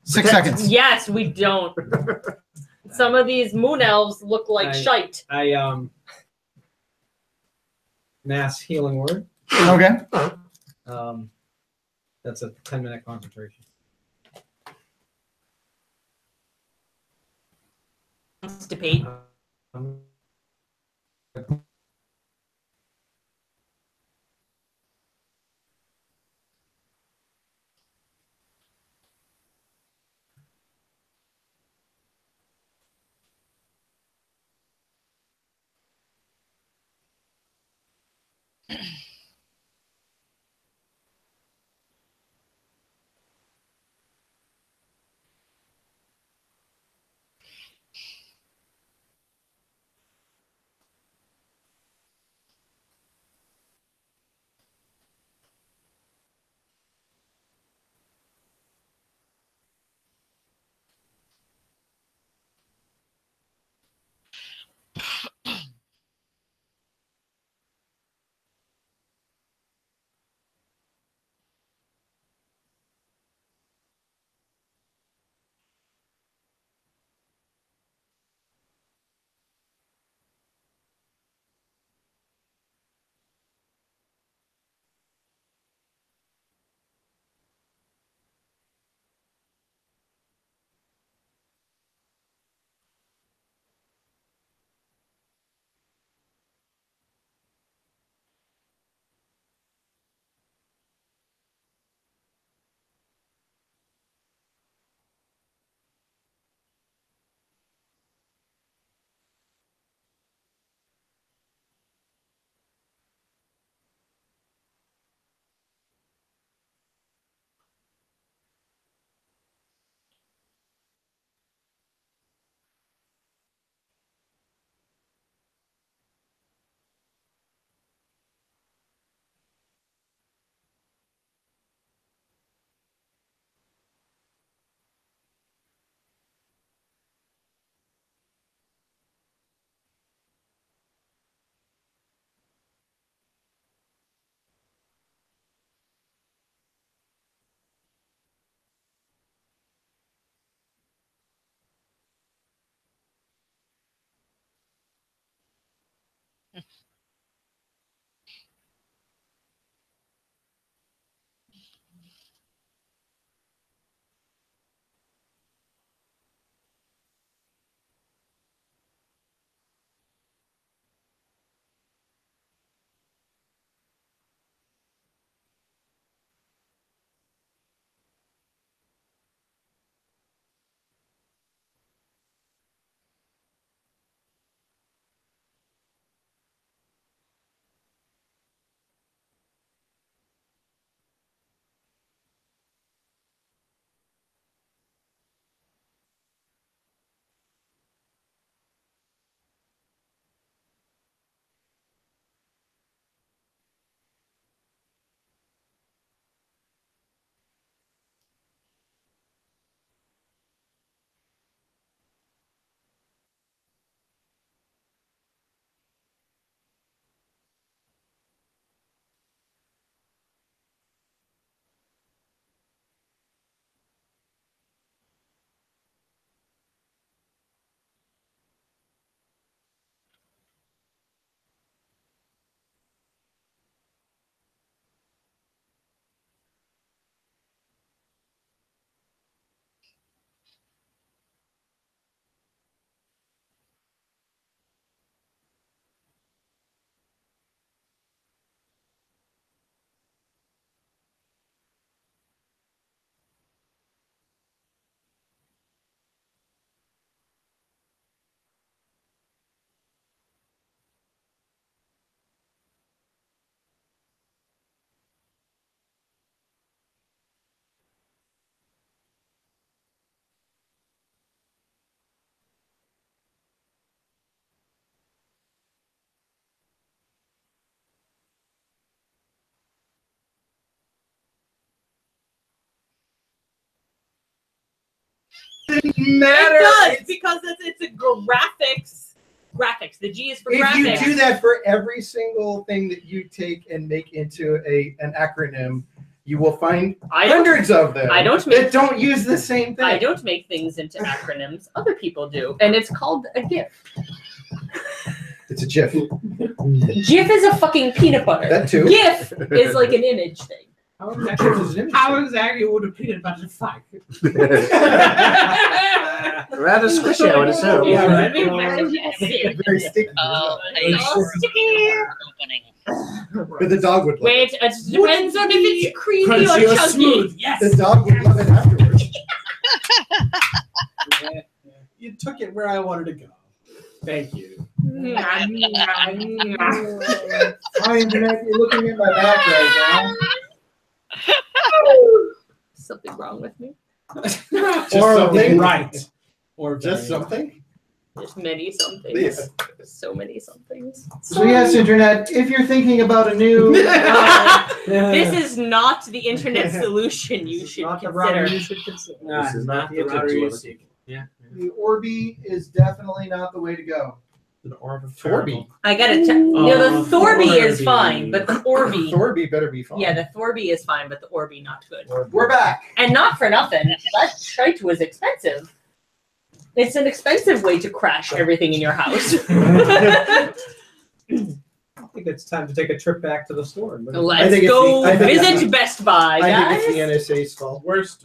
6 seconds. Yes, we don't. Some of these moon elves look like shite. Mass healing word. Okay. That's a 10-minute concentration. Constipate. doesn't matter. It does because it's a graphics. Graphics. The G is for If graphics. you do that for every single thing that you take and make into an acronym, you will find hundreds of them. that don't use the same thing. I don't make things into acronyms. Other people do, and it's called a GIF. It's a GIF. GIF is a fucking peanut butter. That too. GIF is like an image thing. How exactly would a peanut butter fuck? Rather squishy, I would assume. Yeah, right. Very sticky. Opening. But the dog would love Wait, it depends on if it's creamy Crunchy or or chunky. smooth. Yes. The dog would love it afterwards. You took it where I wanted to go. Thank you. Hi, Internet. You're looking at my back right now. Something wrong with me. Just Or something. right. Or Just very something. There's many somethings. So many somethings. So yes, Internet, if you're thinking about a new... This is not the internet solution you should Not the router consider. you should consider. This is not the router you internet. seek. Yeah. The Orbi is definitely not the way to go. An orb of Thorby. I gotta tell. No, the Thorby is Thorby. fine, but the Orby. Thorby better be fine. Yeah, the Thorby is fine, but the Orby not good. We're back. And not for nothing. That shite was expensive. It's an expensive way to crash everything in your house. I think it's time to take a trip back to the store. Let's go visit Best Buy, I guys. think it's the NSA's fault. Worst.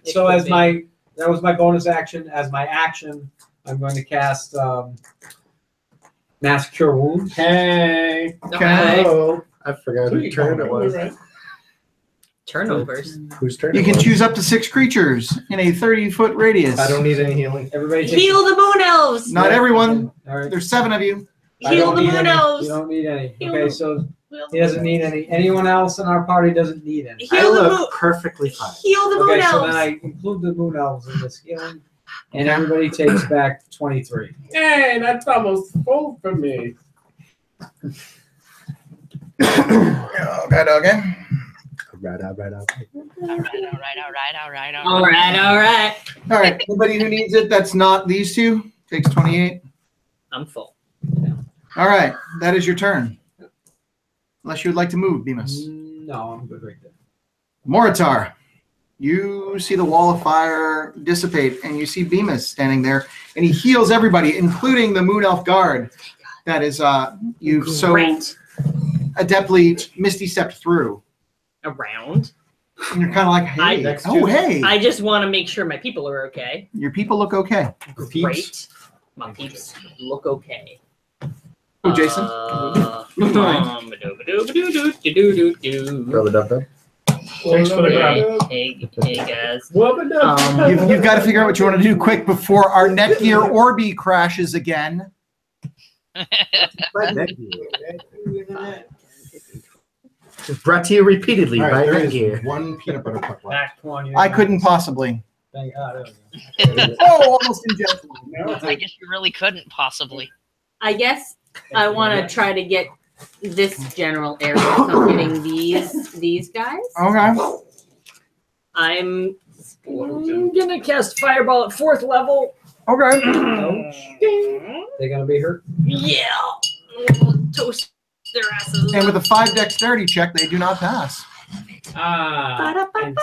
So as that was my bonus action. As my action, I'm going to cast Mass Cure Wounds. Hey. Okay. Oh, I forgot whose turn it was. Turnovers. Whose turn You it can was? choose up to 6 creatures in a 30-foot radius. I don't need any healing. Everybody take Heal the Moon Elves. Not everyone. All right. There's 7 of you. I Heal don't the need Moon any. Elves. You don't need any. Heal Okay, the- so Heal he doesn't need any. Anyone else in our party doesn't need any. I Heal the Moon. look perfectly fine. Heal the Moon Okay, so Elves. then I include the Moon Elves in this healing, and everybody takes back 23. Hey, that's almost full for me. Okay, okay. Right. All right. All right. All right. Anybody who needs it that's not these two takes 28. I'm full. All right. That is your turn. Unless you would like to move, Bemis. No, I'm good right there. Moritar, you see the wall of fire dissipate, and you see Bemis standing there, and he heals everybody, including the Moon Elf Guard. That is, you've so Great. adeptly misty stepped through. Around. And you're kind of like, hey, hey. I just want to make sure my people are okay. Your people look okay. Great. My peeps look okay. Oh, Jason? Rub-a-dub-dub. Thanks for the grab. Hey guys. You've got to figure out what you want to do quick before our Netgear Orbi crashes again. Brought to you repeatedly All by right, there is Netgear. one peanut butter puck left. Back 20. I couldn't possibly. Thank God. There we go. Oh, almost injected. I guess you really couldn't possibly. I guess I want to try to get this general area. So I'm getting these guys. Okay. I'm gonna cast Fireball at 4th level. Okay. They're gonna be hurt. Yeah. Toast their asses. And with a 5 dexterity check, they do not pass. Ba-da-ba-ba-ba.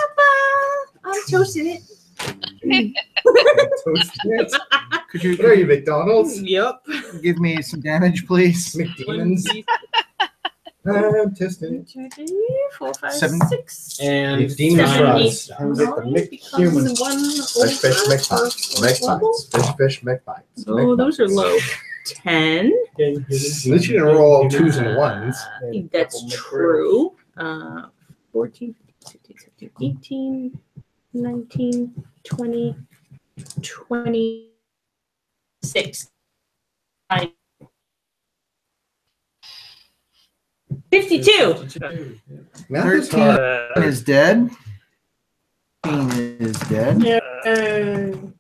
I'm toasting it. Could you What are you, McDonald's? Yep. give me some damage, please? McDemons? I'm testing. 2, 3, 4, 5, Seven. 6. And It's demon Seven, frost. eight, I'm like the becomes McHumans. 1 Fish, fish, over McBites. first level. McBites. Fish, fish, McBites. Oh, those are low. 10. At least you didn't roll all 2s and 1s. That's true. 14, 15, 16, 18, 19, 20, 26. 52. Math is 13 hard. is dead. 15 is dead.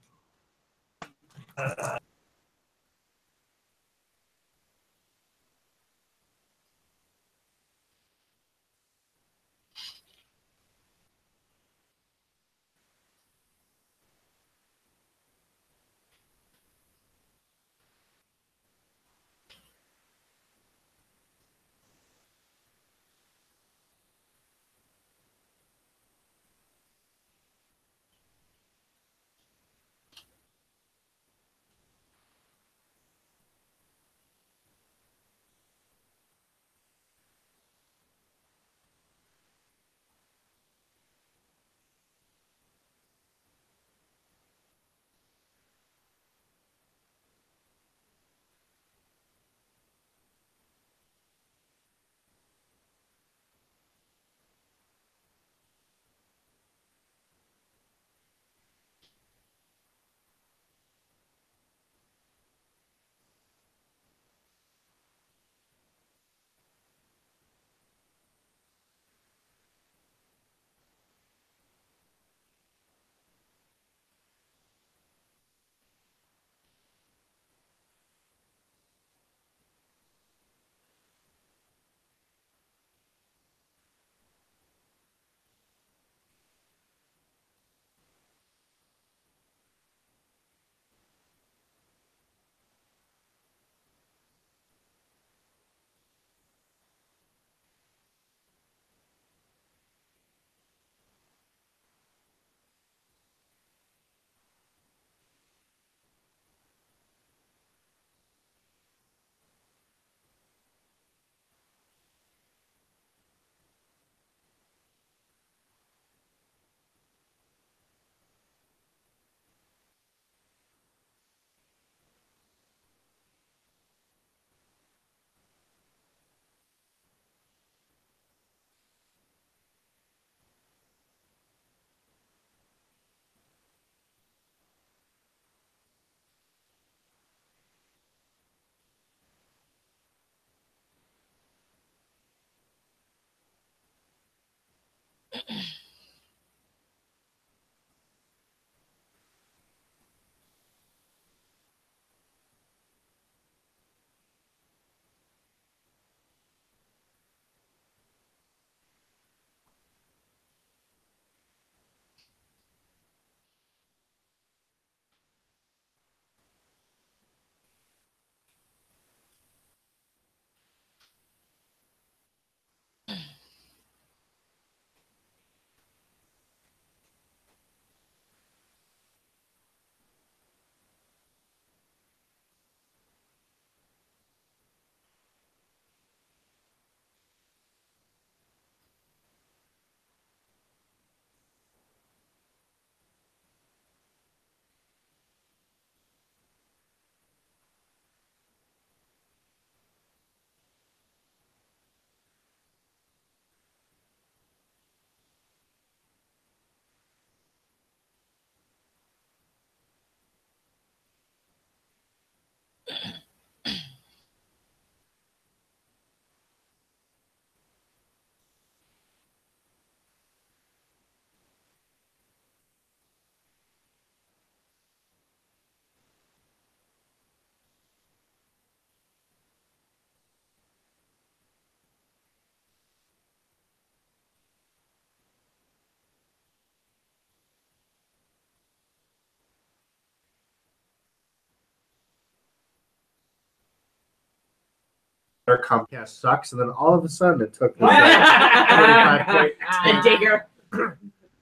Our Comcast sucks, and then all of a sudden it took this 45 point. The digger.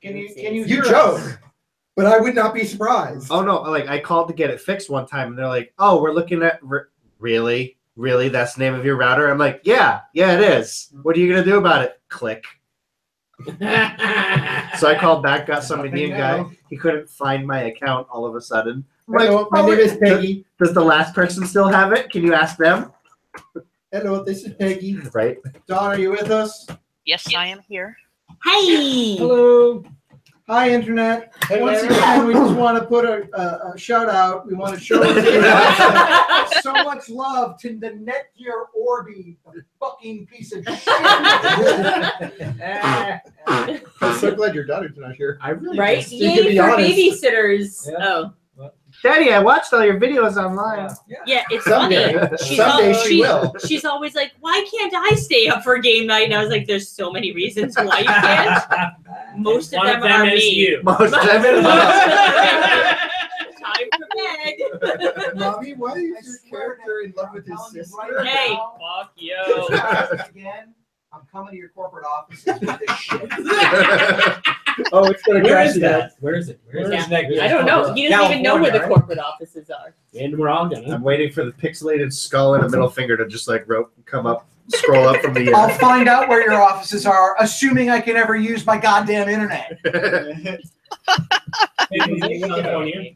Can you joke? But I would not be surprised. Oh no! Like I called to get it fixed one time, and they're like, "Oh, we're looking at really, that's the name of your router." I'm like, "Yeah, it is. What are you gonna do about it?" Click. So I called back, got some Indian guy. He couldn't find my account all of a sudden. Hello, my name is Peggy. Does the last person still have it? Can you ask them? Hello, this is Peggy. Right. Don, are you with us? Yes, I am here. Hey. Hello. Hi, Internet. Hello. Once again, we just want to put a shout out. We want to show so much love to the Netgear Orbi, fucking piece of shit. I'm so glad your daughter's not here. I really Right? just, Yay for babysitters. Yeah. Oh. Daddy, I watched all your videos online. Yeah, it's Someday. funny. Someday she will. She's always like, why can't I stay up for game night? And I was like, there's so many reasons why you can't. Most of them are is me. you. Most of them is Time for bed. Mommy, why is your character in love with his sister? Hey. Fuck you. Again, I'm coming to your corporate office with this shit. Oh, it's gonna Where crash is that? Where is it? Where is Yeah. that? I don't know. He doesn't even know where the California, corporate offices are. right? And we're all gonna. I'm waiting for the pixelated skull and a middle finger to just like come up, scroll up from the. I'll find out where your offices are, assuming I can ever use my goddamn internet. California.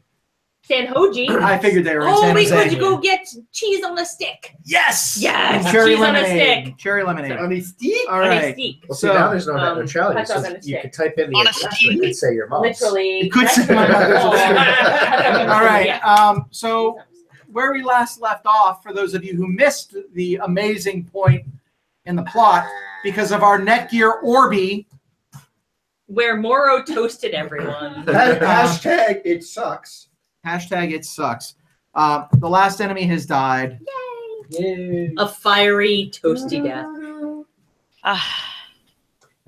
San Hoji. I figured they were in Oh, San we Jose. going to go get cheese on a stick. Yes. Yes. Cherry cheese lemonade. on a stick. Cherry lemonade. On a stick? All On a right. stick. Well, see, now there's no net hot neutrality. dog So on a you stick. could type in the On a address stick. and it could say your mom's. Literally. You could say my mother's All right. So where we last left off, for those of you who missed the amazing point in the plot, because of our Netgear Orbi, Where Moro toasted everyone. Hashtag it sucks. hashtag it sucks. The last enemy has died. Yay. A fiery, toasty death. I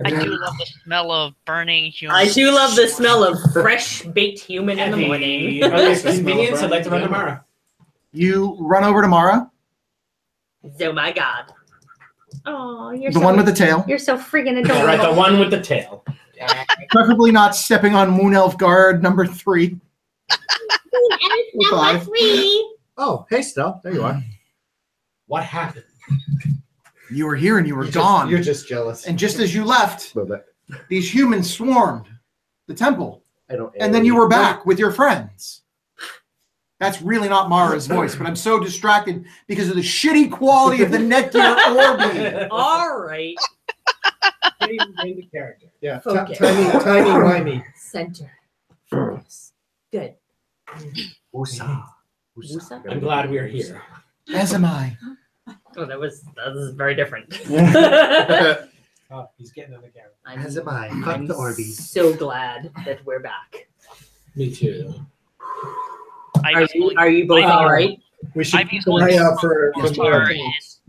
do love the smell of burning human. I do love the smell of fresh baked human in the morning. Earliest convenience, I'd like to run tomorrow. You run over to Mara, Oh my god. Oh, you're the one with the tail, You're so friggin' Right, the adorable. one with the tail. preferably not stepping on Moon Elf Guard number 3. Five. Oh, hey, Stell. There you are. What happened? You were here and you were gone. You're just jealous. And just as you left, A little bit. these humans swarmed the temple. I don't. And then you were back with your friends. That's really not Mara's voice, but I'm so distracted because of the shitty quality of the Netgear Orbi. All right. Name the character. Yeah. Focus. Timey-wimey. Center. Focus. Good. Usa. Usa? I'm glad we're here. As am I. Oh, that was very different. Oh, he's getting on the camera. As am I. Fuck I'm the Orby. so glad that we're back. Me too. Are you both all right? We should Ivy's keep an eye out for as more far attacks.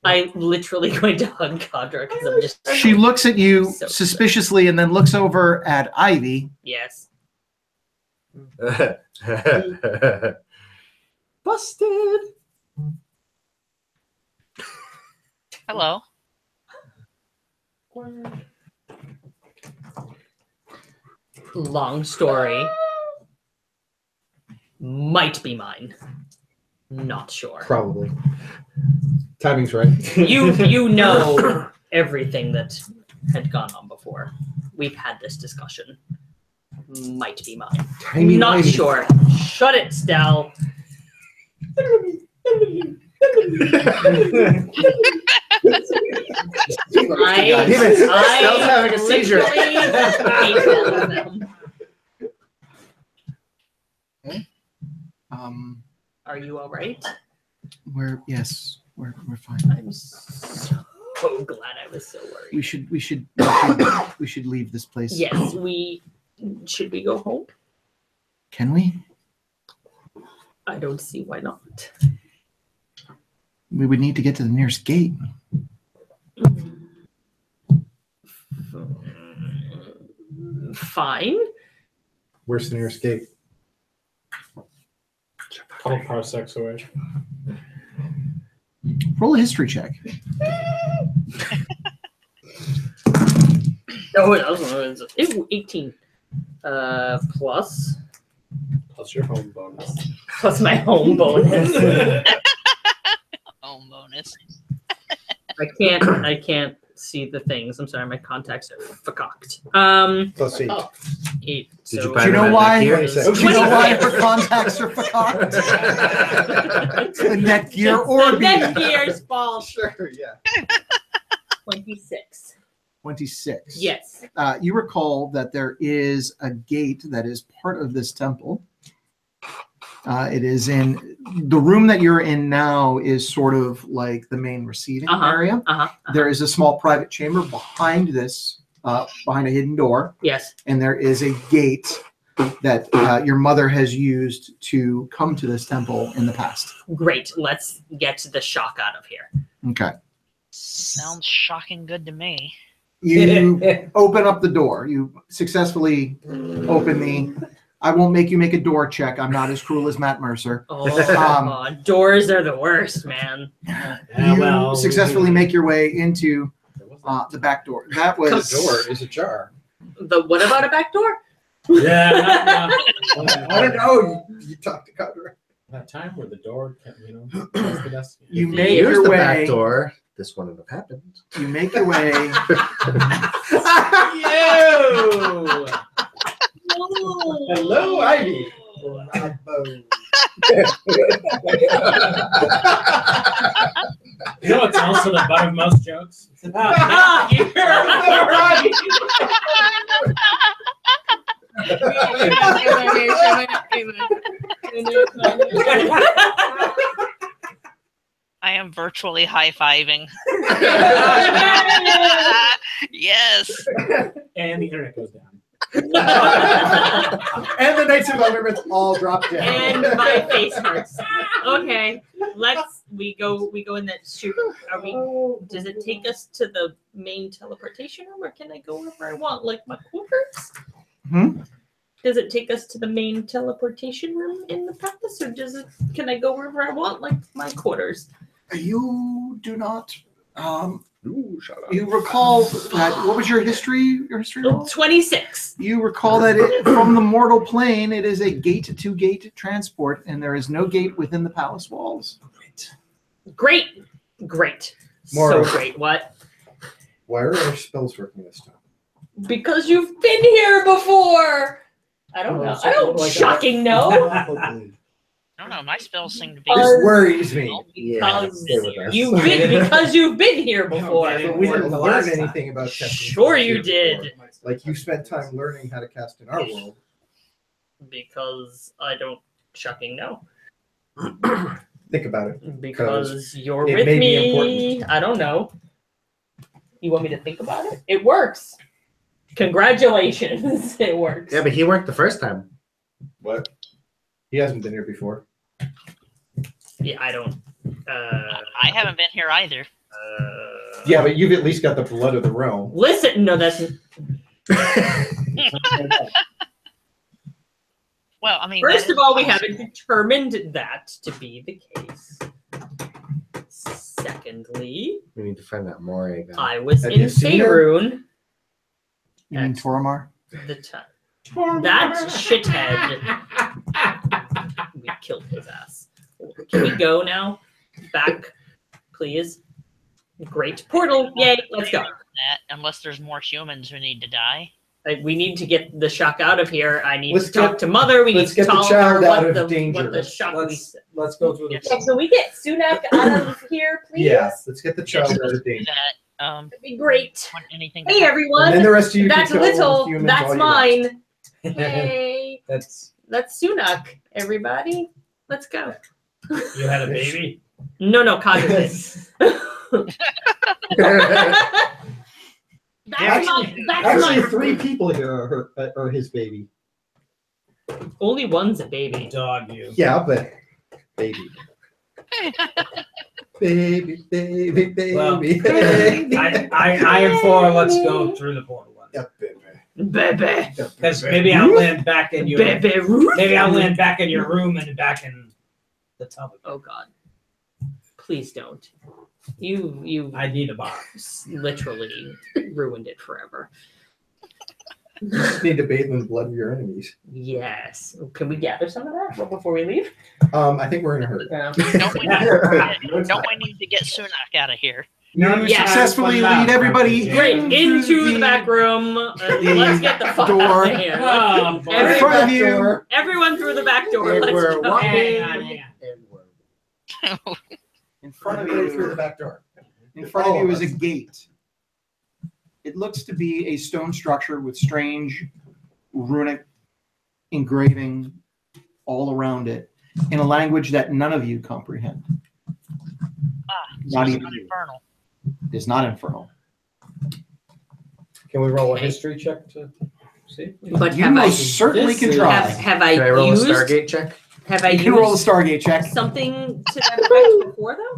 I'm literally going to hug Kadra because I'm just. She looks at you So suspiciously and then looks over at Ivy. Yes. Busted. Hello. Long story. Might be mine. Not sure. Probably. Timing's right. You know everything that had gone on before. We've had this discussion. Might be mine. Not sure. Shut it, Stell. Stell's having a seizure. hate all of them. Are you all right? We're fine. I'm so glad I was so worried. We should leave this place. Yes, should we go home? Can we? I don't see why not. We would need to get to the nearest gate. Fine. Where's the nearest gate? Couple parsecs away. Roll a history check. Oh, that was 18. Plus Plus your home bonus. plus my home bonus. Home bonus. I can't see the things. I'm sorry, my contacts are fucked. Plus 8. 8. Did So you buy Do you know the why? gear? Do you know why her contacts are fucked? The Netgear Orby. Netgear's fault. Sure, yeah. 26. 26. Yes. You recall that there is a gate that is part of this temple. It is in the room that you're in now is sort of like the main receiving area. There is a small private chamber behind this, behind a hidden door. Yes. And there is a gate that your mother has used to come to this temple in the past. Great. Let's get the shock out of here. Okay. Sounds shocking good to me. You open up the door. You successfully open the. I won't make you make a door check. I'm not as cruel as Matt Mercer. Oh, doors are the worst, man. You successfully make your way into the back door. That was The door is ajar. What about a back door? Yeah. I don't know. You talked to Cutter. That time where the door kept, was the best. You make Here's your the way. back door. This wouldn't have happened. You make your way. You! Hello, Ivy. You know what's also the butt of most jokes? You're right. I am virtually high-fiving. Yes. And the internet goes down. And the Knights of Eldermythe all drop down. And my face hurts. Okay, we go in that shoot. Does it take us to the main teleportation room, or can I go wherever I want, like my quarters? Does it take us to the main teleportation room in the palace, or can I go wherever I want, like my quarters? You do not. Ooh, shut up. You recall that. What was your history? Your history roll? 26. You recall that from the mortal plane, it is a gate-to-gate transport, and there is no gate within the palace walls. Great. More. So great. What? Why are our spells working this time? Because you've been here before. I don't know. I don't shocking know. I don't know. My spells seem to be. This worries me. Because you've been here before. But we didn't learn anything about casting. Sure you did. Like you spent time learning how to cast in our world. Because I don't shocking know. Think about it. Because you're it with may be me. important. I don't know. You want me to think about it? It works. Congratulations. It works. Yeah, but he worked the first time. What? He hasn't been here before. Yeah, I don't. I haven't been here either. Yeah, but you've at least got the blood of the realm. Listen, no, that's. Well, I mean, First of all, we haven't determined that to be the case. Secondly, We need to find that Moray guy. I was Have in you seen her? Serahn You mean Toromar? the time. That shithead. We killed his ass. Can we go now? Back, please. Great portal! Yay! Let's go. that unless there's more humans who need to die. We need to get the shock out of here. I need Let's to talk get- to Mother. We need let's to get the tell her child out what of the danger. what the shock. Let's go through the. Okay, can we get Sunak out of here, please? Yeah, let's get the child Yes, out of danger. That That'd be great. want anything. Hey everyone. And then the rest of you That's can kill little. humans That's all you mine. Hey, That's that's Sunak. Everybody, let's go. You had a baby? No, Cognitive. That's Actually, my 3 people here are his baby. only one's a baby. Dog you. Yeah, but baby. Baby, baby, baby, Well, baby. I am for let's go through the portal. Yeah, baby. Baby. Because maybe I'll land back in your Baby. maybe I'll land back in your room and back in the tub. Oh God. Please don't. You I need a box. literally ruined it forever. You just need to bathe in the blood of your enemies. Yes. Can we gather some of that before we leave? I think we're in a hurry. Yeah. Don't we need to get Sunak out of here? You successfully lead everybody Great. Into the back room. Let's get the fuck door. out of here. Oh, boy. in front of you. Everyone through the back door. And Let's we're go. walking. Hang on. And we're in front of you through the back door. In front of you is a gate. It looks to be a stone structure with strange runic engraving all around it in a language that none of you comprehend. Not it's even not you. infernal. It is not infernal. Can we roll a history check to see? But You have I most certainly can try. have I Can I roll used a Stargate check? have I You can roll a used Stargate check. something to that effect before though?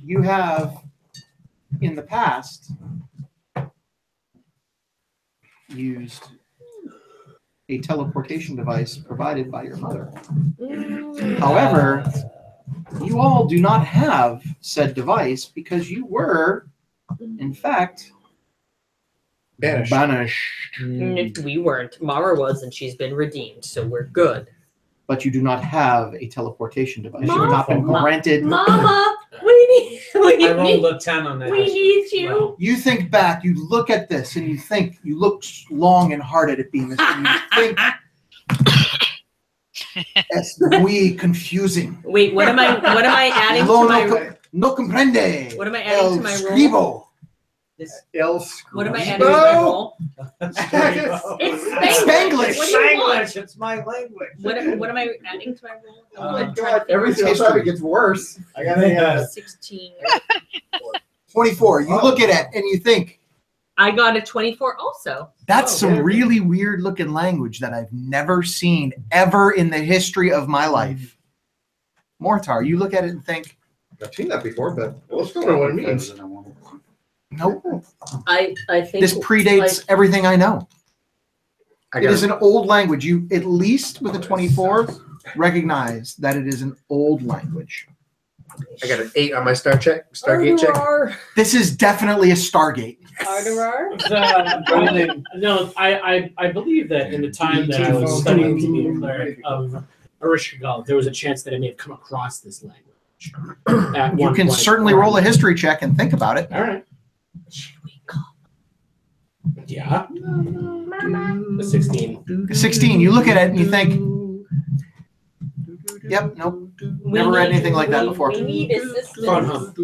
You have, in the past, used a teleportation device provided by your mother. However, you all do not have said device because you were, in fact, banished. We weren't. Mara was, and she's been redeemed, so we're good. But you do not have a teleportation device. You have not been granted. Mama, we I rolled a 10 on that. need you. You think back, you look at this, and you look long and hard at it being this, and you think, es confusing. Wait, what am I adding No, to my no comprende. what am I adding to my roll? Scribo. What am I adding to my roll? It's Spanglish. What do you want? It's my language. What am I adding to my roll? Oh God, every single time it gets worse. I got a 16. 24. You look at it and you think, I got a 24 also. that's some really weird looking language that I've never seen ever in the history of my life. Mortar, you look at it and think, I've seen that before, but I still don't know what it means. nope, I think this predates everything I know. I It got is an old language. You, at least with a 24, recognize that it is an old language. an 8 on my Stargate check. This is definitely a Stargate. No, I believe that in the time that I was studying to be a cleric of Ereshkigal, there was a chance that I may have come across this language. At You one can point. certainly roll a history check and think about it. All right. Yeah. The 16. 16. You look at it and you think, yep, nope, never read anything like that before. We need assistance. Front hump.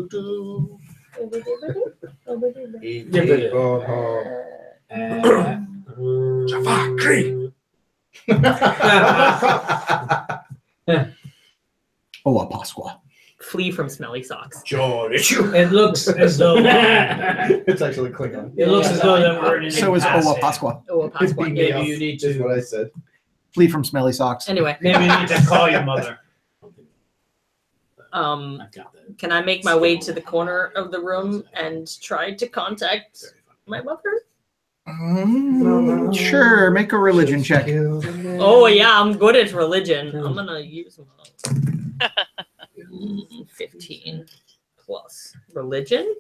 Oh, a Pasqua. Flee from smelly socks. George. It looks as though It's actually Klingon. it looks as though that we're in an So is impasse Owa here. Pasqua. Oh, pass one. Maybe Maybe you need is to. what I said. Flee from smelly socks. Anyway, Maybe you need to call your mother. I've got that. can I make my way to the corner of the room and try to contact my mother? Sure, make a religion check. Oh yeah, I'm good at religion. I'm gonna use 15 plus religion.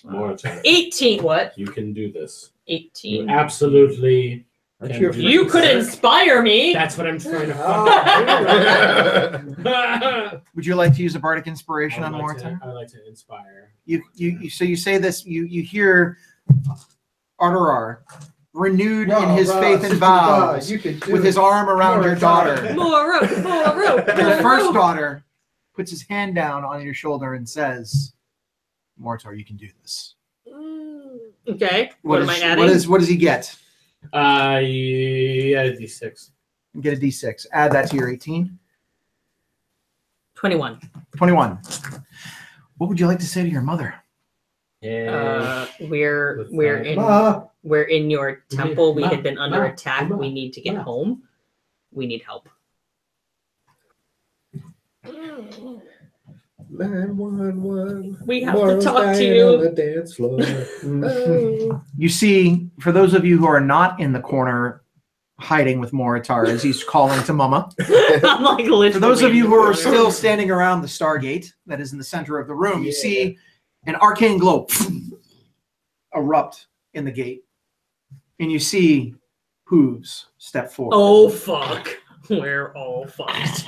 More time. 18. What? You can do this. 18. You absolutely. Aren't can you do You this. could inspire me. That's what I'm trying to find. Would you like to use a bardic inspiration I on would like Mortar? to- I like to inspire. So you say this. You hear Arterar renewed in his faith and vows with his arm around your daughter. More rope, more rope. Your first daughter puts his hand down on your shoulder and says, "Mortar, you can do this." Okay. What am I adding? What does he get? Yeah, D6. You get a D6. Add that to your 18. 21. 21. What would you like to say to your mother? We're in your temple. We had been under Ma. attack. We need to get home. We need help. 911. We have to talk to you. On the dance floor. Oh. You see, for those of you who are not in the corner hiding with Moritar as he's calling to Mama, I'm like literally. for those of you in who the are corner. still standing around the Stargate that is in the center of the room, you see an arcane glow erupt in the gate. And you see hooves step forward. Oh fuck. We're all fucked.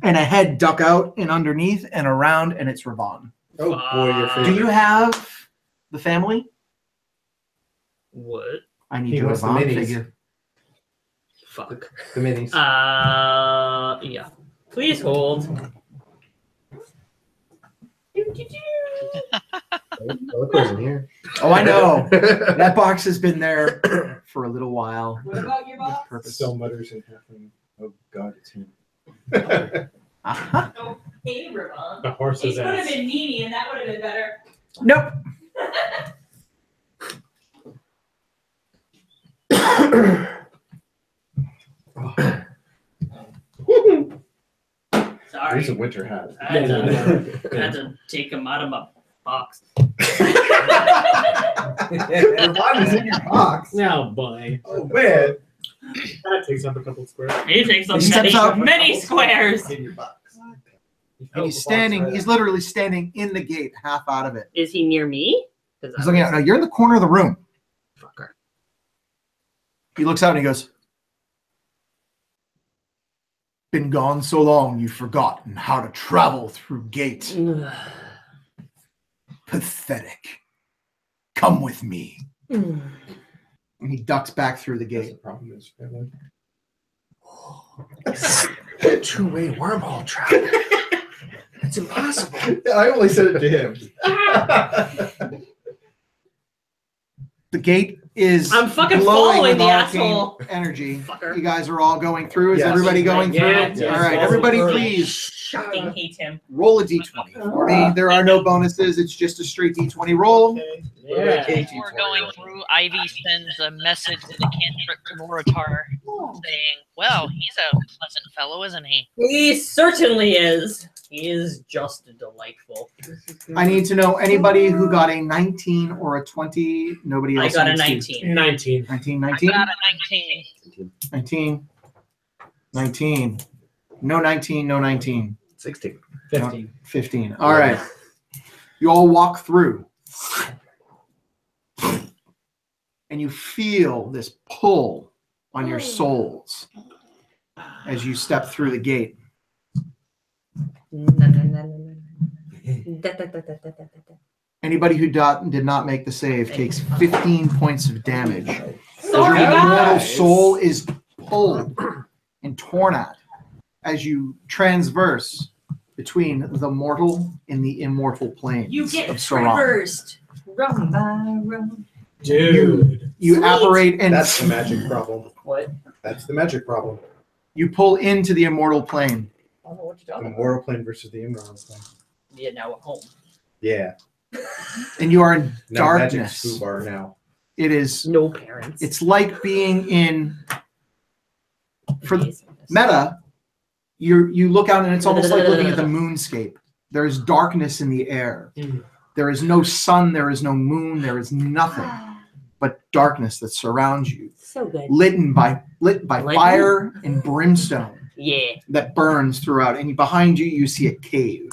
And a head duck out and underneath and around, and it's Ravon. Oh boy, your favorite. Do you have the family? What? I need He your wants the Ravon minis. figure. Fuck. The minis. Yeah. Please hold. Look what's in here. Oh, I know. That box has been there for a little while. What about your box? Purpose. Still mutters and halfling. Oh God, it's him. Uh-huh. Oh, hey, Ravon. The horse's It would have ass. been Nini, and that would have been better. Nope. Sorry. He's a winter hat. I had to take him out of my box. Ravon is in your box. Oh boy. Oh man. That takes up a couple squares. He takes up He steps out. many squares. In your box. And he's standing, he's literally standing in the gate, half out of it. Is he near me? He's looking out. Now you're in the corner of the room. Fucker. He looks out and he goes, "Been gone so long, you've forgotten how to travel through gate. Pathetic. Come with me." And he ducks back through the That's gate. the problem is family. A two-way wormhole trap. It's impossible. I only said it to him. The gate is I'm fucking glowing following with the arcane asshole. energy. Fucker. You guys are all going through. Is Yes. everybody going through? Yes. All right, Yes. everybody, Yes. please Fucking hate him. roll a d20 for me. There are no bonuses. It's just a straight d20 roll. Yeah. Before going through, Ivy sends a message with a cantrip to Moritar saying, "Well, he's a pleasant fellow, isn't he?" He certainly is. He is just delightful. I need to know anybody who got a 19 or a 20. Nobody I else. got a needs to. 19. 19. 19, I 19, got a 19. 19, 19. No 19, no 19. 16. 15. 15. All right. You all walk through. And you feel this pull on your souls as you step through the gate. Anybody who did not make the save takes 15 points of damage. As your Sorry, mortal guys. soul is pulled and torn at as you transverse between the mortal and the immortal planes You get of Serahn. traversed. Run by run. Dude. You Sweet. apparate and That's the magic problem. What? That's the magic problem. you pull into the immortal plane. I don't know what you're The talking about. mortal plane versus the immortal plane. now a home. Yeah. And you are in No magic darkness. foo bar now. It is. No parents. It's like being in. For meta, you look out and it's almost like looking at the moonscape. There is darkness in the air. There is no sun. There is no moon. There is nothing but darkness that surrounds you. So good. Lit by fire and brimstone. Yeah. That burns throughout, and behind you, you see a cave.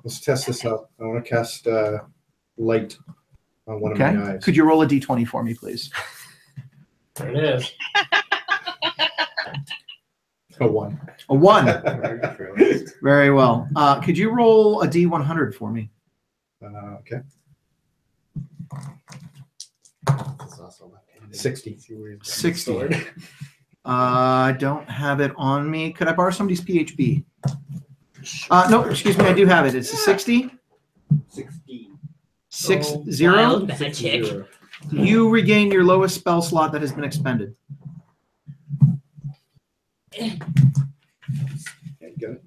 Let's test this out. I want to cast light on one of my eyes. Could you roll a d20 for me, please? There it is. A 1. A 1. Very well. Could you roll a d100 for me? Okay. 60. 60. I don't have it on me. Could I borrow somebody's PHB? No, excuse me. I do have it. It's a 60. 60. 60. Wild magic. You regain your lowest spell slot that has been expended.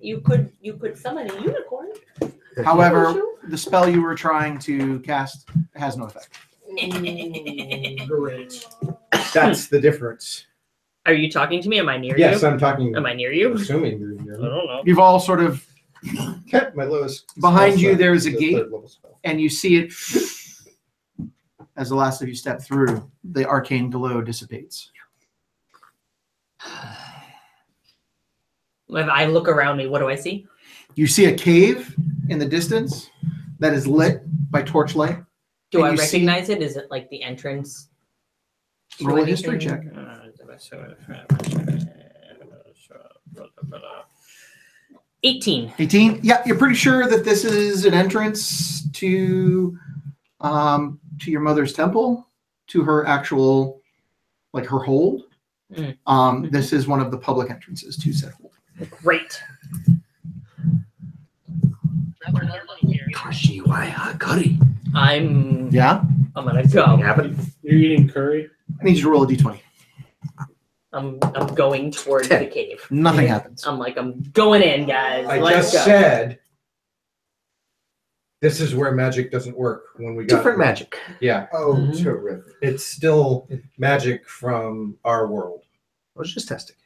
You could summon a unicorn. However, the spell you were trying to cast has no effect. Great. That's the difference. Are you talking to me? Am I near you? Yes, I'm talking. Am I near you? Assuming you're near I me. don't know. You've all sort of kept my lowest. Behind spell you, slot there is a to the gate, third level spell. and you see it as the last of you step through. The arcane glow dissipates. If I look around me, what do I see? You see a cave in the distance that is lit by torchlight. Do And I you see- recognize it? Is it like the entrance? to Roll a history anything? check. 18. 18. Yeah, you're pretty sure that this is an entrance to your mother's temple, to her actual, like her hold. This is one of the public entrances to said hold. Great. I'm gonna go. You're eating curry? I need you to roll a d20. I'm going towards the cave. Nothing happens. I'm going in, guys. I Let's just go. said this is where magic doesn't work when we got Different magic. Yeah. Oh, terrific. It's still magic from our world. I was just testing.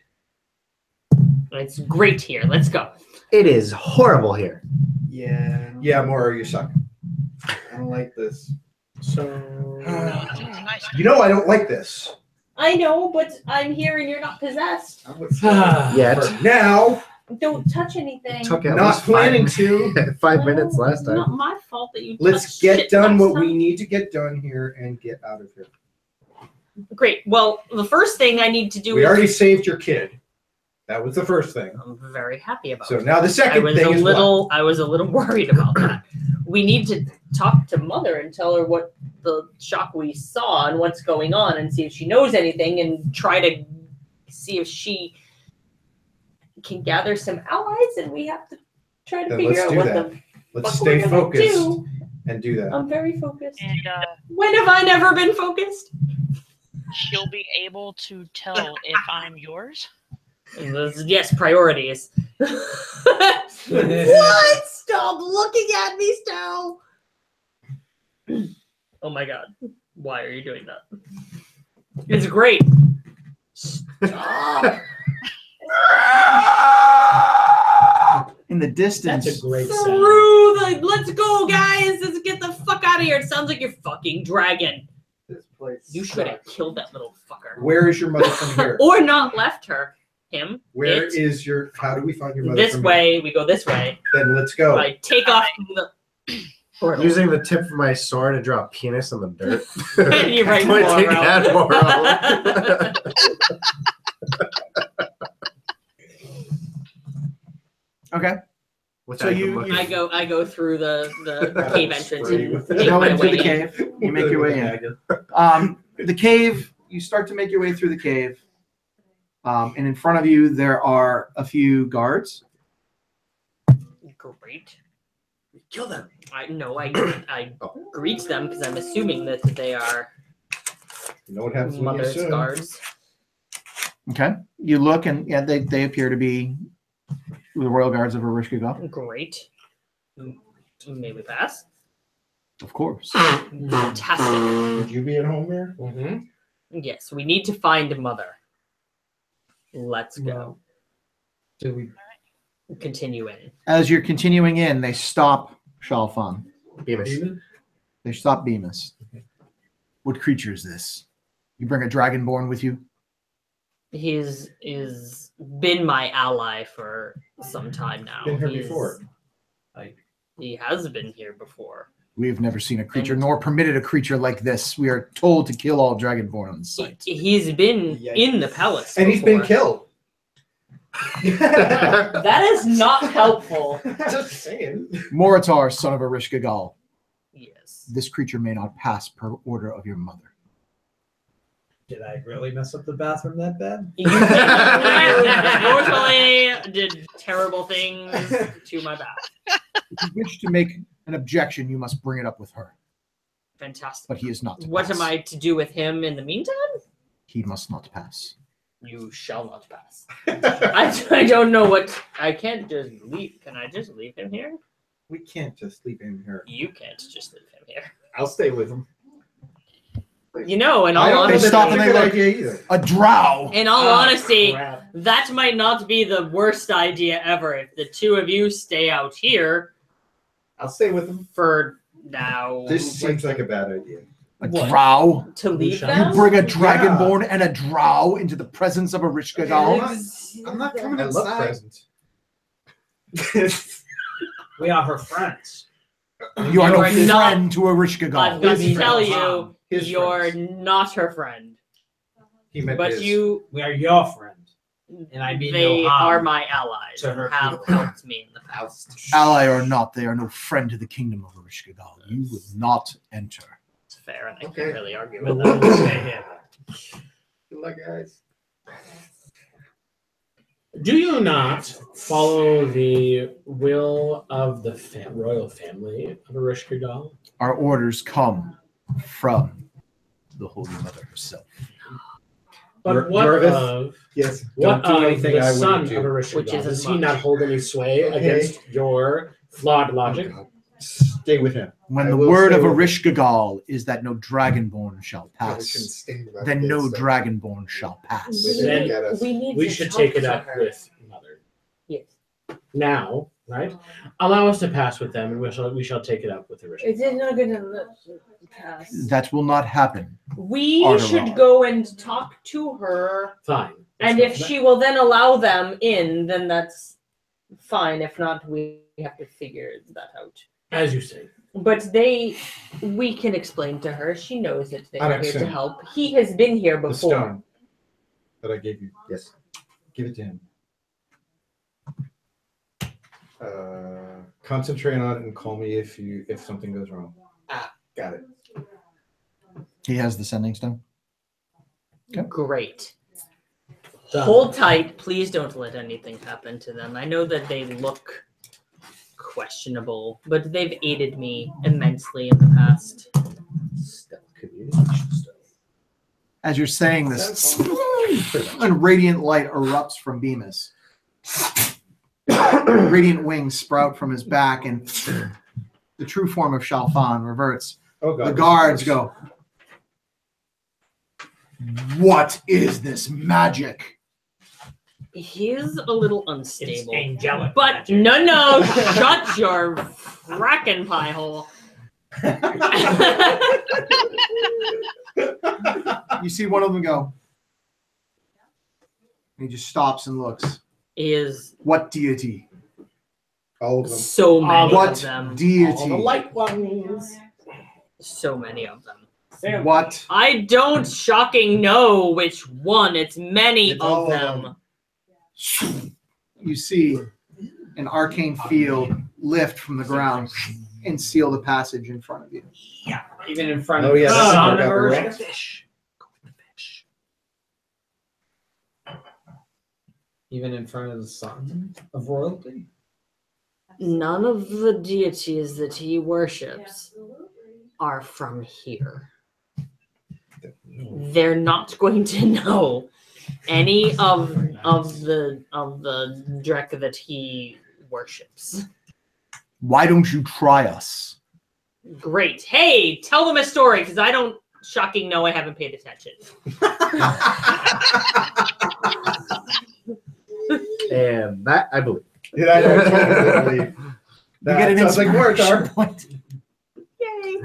It's great here. Let's go. It is horrible here. Yeah. Yeah, Mora, you suck. I don't like this. So you know I don't like this. I know, but I'm here and you're not possessed. Yet. For now. Don't touch anything. Took at Not least planning to. 5 minutes last time. Not my fault that you Let's touched get shit done last what we time. need to get done here and get out of here. Great. Well, the first thing I need to do We is already saved your kid. That was the first thing. I'm very happy about So it. now the second thing is I was a little worried about that. We need to talk to Mother and tell her what the shock we saw and what's going on and see if she knows anything and try to see if she can gather some allies, and we have to try to Then figure let's out do what that. the Let's fuck stay we're gonna focused do. and do that. I'm very focused. And When have I never been focused? she'll be able to tell if I'm yours. Yes, priorities. What? Stop looking at me still. Oh my god. Why are you doing that? It's great. Stop. In the distance. That's a great sound. Through the let's go, guys. Let's get the fuck out of here. It sounds like you're fucking dragon. This place. You should have killed that little fucker. Where is your mother from here? Or not left her. Him. Where it. is your? How do we find your mother? This from way. We go this way. Here? Then let's go. I take off the portal. Using the tip of my sword to draw a penis on the dirt. And you write Pointing moral. at moral. Okay. So you I go through the cave entrance and go make my into way the in. cave. You make your way in. The cave. You start to make your way through the cave, and in front of you there are a few guards. Great. Kill them. I greet them because I'm assuming that they are You know what happens when you Mother's assume. guards. Okay. You look, and yeah, they appear to be the royal guards of Ereshkigal. Great. May we pass? Of course. Fantastic. Would you be at home here? Mm-hmm. Yes, we need to find Mother. Let's go. Do we? Continue in. As you're continuing in, they stop Shalfan. Bemis. They stop Bemis. What creature is this? You bring a dragonborn with you? He's been my ally for some time now. Been here before. He has been here before. We have never seen a creature, nor permitted a creature like this. We are told to kill all dragonborn on sight. He's been in the palace. And he's been killed. That is not helpful. Just saying. Moritar, son of Erishkigal. Yes. This creature may not pass per order of your mother. Did I really mess up the bathroom that bad? You unfortunately did terrible things to my bath. If you wish to make an objection, you must bring it up with her. Fantastic. But he is not to What pass. am I to do with him in the meantime? He must not pass. You shall not pass. I don't know what. I can't just leave. Can I just leave him here? We can't just leave him here. You can't just leave him here. I'll stay with him. You know, in all They honesty, stop and they look. A drow. in all honesty, crap. that might not be the worst idea ever. If the two of you stay out here I'll stay with him. for now, This seems like a bad idea. A What? drow. to leave You them. bring a dragonborn and a drow into the presence of Erishkigal. I'm not coming inside. I love presents. We are her friends. You are no are not- friend to Erishkigal. I've got to His tell friends. you, His you're friends. not her friend. He meant But his. you, We are your friend. And I mean they no harm are my allies to and her have people. helped me in the past. Ally or not, they are no friend to the kingdom of Erishkigal. You will not enter. It's fair, and I Okay. can't really argue We'll with that. we'll stay here. Good luck, guys. Do you not follow the will of the royal family of Erishkigal? Our orders come from the Holy Mother herself. But what Jarvis? of Yes. what Don't do of anything the I son wouldn't of do. Erishkigal? Which is Does as he much. not hold any sway Okay. against your flawed logic? Oh, God. Stay with him. When I the will word stay of with him. Erishkigal is that no dragonborn shall Probably pass, shouldn't stand about then this, no so dragonborn shall pass. they Then didn't get us. We should take it up with Mother. Yes. Now, right? Allow us to pass with them, and we shall take it up with Erishkigal. It is not going to let it pass. That will not happen. We Arteron. should go and talk to her, Fine. and if she will then allow them in, then that's fine. If not, we have to figure that out. As you say. But we can explain to her. She knows that they are here to Alexander. help. He has been here The before. stone that I gave you. Yes. Give it to him. Concentrate on it and call me if something goes wrong. Got it. He has the sending stone. Great. Done. Hold tight. Please don't let anything happen to them. I know that they look questionable, but they've aided me immensely in the past. As you're saying this, and radiant light erupts from Bemis. Radiant wings sprout from his back, and the true form of Shalfan reverts. Oh, God. The guards go, "What is this magic?" He is a little unstable. It's angelic But magic. no, shut your frackin' pie hole. You see one of them go. And he just stops and looks. He is What deity? All of them. so many What of them. All the deity? light ones. So many of them. What? I don't shocking know which one. It's many It's all of of them. You see an arcane field lift from the ground and seal the passage in front of you. Even in front Oh, of yeah, the that's son what I of got Erishkigal? Fish. Even in front of the son of royalty? None of the deities that he worships are from here. They're not going to know any of the Drek that he worships. Why don't you try us? Great. Hey, tell them a story, because I don't. Shocking, no, I haven't paid attention. And that I believe. Yeah, I totally believe. You get an sounds like more, inspiration Dar. point. Yay.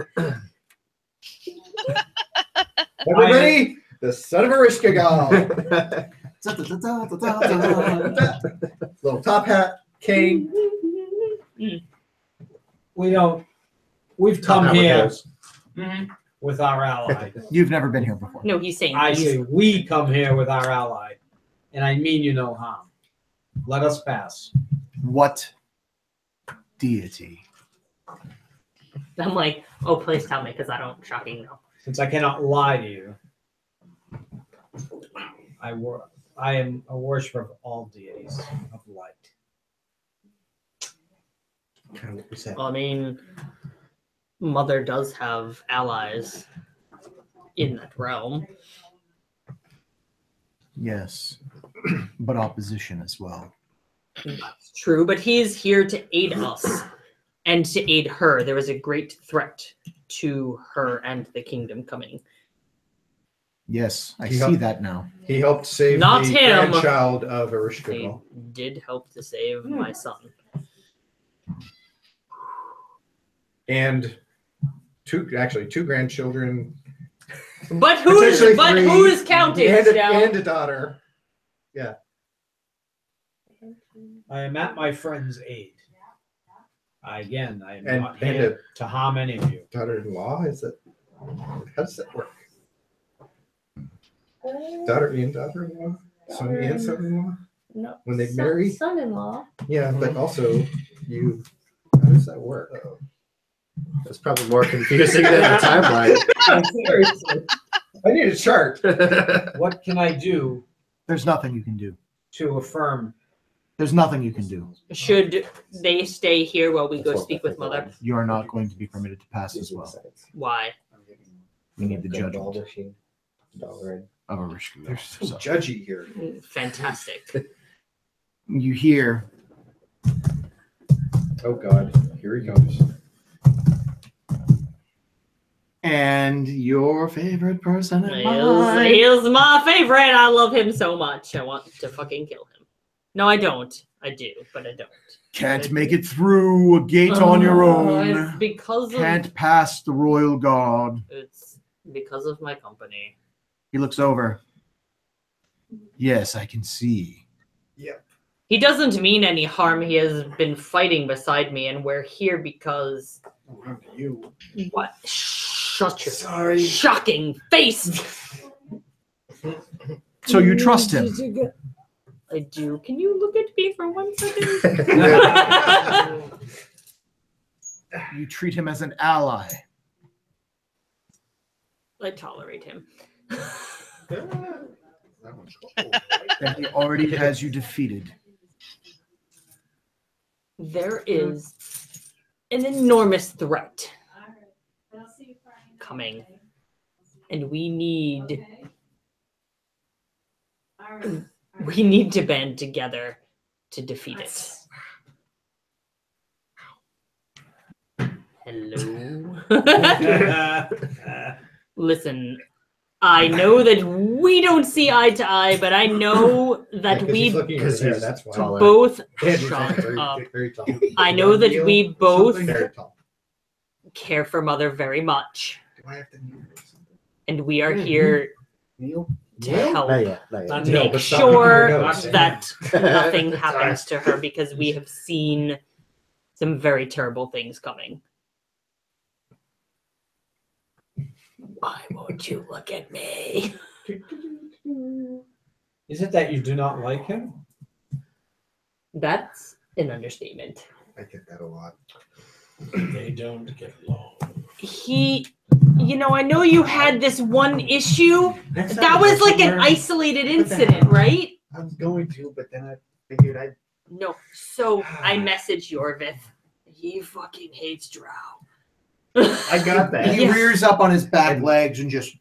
Everybody, the son of Ereshkigal. Little top hat, cane. We've come here with our ally. You've never been here before. No, he's saying. I say we come here with our ally, and I mean you no harm. Let us pass. What deity? I'm like, oh, please tell me, because I don't. Shocking, no. Since I cannot lie to you, I am a worshiper of all deities of light. What was that? Well, I mean, Mother does have allies in that realm. Yes, but opposition as well. That's true, but he's here to aid us and to aid her. There is a great threat to her and the kingdom coming. Yes, I see that now. He helped save Not the him. grandchild of He Ereshkigal. did help to save my son. And two grandchildren. But who's Potentially three, counting? And Still? a daughter. Yeah. I am at my friend's aid. I am And- not and here to harm any of you. Daughter-in-law? Is it? How does that work? Daughter and daughter-in-law? Son and son-in-law? No. When they marry? Son-in-law. Yeah, but also you. How does that work? That's probably more confusing than the timeline. Seriously. I need a chart. What can I do There's nothing you can do. to affirm? There's nothing you can do. Should they stay here while we go speak with Mother? You are not going to be permitted to pass as well. Why? We need the judgment of a rich They're so judgy here. Fantastic. You hear. Oh God, here he comes. And your favorite person in He mine. is my favorite. I love him so much. I want to fucking kill him. No, I don't. I do, but I don't. Can't make it through a gate on your own. It's because Can't pass the royal guard. It's because of my company. He looks over. Yes, I can see. Yep. He doesn't mean any harm. He has been fighting beside me, and we're here because. You. What? Shut your shocking face. So you trust him? I do. Can you look at me for 1 second? You treat him as an ally. I tolerate him. Then he already has you defeated. There is an enormous threat coming, and we need to band together to defeat it. Hello. Listen, I know that we don't see eye to eye, but I know that we that's why. both Yeah, shut very, up. very tall. I know that we both Very tall. care for Mother very much, Do I have to kneel or something? and we are here Kneel? to help Not yet, not yet. Not make but stop sure your nose. that nothing happens to her, because we have seen some very terrible things coming. Why won't you look at me? Is it that you do not like him? That's an understatement. I get that a lot. They don't get along. I know you had this one issue. That was like an isolated incident, right? I was going to, but then I figured I'd. No. So I messaged Yorvith. He fucking hates Drow. I got that. He rears up on his back legs and just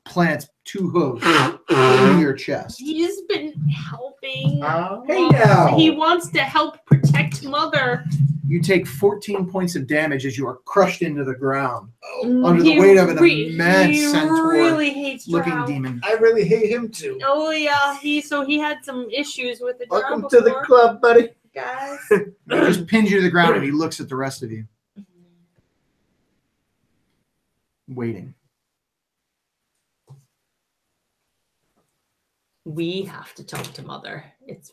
plants two hooves in your chest. He's been helping. Hey now. He wants to help protect Mother. You take 14 points of damage as you are crushed into the ground under the weight of an immense centaur-looking demon. I really hate him too. Oh yeah, he had some issues with the drow Welcome before. to the club, buddy. Guys. He just pins you to the ground and he looks at the rest of you. Waiting. We have to talk to Mother. It's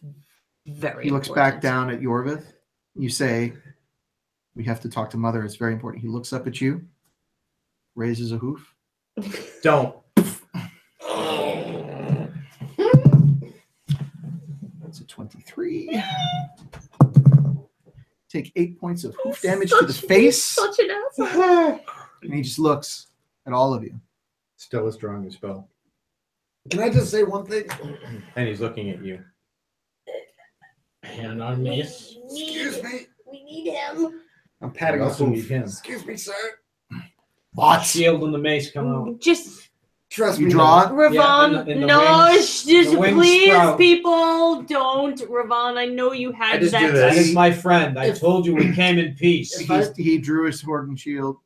very He looks back down at Yorvith. You say, we have to talk to Mother. It's very important. He looks up at you, raises a hoof. Don't. That's a 23. Take 8 points of hoof damage to the face. Such an asshole. And he just looks at all of you. Still a strong spell. Can I just say one thing? And he's looking at you. Hand on mace. Excuse me. We need him. I'm patting We the also need hoof. him. Excuse me, sir. What? Shield and the mace come out. Just Trust You me. draw it? Ravon, in the no, wings- just the wings please, sprout. people, don't. Ravon, I know you I had just do that. That this. is my friend. I told you we came in peace. He drew his sword and shield.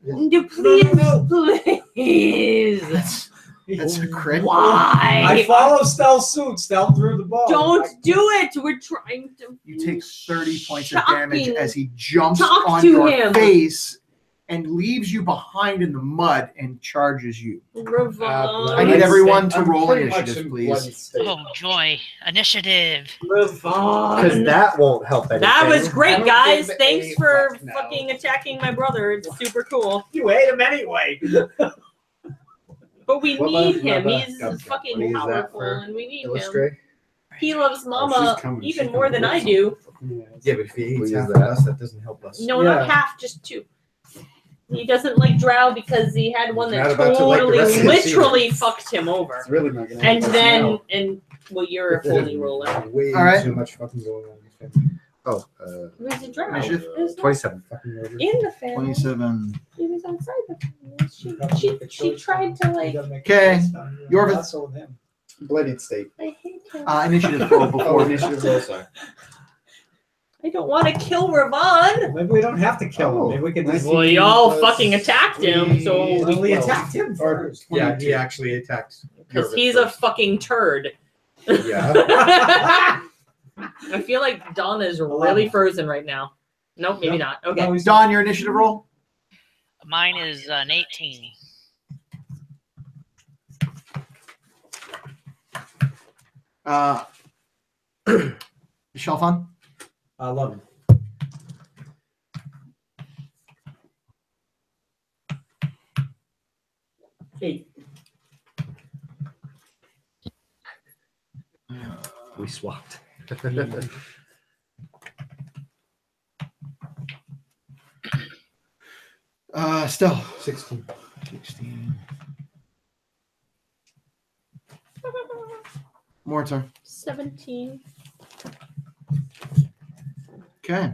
Please. That's a crit. Why? I follow stealth suit. Stealth through the ball. Don't do it. We're trying to. You take 30 points of damage Shocking. as he jumps Talk on to your him. face and leaves you behind in the mud and charges you. Ravon. I need everyone to I'm roll pretty much initiative, in please. bloody state. Oh joy! Initiative. Because Ravon. that won't help anything. That was I great, don't guys. give Thanks a for fuck now. fucking attacking my brother. It's super cool. You ate him anyway. But we What need about him. the He's gum fucking What is that powerful, for? and we need him. Illustrate? He loves Oh, Mama she's coming. even She's more coming. than I do. Yeah, but if he We'll eats use half of that. us, that doesn't help us. No, Yeah. not half, just 2. He doesn't like Drow because he had one that Not about to like the totally, rest of the literally fucked him over. It's really not gonna And help us then, now. well, you're a fully roller. Way All right. too much fucking going on in this family. Oh, Where's the Drow? Initiative? There's no 27. Fucking murder. in the family. 27. He was outside the family. She tried to like. Okay. Yorvith. Also with him. Bloodied state. I hate him. Initiative roll Oh, before initiative roll, sorry. I don't want to kill Ravon. Maybe we don't have to kill him. Oh, Maybe we can nice. just. Well, y'all fucking attacked him, so Well, we attacked him Or, first. yeah, he actually attacked. because Yorvith he's a first. fucking turd. Yeah. I feel like Dawn is really frozen right now. Nope, maybe not. Okay. No, he's- Don, your initiative roll? Mine is an 18. Shelfon? 11. Eight. We swapped. Still. 16. 16. Mortar. 17. Okay.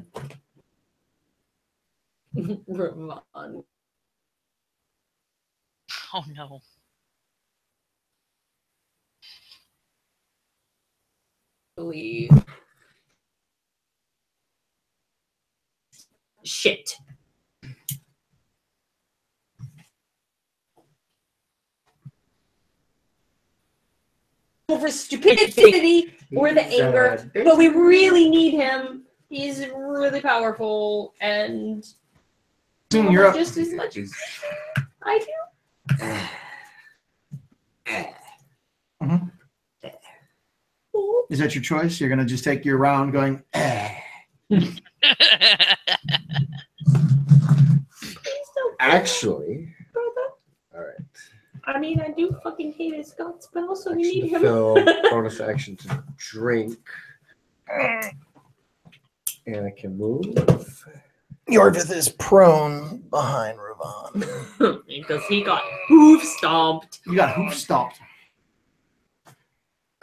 Ravon. Oh no. Believe. Shit. Over stupidity or the anger, but we really need him. He's really powerful, and Soon you're up. just as much. I do. Is that your choice? You're going to just take your round going, Please don't, Actually, brother. all right. I mean, I do fucking hate his guts, but also we Action need to him. fill, bonus action to drink. And I can move. Yorvith is prone behind Ravon. Because he got hoof stomped. You got hoof stomped.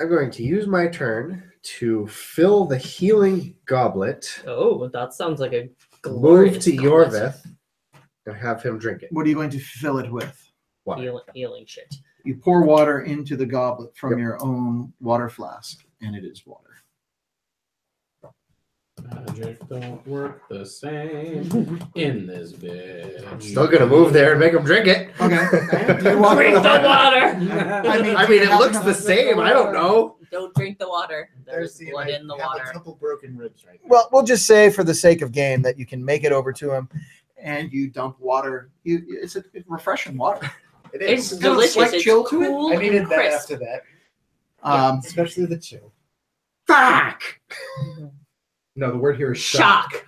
I'm going to use my turn to fill the healing goblet, Oh, that sounds like a move glorious to goblet. Yorvith, and have him drink it. What are you going to fill it with? Water. Healing shit. You pour water into the goblet from Yep. your own water flask, and it is water. Magic don't work the same in this bitch. Still gonna move there and make them drink it. Okay. Drink the water. I mean, it looks the same. I don't know. Don't drink the water. There's Darcy, blood I in the have water. a couple broken ribs right now. Well, we'll just say for the sake of game that you can make it over to him, and you dump water. It's a refreshing water. It It's is. got a delicious. slight It's chill to it. cool I needed and that crisp. after that. Especially Especially the chill. Fuck. No, the word here is Shock.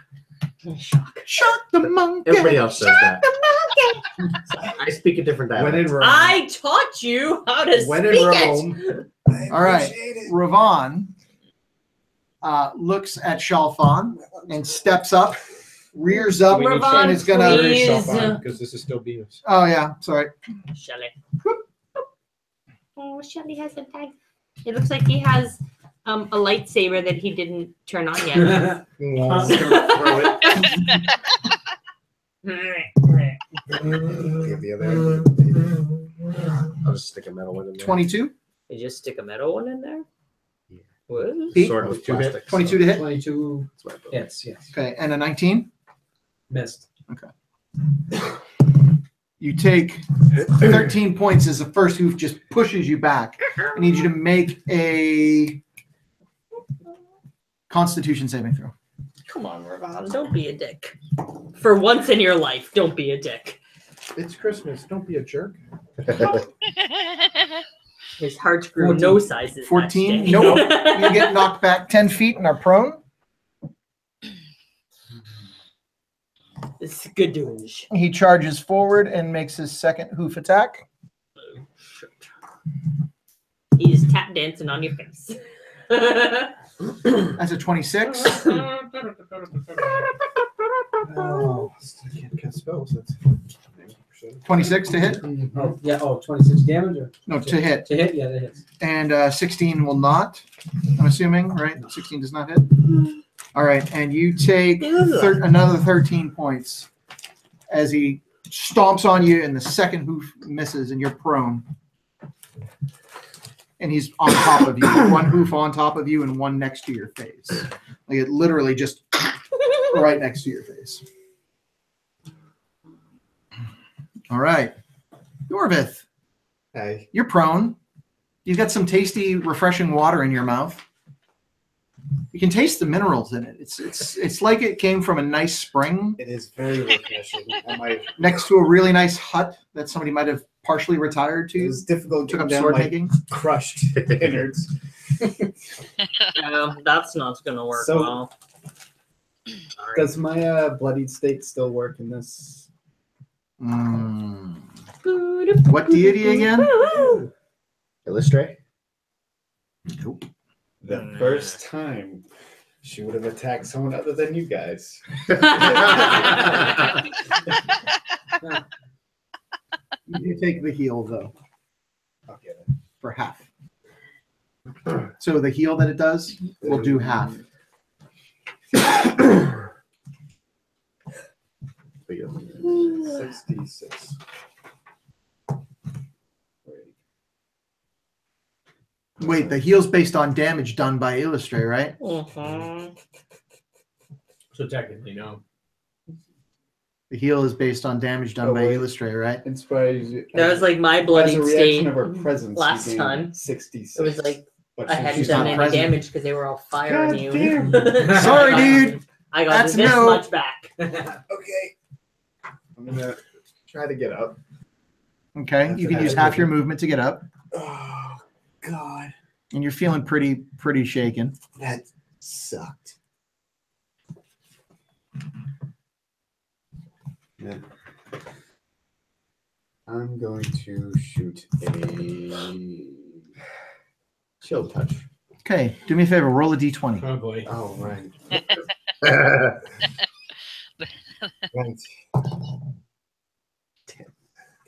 shock the monkey. Everybody else says that. I speak a different When in dialect. Rome. I taught you how to When speak in it. Rome. All right, Ravon looks at Shalfon and steps up, rears up, Ravon, and is gonna. please. Because this is still Venus. Oh yeah, sorry. Shelly. Oh, Shelly has a knife. It looks like he has a lightsaber that he didn't turn on yet. Give the other. I'll just stick a metal one in there. 22. You just stick a metal one in there? Yeah. What? Pete? Sword with plastic. 22 to hit. 22 hits, yes. Okay, and a 19. Missed. You take 13 points as the first hoof just pushes you back. I need you to make a Constitution saving throw. Come on, Ravon. Don't be a dick. For once in your life, don't be a dick. It's Christmas. Don't be a jerk. His heart grew no sizes. 14. that day. Nope. You get knocked back 10 feet and are prone. It's good doing. He charges forward and makes his second hoof attack. He's tap dancing on your face. That's a 26. Oh, I can't cast spells. That's 26 to hit. Oh, yeah. Oh, 26 damage? Or? No, to hit. To hit? Yeah, that hits. And 16 will not, I'm assuming, right? 16 does not hit. All right, and you take another 13 points as he stomps on you and the second hoof misses and you're prone. And he's on top of you. One hoof on top of you and one next to your face. Like it literally just right next to your face. All right. Yorvith, Hey. you're prone. You've got some tasty, refreshing water in your mouth. You can taste the minerals in it. It's like it came from a nice spring. It is very refreshing. Next to a really nice hut that somebody might have partially retired to. It was difficult Took to up down sword my making. crushed innards. Yeah, that's not going to work So- well. Sorry. Does my bloodied state still work in this? What deity again? Illustrate. Nope. The first time she would have attacked someone other than you guys. You take the heal though. I'll get it. For half. So the heal that it does will do half. 66. Wait, the heal's based on damage done by Illustrate, right? So technically, no. The heal is based on damage done by Illustrate, right? Inspires you. That was like my As bloody a reaction state of her presence, you last gain time. 66. It was like But I since hadn't she's done not any present- damage because they were all firing you. damn. Sorry, dude. I got That's this no. much back. Okay. I'm gonna try to get up. Okay, you can use half your movement to get up, Oh God, and you're feeling pretty shaken. that sucked. Yeah. I'm going to shoot a chill touch. Okay, do me a favor, roll a d20. Oh boy. Oh right. Right.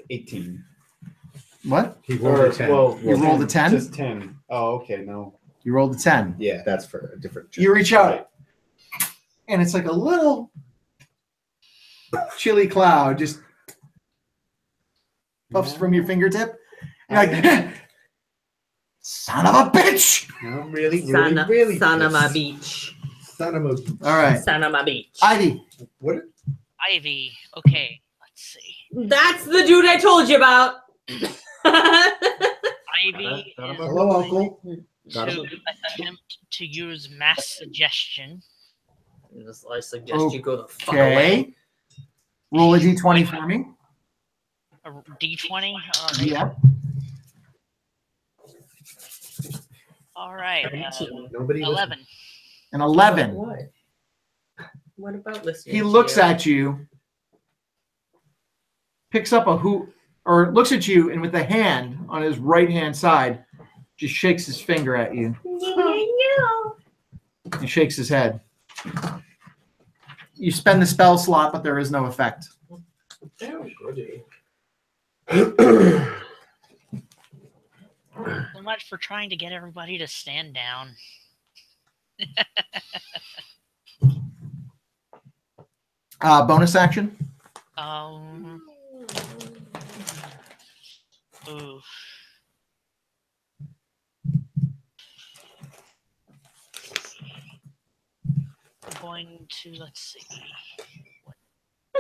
18. What? He rolled a 10. Well, You rolled a 10? Just 10. Oh, okay, no. You rolled a 10. Yeah. That's for a different. You reach out, and it's like a little chilly cloud just puffs from your fingertip. You're like, son of a bitch! I'm really, Son, really, really son of a pissed. beach. Son of a. All right. Son of a beach. Ivy. What? Ivy. Okay, let's see. That's the dude I told you about. Ivy is Hello, Uncle. to attempt to use mass suggestion. I suggest you go the fuck away. Okay. Roll a d20 for me. A D20. All right. Yeah. All right. Nobody. 11. An 11. What? What about listening? He to looks you? at you, picks up a or looks at you, and with a hand on his right hand side, just shakes his finger at you. And shakes his head. You spend the spell slot, but there is no effect. So much for trying to get everybody to stand down. Bonus action. Ooh. I'm going to, let's see. I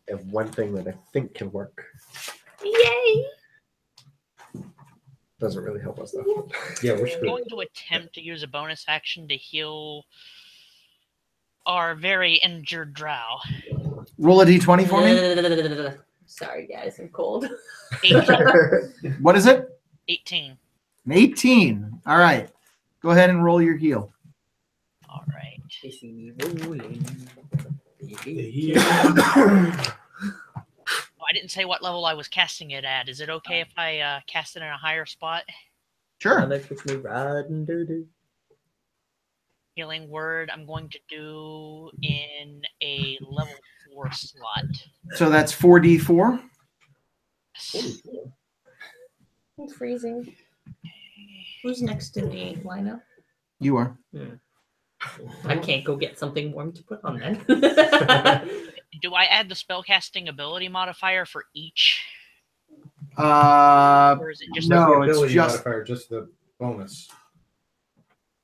have one thing that I think can work. Yay! Doesn't really help us though. Yeah, we're I'm screwed. going to attempt to use a bonus action to heal our very injured drow. Roll a d20 for me. Sorry, guys, I'm cold. 18. What is it? 18. An 18. All right. Go ahead and roll your heal. All right. Oh, I didn't say what level I was casting it at. Is it okay if I cast it in a higher spot? Sure. Healing word I'm going to do in a level 4 slot. So that's 4d4. I'm freezing. Who's next in the lineup? You are. I can't go get something warm to put on then. Do I add the spellcasting ability modifier for each? Or is it just no, Ability it's just. modifier, just the bonus.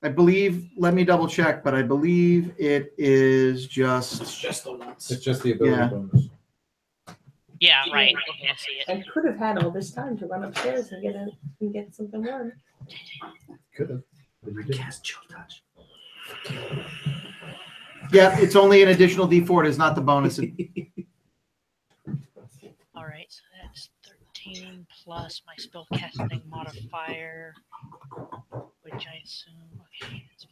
I believe. Let me double check, but I believe it is just. It's just the once. It's just the ability Yeah. bonus. Yeah, right. Okay, I see it. I could have had all this time to run upstairs and get something warm. Could have. But you didn't. Cast chill touch. Yeah, it's only an additional d4. It is not the bonus. All right, so that's 13 plus my spellcasting modifier, which I assume. Okay, it's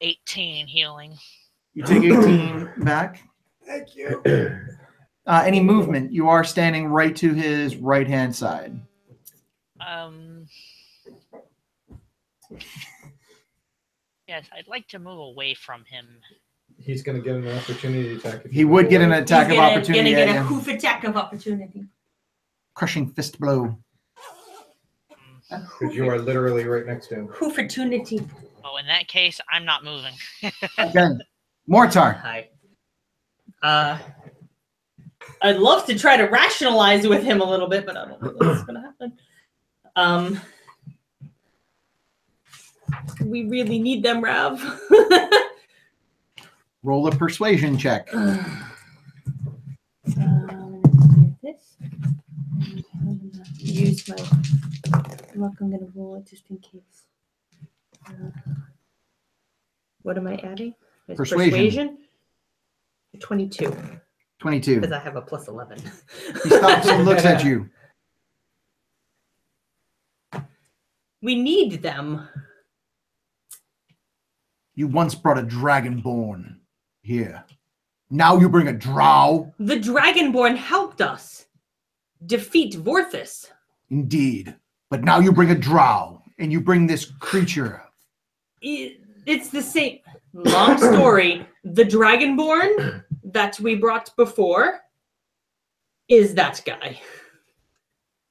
18 healing. You take 18 back. Thank you. Any movement? You are standing right to his right hand side. Yes, I'd like to move away from him. He's going to get an opportunity attack. if He you would go get an away. attack of He's opportunity. gonna at get a you. hoof attack of opportunity. Crushing fist blow. Because you are literally right next to him. Hoofertunity. Oh, in that case, I'm not moving. Okay. Mortar. Hi. I'd love to try to rationalize with him a little bit, but I don't think that's gonna happen. We really need them, Rav. Roll a persuasion check. This. Use my luck. I'm gonna roll it just in case. What am I adding? It's Persuasion. 22. 22. Because I have a plus 11. He stops and looks at you. We need them. You once brought a dragonborn here. Now you bring a drow? The Dragonborn helped us defeat Vorthus. Indeed. But now you bring a drow, and you bring this creature. It's the same. Long story. The Dragonborn that we brought before is that guy.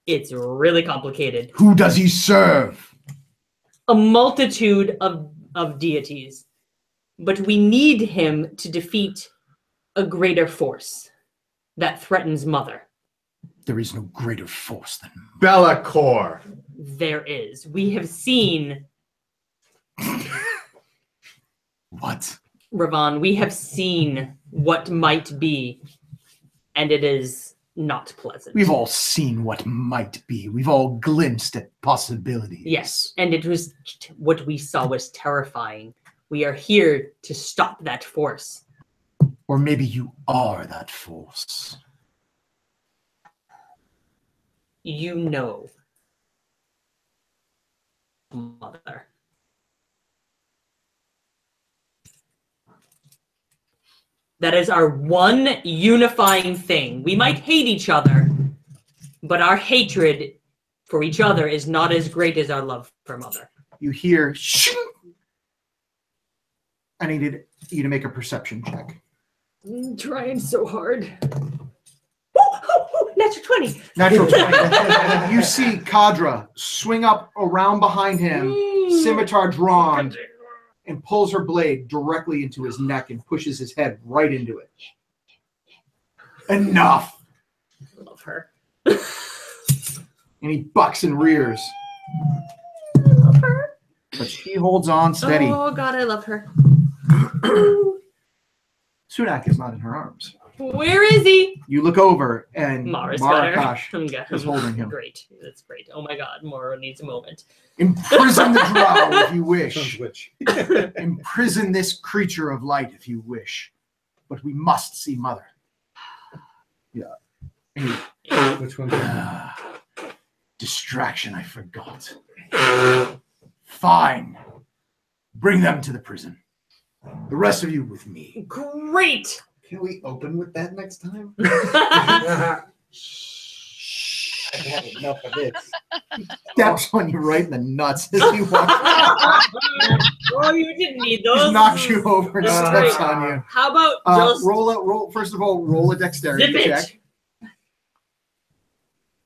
It's really complicated. Who does he serve? A multitude of deities. But we need him to defeat a greater force that threatens Mother. There is no greater force than Be'lakor. There is. We have seen What? Ravon, we have seen what might be, and it is not pleasant. We've all seen what might be. We've all glimpsed at possibilities. Yes, and it was what we saw was terrifying. We are here to stop that force. Or maybe you are that force. You know, Mother. That is our one unifying thing. We might hate each other, but our hatred for each other is not as great as our love for Mother. You hear shing. I needed you to make a perception check. I'm trying so hard. Natural 20. Natural 20. You see Kadra swing up around behind him, scimitar drawn, and pulls her blade directly into his neck and pushes his head right into it. Enough! I love her. And he bucks and rears. I love her. But she holds on steady. Oh, God, I love her. Sunak is not in her arms. Where is he? You look over, and Mara's got her. Marakash is holding him. Great. That's great. Oh, my God. Mara needs a moment. Imprison the drow if you wish. Sounds witch. Imprison this creature of light if you wish. But we must see Mother. Yeah. Hey. Which one? Distraction, I forgot. Fine. Bring them to the prison. The rest of you with me. Great. Can we open with that next time? I've had enough of this. Steps on you right in the nuts as you walk. Oh, you didn't need Just those. knocks you over and steps on you. How about just roll? First of all, roll a dexterity zip check. it?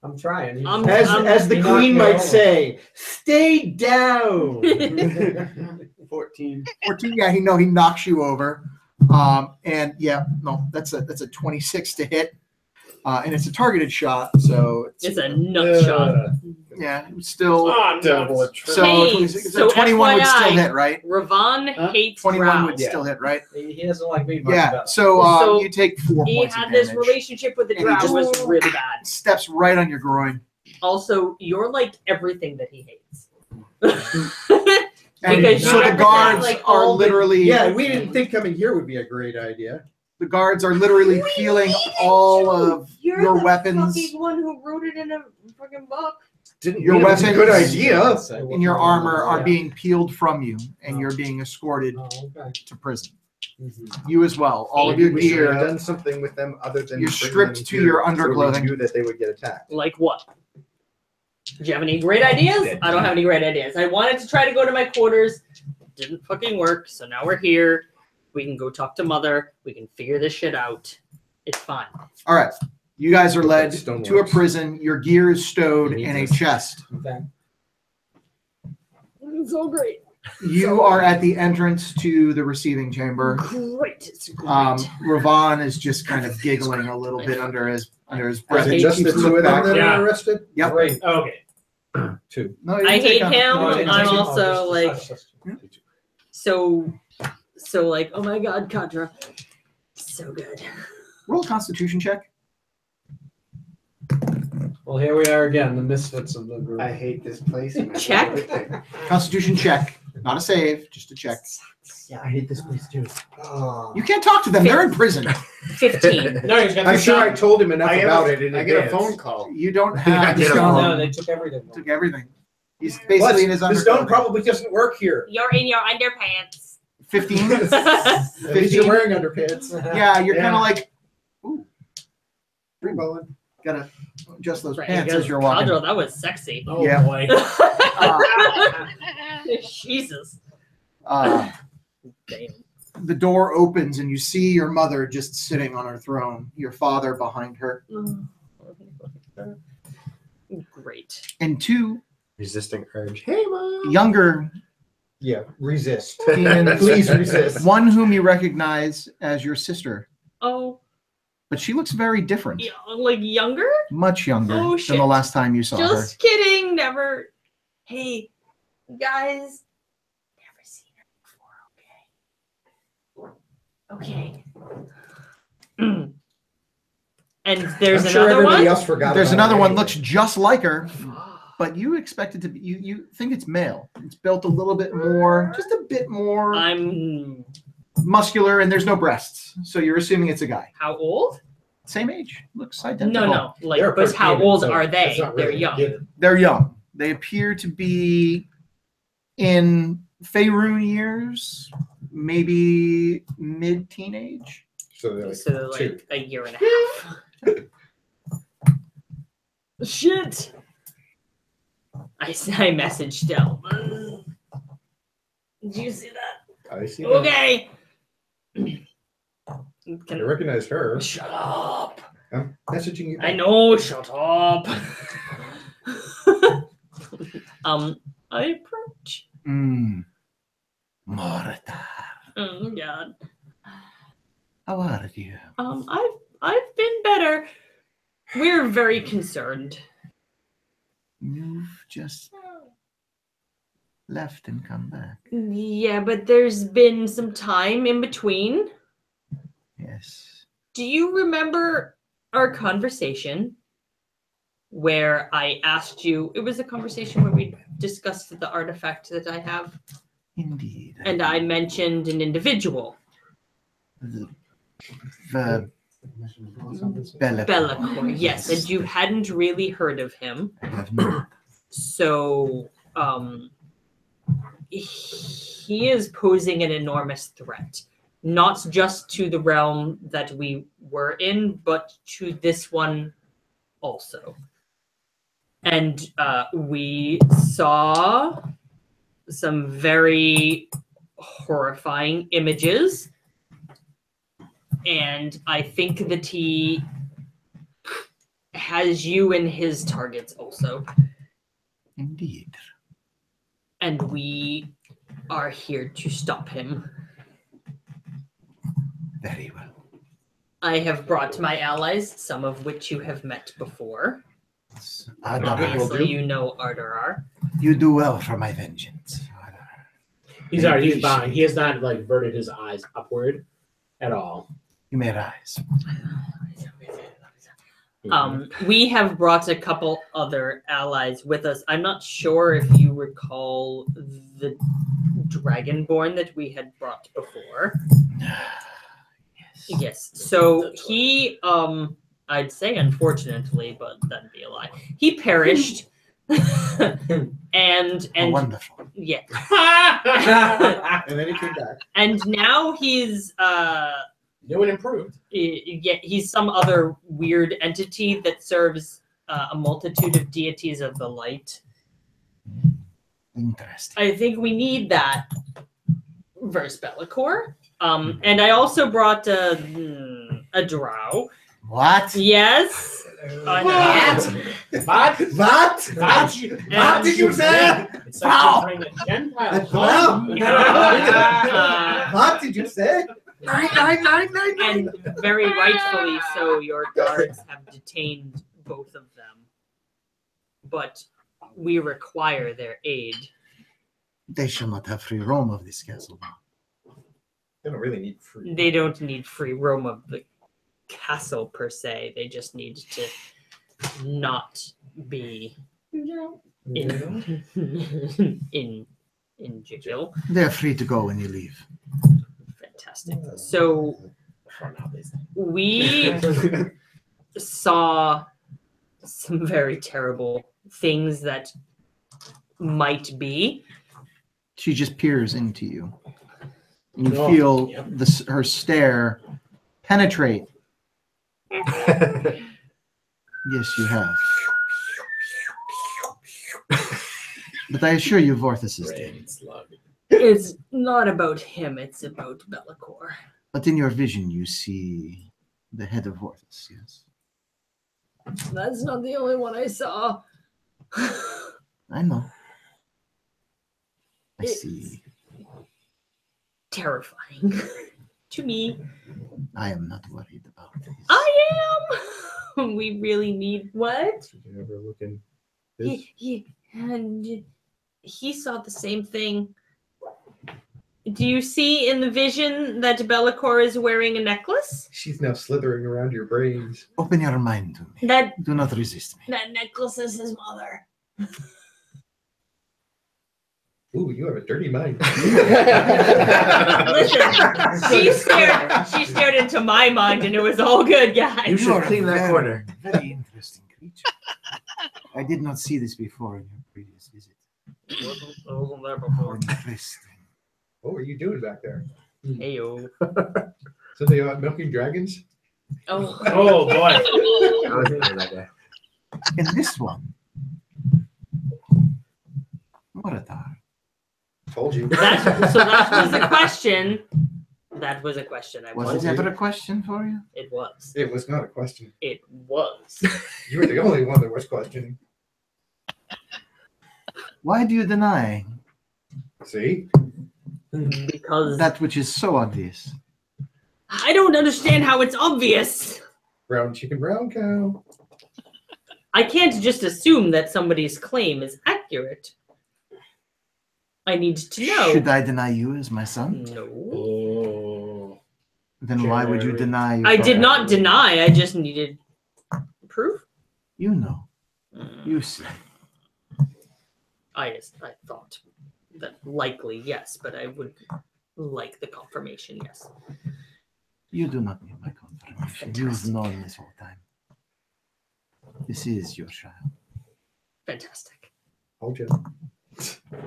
I'm trying. As the queen might say, stay down. 14. 14. Yeah, he knocks you over. And yeah, no, that's a 26 to hit. And it's a targeted shot, so it's a nut shot. Yeah, it was still double it. so, Hey, 21 would still FYI, hit, right? Ravon hates 21 drow. would still hit, right? He doesn't like me much. Yeah. About So you take 4 He points had of this damage. relationship with the And he drow just- was really bad. Steps right on your groin. Also, you're like everything that he hates. And Because so you the represent, guards like, are all the- literally Yeah, we didn't think coming here would be a great idea. the guards are literally peeling all of You're your the weapons. fucking one who wrote it in a fucking book. Didn't Your mean it was a weapons good idea. and your armor are Yeah. being peeled from you, and you're being escorted Oh, okay. to prison. You as well. All of Maybe your we should have gear. done something with them other than You're bring stripped them to here your so we underclothing. knew that they would get attacked. Like what? Do you have any great ideas? I don't have any great ideas. I wanted to try to go to my quarters. Didn't fucking work. So now we're here. We can go talk to Mother. We can figure this shit out. It's fine. All right. You guys are led Stoneworks. to a prison. Your gear is stowed in a chest. Okay. It's all great. You are at the entrance to the receiving chamber. Great. It's great. Ravon is just kind of giggling a little bit under his breath. Was it just the two of them that Yeah. were arrested? Yep. Great. Okay. Two. No, you I can take hate a- him. no, take a- I'm take a- also like So so like, oh my god, Kadra. So good. Roll a Constitution check. well, here we are again, the misfits of the group. I hate this place. And I hate Check. everything. Constitution check. Not a save, just a check. Yeah, I hate this place too. You can't talk to them. They're in prison. 15. No, he's got I'm the sure I shot. told him enough I get about a- it in I get a advance. phone call. You don't I have the get a stone. No, they took everything. Took everything. He's basically Plus, in his the stone underclothing. probably doesn't work here. You're in your underpants. 15. At least you're wearing underpants. Yeah, you're kind Yeah. of like, ooh, Free balling. gotta adjust those Right, pants because as you're walking. Kadra, that was sexy. Oh Yeah. boy. Jesus. Damn. The door opens and you see your mother just sitting on her throne, your father behind her, Great. and two Resisting urge. Hey, Mom. younger Yeah, resist. demons, Please resist. one whom you recognize as your sister, Oh, but she looks very different, yeah, like younger? much younger Oh, than shit. the last time you saw her. Just kidding. Never. Hey, guys. Never Okay. And there's I'm sure another everybody one. else forgot. There's about another it one, anyway. looks just like her, but you expect it to be, you think it's male. It's built a little bit more, just a bit more I'm muscular, and there's no breasts. So you're assuming it's a guy. how old? Same age. Looks identical. No. Like, They're but how first old demon, so are they? it's not They're really young. given. They're young. They appear to be in Faerun years, maybe mid-teenage. So they're like, So they're two. like a year and a half. Shit. I messaged Del. Did you see that? I see. that. Okay. I recognize her. Shut up. I'm messaging you. I know. Shut up. I approach. Mortar. Oh God. How are you? I've been better. We're very concerned. You've just left and come back. Yeah, but there's been some time in between. Yes. Do you remember our conversation where I asked you? It was a conversation where we discussed the artifact that I have. Indeed. And I mentioned an individual. The Bella. Bellicor, yes, and you hadn't really heard of him. I have not. So, he is posing an enormous threat, not just to the realm that we were in, but to this one also. And we saw some very horrifying images. And I think that he has you in his targets also. Indeed. And we are here to stop him. Very well. I have brought my allies, some of which you have met before. Obviously, you know Ardarar. You do well for my vengeance. He's bowing. He has not like averted his eyes upward at all. You may rise. We have brought a couple other allies with us. I'm not sure if you recall the Dragonborn that we had brought before. Yes. So he, I'd say unfortunately, but that'd be a lie. He perished. and wonderful. Yeah. And then he came back. And now he's new and improved. Yeah, he's some other weird entity that serves a multitude of deities of the light. Interesting. I think we need that versus Bellicor. And I also brought a drow. What? Yes. What did you say? It's like you're bringing a Gentile home. What did you say? And very rightfully so, your guards have detained both of them. But we require their aid. They shall not have free roam of this castle. They don't really need free. They don't need free roam of the castle per se. They just need to not be in jail. They're free to go when you leave. Fantastic. So we saw some very terrible things that might be. She just peers into you. You feel her stare penetrate. Yes, you have. But I assure you, Vorthus is dead. It's not about him, it's about Bellicor. But in your vision, you see the head of Vorthus, yes? That's not the only one I saw. I know. I see. Terrifying to me. I am not worried about this. I am. We really need what? Did you ever look in And he saw the same thing. Do you see in the vision that Bellicor is wearing a necklace? She's now slithering around your brains. Open your mind to me. That Do not resist me. that necklace is his mother. Ooh, you have a dirty mind. Listen, she stared into my mind, and it was all good, guys. You should clean that corner. Very interesting creature. I did not see this before in your previous visit. I wasn't there before. Interesting. What were you doing back there? Heyo. So they are milking dragons? Oh, Oh boy. I was into that guy. In this one, Moratar. Told you. so that was a question. That was a question. I Was it ever a question for you? It was. It was not a question. It was. You were the only one that was questioning. Why do you deny See? Because that which is so obvious? I don't understand how it's obvious. Brown chicken, brown cow. I can't just assume that somebody's claim is accurate. I need to know. Should I deny you as my son? No. Oh. Then why would you deny your I did father? not deny. I just needed proof. You know. You see. I thought that likely yes, but I would like the confirmation. Yes. You do not need my confirmation. You've known this whole time. This is your child. Fantastic. Told you.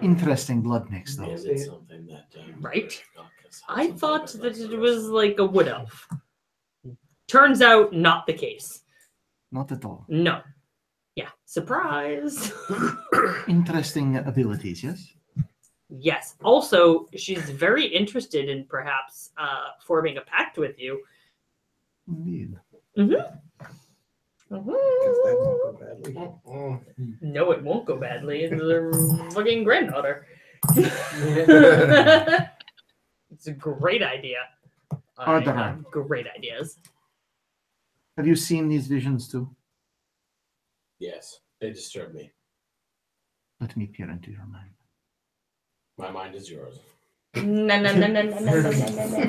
Interesting blood mix, though. Is it something that Right? I thought that it was like a wood elf. Turns out, not the case. Not at all. No. Yeah. Surprise. Interesting abilities, yes? Yes. Also, she's very interested in perhaps forming a pact with you. Indeed. Mm-hmm. Because that won't go badly. No, it won't go badly. It's their fucking granddaughter. It's a great idea. I Ardaran. have great ideas. Have you seen these visions too? Yes, they disturb me. Let me peer into your mind. My mind is yours. No.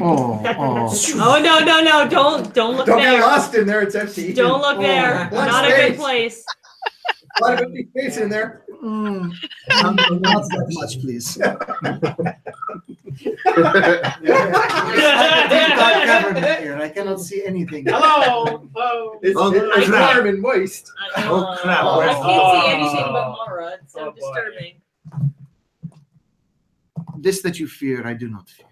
Oh. Oh no! Don't look Don't there. get lost in there. It's empty. Don't look there. Black Not a space. good place. A lot of empty space in there. Not that much, please. I cannot see anything. Hello. Oh. It's crap. warm and moist. Oh, crap. I can't see Oh. anything but Mara. It's so Oh, boy. disturbing. This that you fear, I do not fear.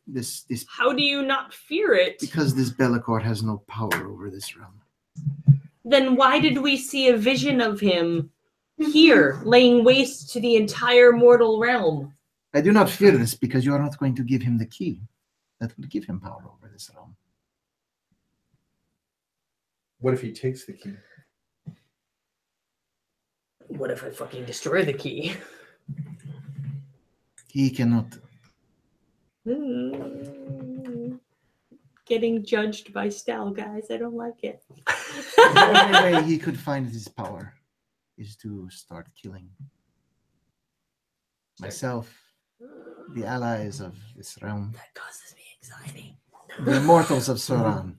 This How do you not fear it? because this Bellicor has no power over this realm. Then why did we see a vision of him here, laying waste to the entire mortal realm? I do not fear this because you are not going to give him the key that will give him power over this realm. What if he takes the key? What if I fucking destroy the key? He cannot. Getting judged by style, guys. I don't like it. The only way he could find his power is to start killing myself, the allies of this realm, That causes me anxiety. the immortals of Serahn.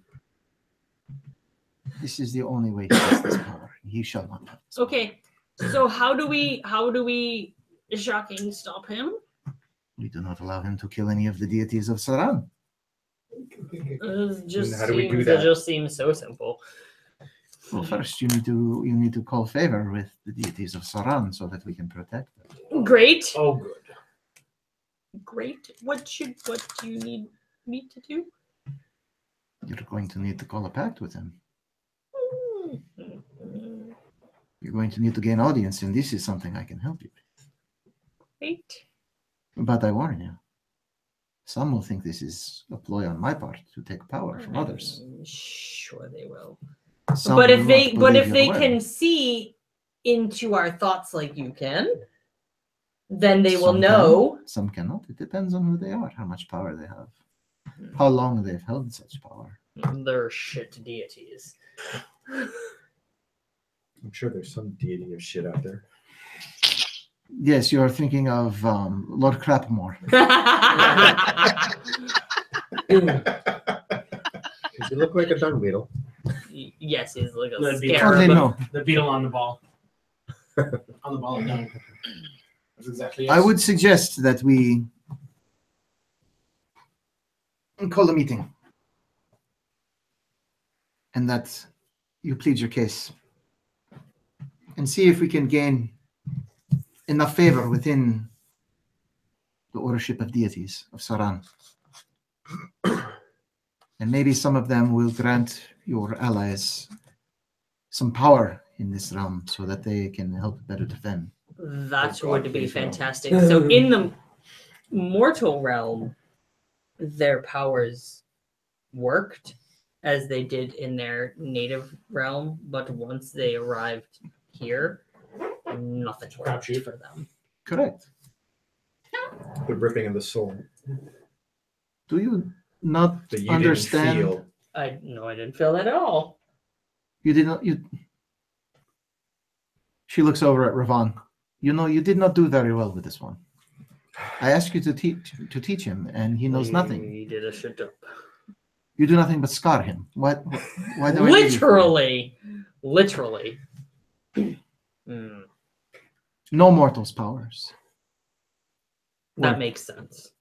This is the only way he gets this power. He shall not have this power. Okay, so how do we shocking stop him? We do not allow him to kill any of the deities of Serahn. It just How do we do seems- that? It just seems so simple. Well, first you need to call favor with the deities of Serahn so that we can protect them. Great. Oh, good. Great. What do you need me to do? You're going to need to call a pact with him. You're going to need to gain audience, and this is something I can help you with. Great. But I warn you, some will think this is a ploy on my part to take power from others. Sure they will. Some But will if they not but believe if your they word. can see into our thoughts like you can, then they will Some know. can, some cannot. It depends on who they are, how much power they have, how long they've held such power. They're shit deities. I'm sure there's some deity of shit out there. Yes, you're thinking of Lord Crapmore. Does he look like a dung beetle? Yes, he's like a The beetle, scarab. no. the beetle on the ball. On the ball of dung. That's exactly it. I would suggest that we call a meeting and that you plead your case and see if we can gain enough favor within the ordership of deities of Serahn. And maybe some of them will grant your allies some power in this realm so that they can help better defend. That would be fantastic. So in the mortal realm, their powers worked as they did in their native realm, but once they arrived here, nothing worked for them. Correct. The ripping of the soul. Do you not That you understand? didn't feel. I didn't feel that at all. You did not. She looks over at Ravan. You know, you did not do very well with this one. I asked you to teach him, and he knows nothing. He did a shit up. You do nothing but scar him. Why do I do you for it? Literally. No mortal's powers. That Work makes sense.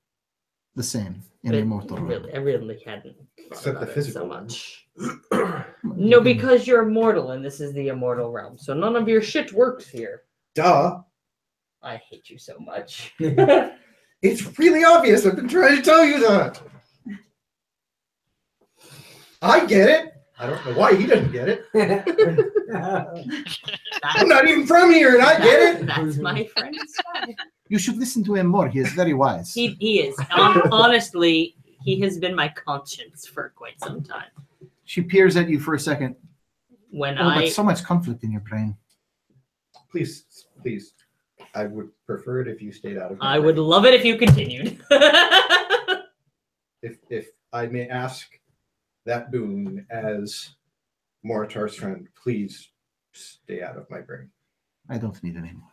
the same in a mortal realm. Really, I really hadn't thought Except about the it physical so one. much. No, because you're immortal, and this is the immortal realm, so none of your shit works here. Duh. I hate you so much. It's really obvious. I've been trying to tell you that. I get it. I don't know why he doesn't get it. I'm not even from here, and I get it. That's my friend. You should listen to him more. He is very wise. He is. Honestly, he has been my conscience for quite some time. She peers at you for a second. But so much conflict in your brain. Please, please. I would prefer it if you stayed out of my I would love it if you continued. If I may ask that boon as Moritar's friend, please stay out of my brain. I don't need any more.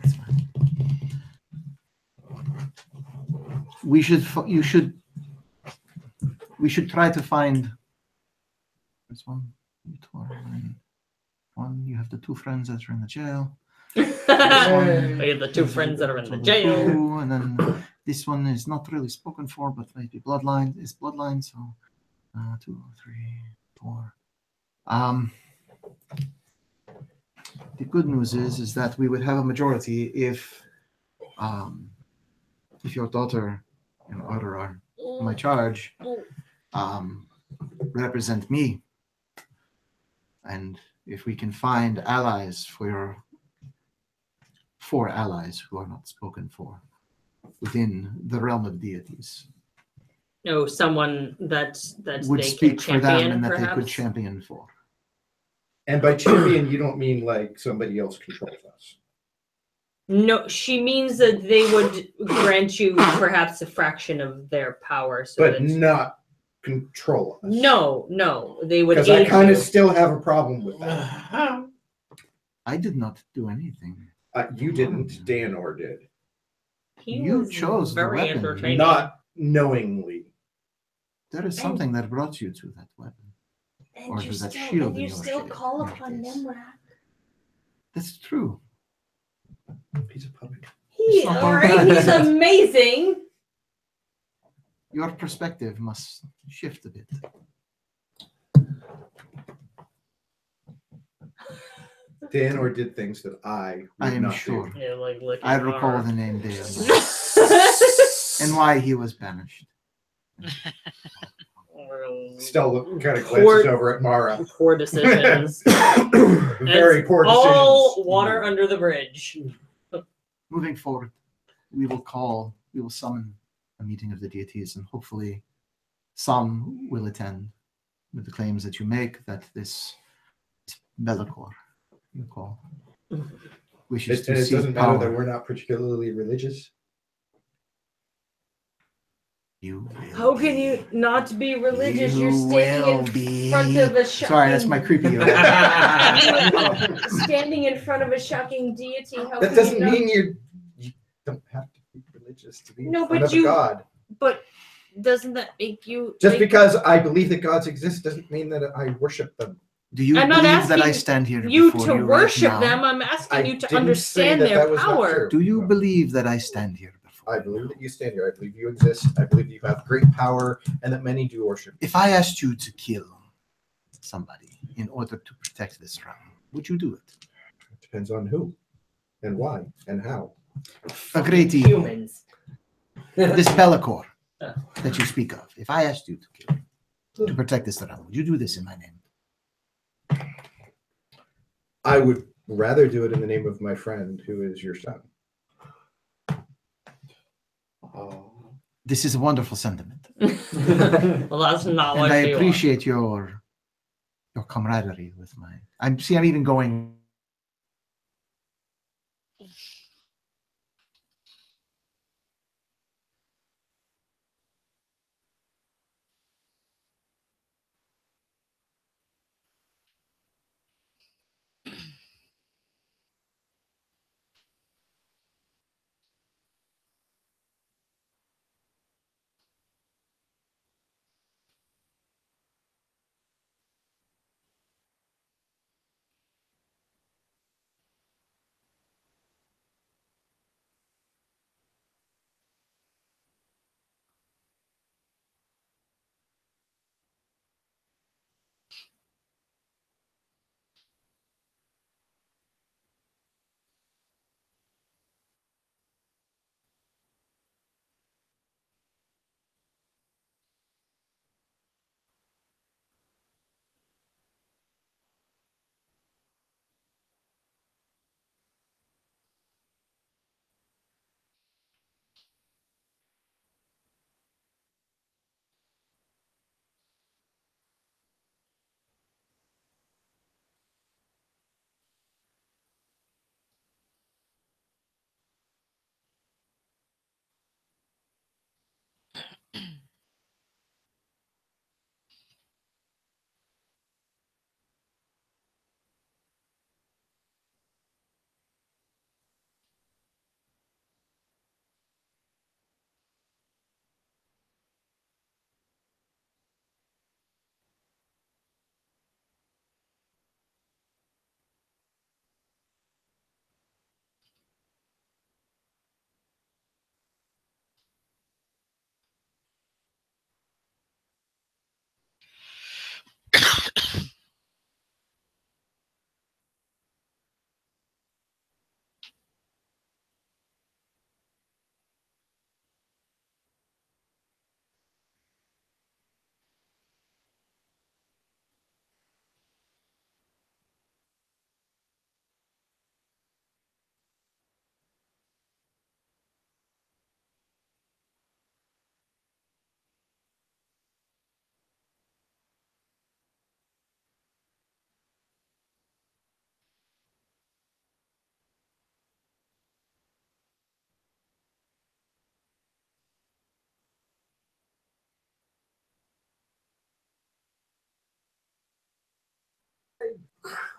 That's fine. We should try to find. There's one, one. You have the two friends that are in the jail. We have the two friends that are in the jail. Two, and then this one is not really spoken for, but maybe bloodline is bloodline. So 2, 3, 4. The good news is that we would have a majority if your daughter and Aurora, my charge, represent me, and if we can find allies for 4 allies who are not spoken for within the realm of deities. No, someone that would they speak can for them champion, and that perhaps? they could champion for. And by champion, you don't mean like somebody else controls us. No, she means that they would grant you perhaps a fraction of their power. So But that... not control us. No, they would. Because I aid kind you. of still have a problem with that. I did not do anything. You didn't. Danor did. You chose the very weapon. entertaining. Not knowingly. There is something that brought you to that weapon. Or to that shield in your shape. call upon Nimrak. That's true. He's a puppet. He's amazing. Your perspective must shift a bit. Danor did things that I would am not sure. do. Yeah, like licking I recall arm. the name Dale and why he was banished. Still kind of Poor- glances over at Mara. Poor decisions. Very poor decisions. All water under the bridge. Moving forward, we will summon a meeting of the deities, and hopefully some will attend with the claims that you make that this Be'lakor, you call, wishes And to it see doesn't matter power. that we're not particularly religious. You will How can you not be religious? You're You standing will in be. front of a shocking. Sorry, that's my creepy. Standing in front of a shocking deity. How That can doesn't you not... mean you're religious to be No, in front but of a god. But doesn't that make you? Just like- because I believe that gods exist doesn't mean that I worship them. Do you I'm not believe that I asking stand here you before to you worship right now? them. I'm asking I you to didn't understand say that their that was not power. true. Do you believe that I stand here before? I believe that you stand here. I believe you exist. I believe you have great power and that many do worship you. If I asked you to kill somebody in order to protect this realm, would you do it? It depends on who and why and how. A great evil. Humans. This Bellicor that you speak of. If I asked you to kill him, to protect this realm, would you do this in my name? I would rather do it in the name of my friend who is your son. This is a wonderful sentiment. Well, that's not what And I she appreciate your camaraderie with my. I'm even going.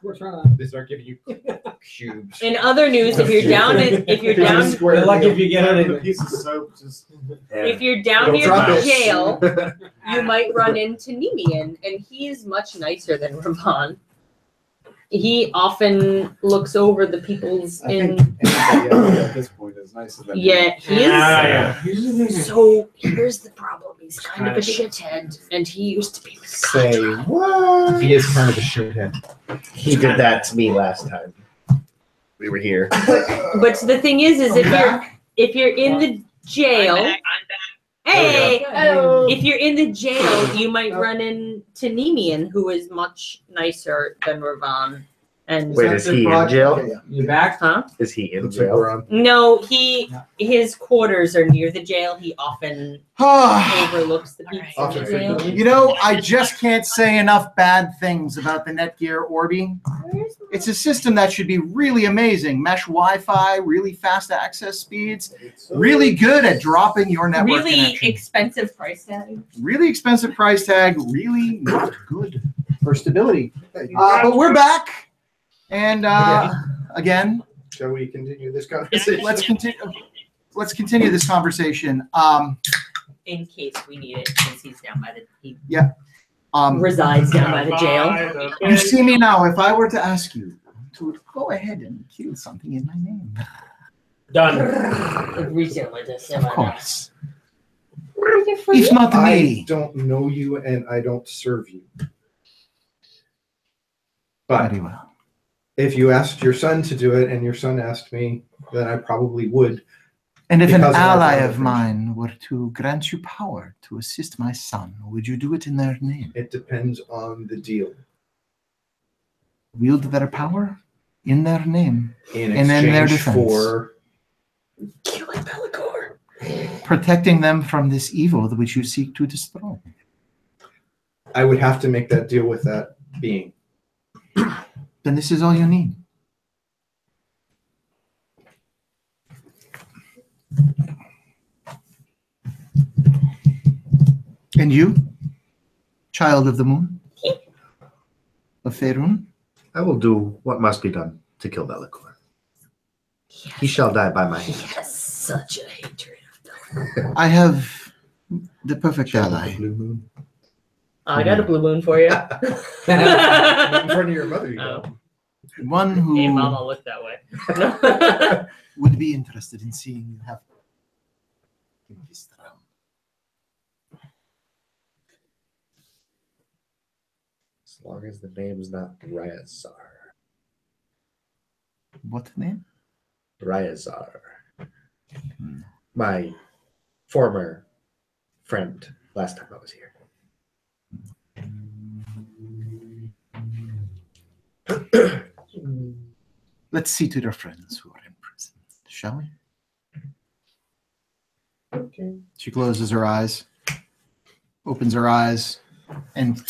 We're trying to start giving you cubes. In other news, if you're down You're lucky if you get a anything. piece of soap. Just if you're down Don't near drop the it. jail, you might run into Nemian, and he is much nicer than Ravan. He often looks over the people's I in. think anybody else at this point is nicer than Yeah, he is. Yeah. So here's the problem. He's kind of a shithead, and he used to be with Say what? He is kind of a shithead. He did that to me last time. We were here. But the thing is if you're in the jail. I'm back. Hey, Hello. if you're in the jail, you might run into Nemian, who is much nicer than Ravan. And Wait, is he in jail? You back? huh? Is he in Looks like jail? we're on. No, his quarters are near the jail. He often overlooks the people in the jail. You know, I just can't say enough bad things about the Netgear Orbi. It's a system that should be really amazing. Mesh Wi-Fi, really fast access speeds, really good at dropping your network Really connection. expensive price tag. Really expensive price tag, really not good for stability. But we're back. And again, Shall we continue this conversation? let's continue. let's continue this conversation. In case we need it, since he's down by the resides down by the jail. You see me now. If I were to ask you to go ahead and kill something in my name, Done. of course. If not I me, don't know you and I don't serve you. But very well. if you asked your son to do it and your son asked me, then I probably would. And if an Because of our ally bond of mine were to grant you power to assist my son, would you do it in their name? It depends on the deal. Wield their power in their name, In and in their exchange defense, for Killing Bellicor. protecting them from this evil which you seek to destroy. I would have to make that deal with that being. Then this is all you need. And you, child of the moon, of Faerun? I will do what must be done to kill Bellicor. He shall die by my He hand. has such a hatred of Bellicor. I have the perfect ally. Blue moon. I got a blue moon for you. Not in front of your mother, you Oh. know. One who Hey, Mama, look that way. would be interested in seeing you have this realm. As long as the name's not Ryazar. What name? Ryazar. My former friend last time I was here. Let's see to their friends who are in prison, shall we? Okay. She closes her eyes, opens her eyes, and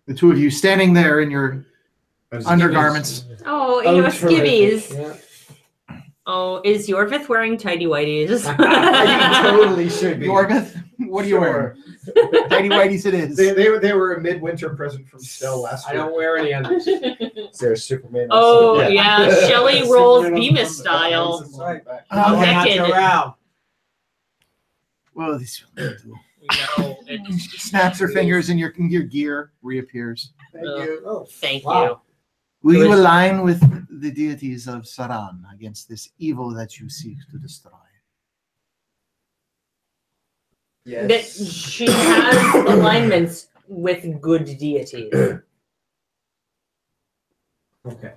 the two of you standing there in your undergarments. Oh, you know, skivvies. Yeah. Oh, is Yorvith wearing tidy whities? Totally should be. Yorvith, what are you wearing? Tidy whities it is. They were a midwinter present from Stell last I year. don't wear any others. Is there a Superman? Oh, outside? yeah. Shelley rolls Bemis style. That's right. Oh, Naked. around. Well, this will do. No, it, Snaps her fingers and your gear reappears. Thank you. Oh, thank wow. Will Who you is- align with the deities of Serahn against this evil that you seek to destroy? that she has alignments with good deities. Okay.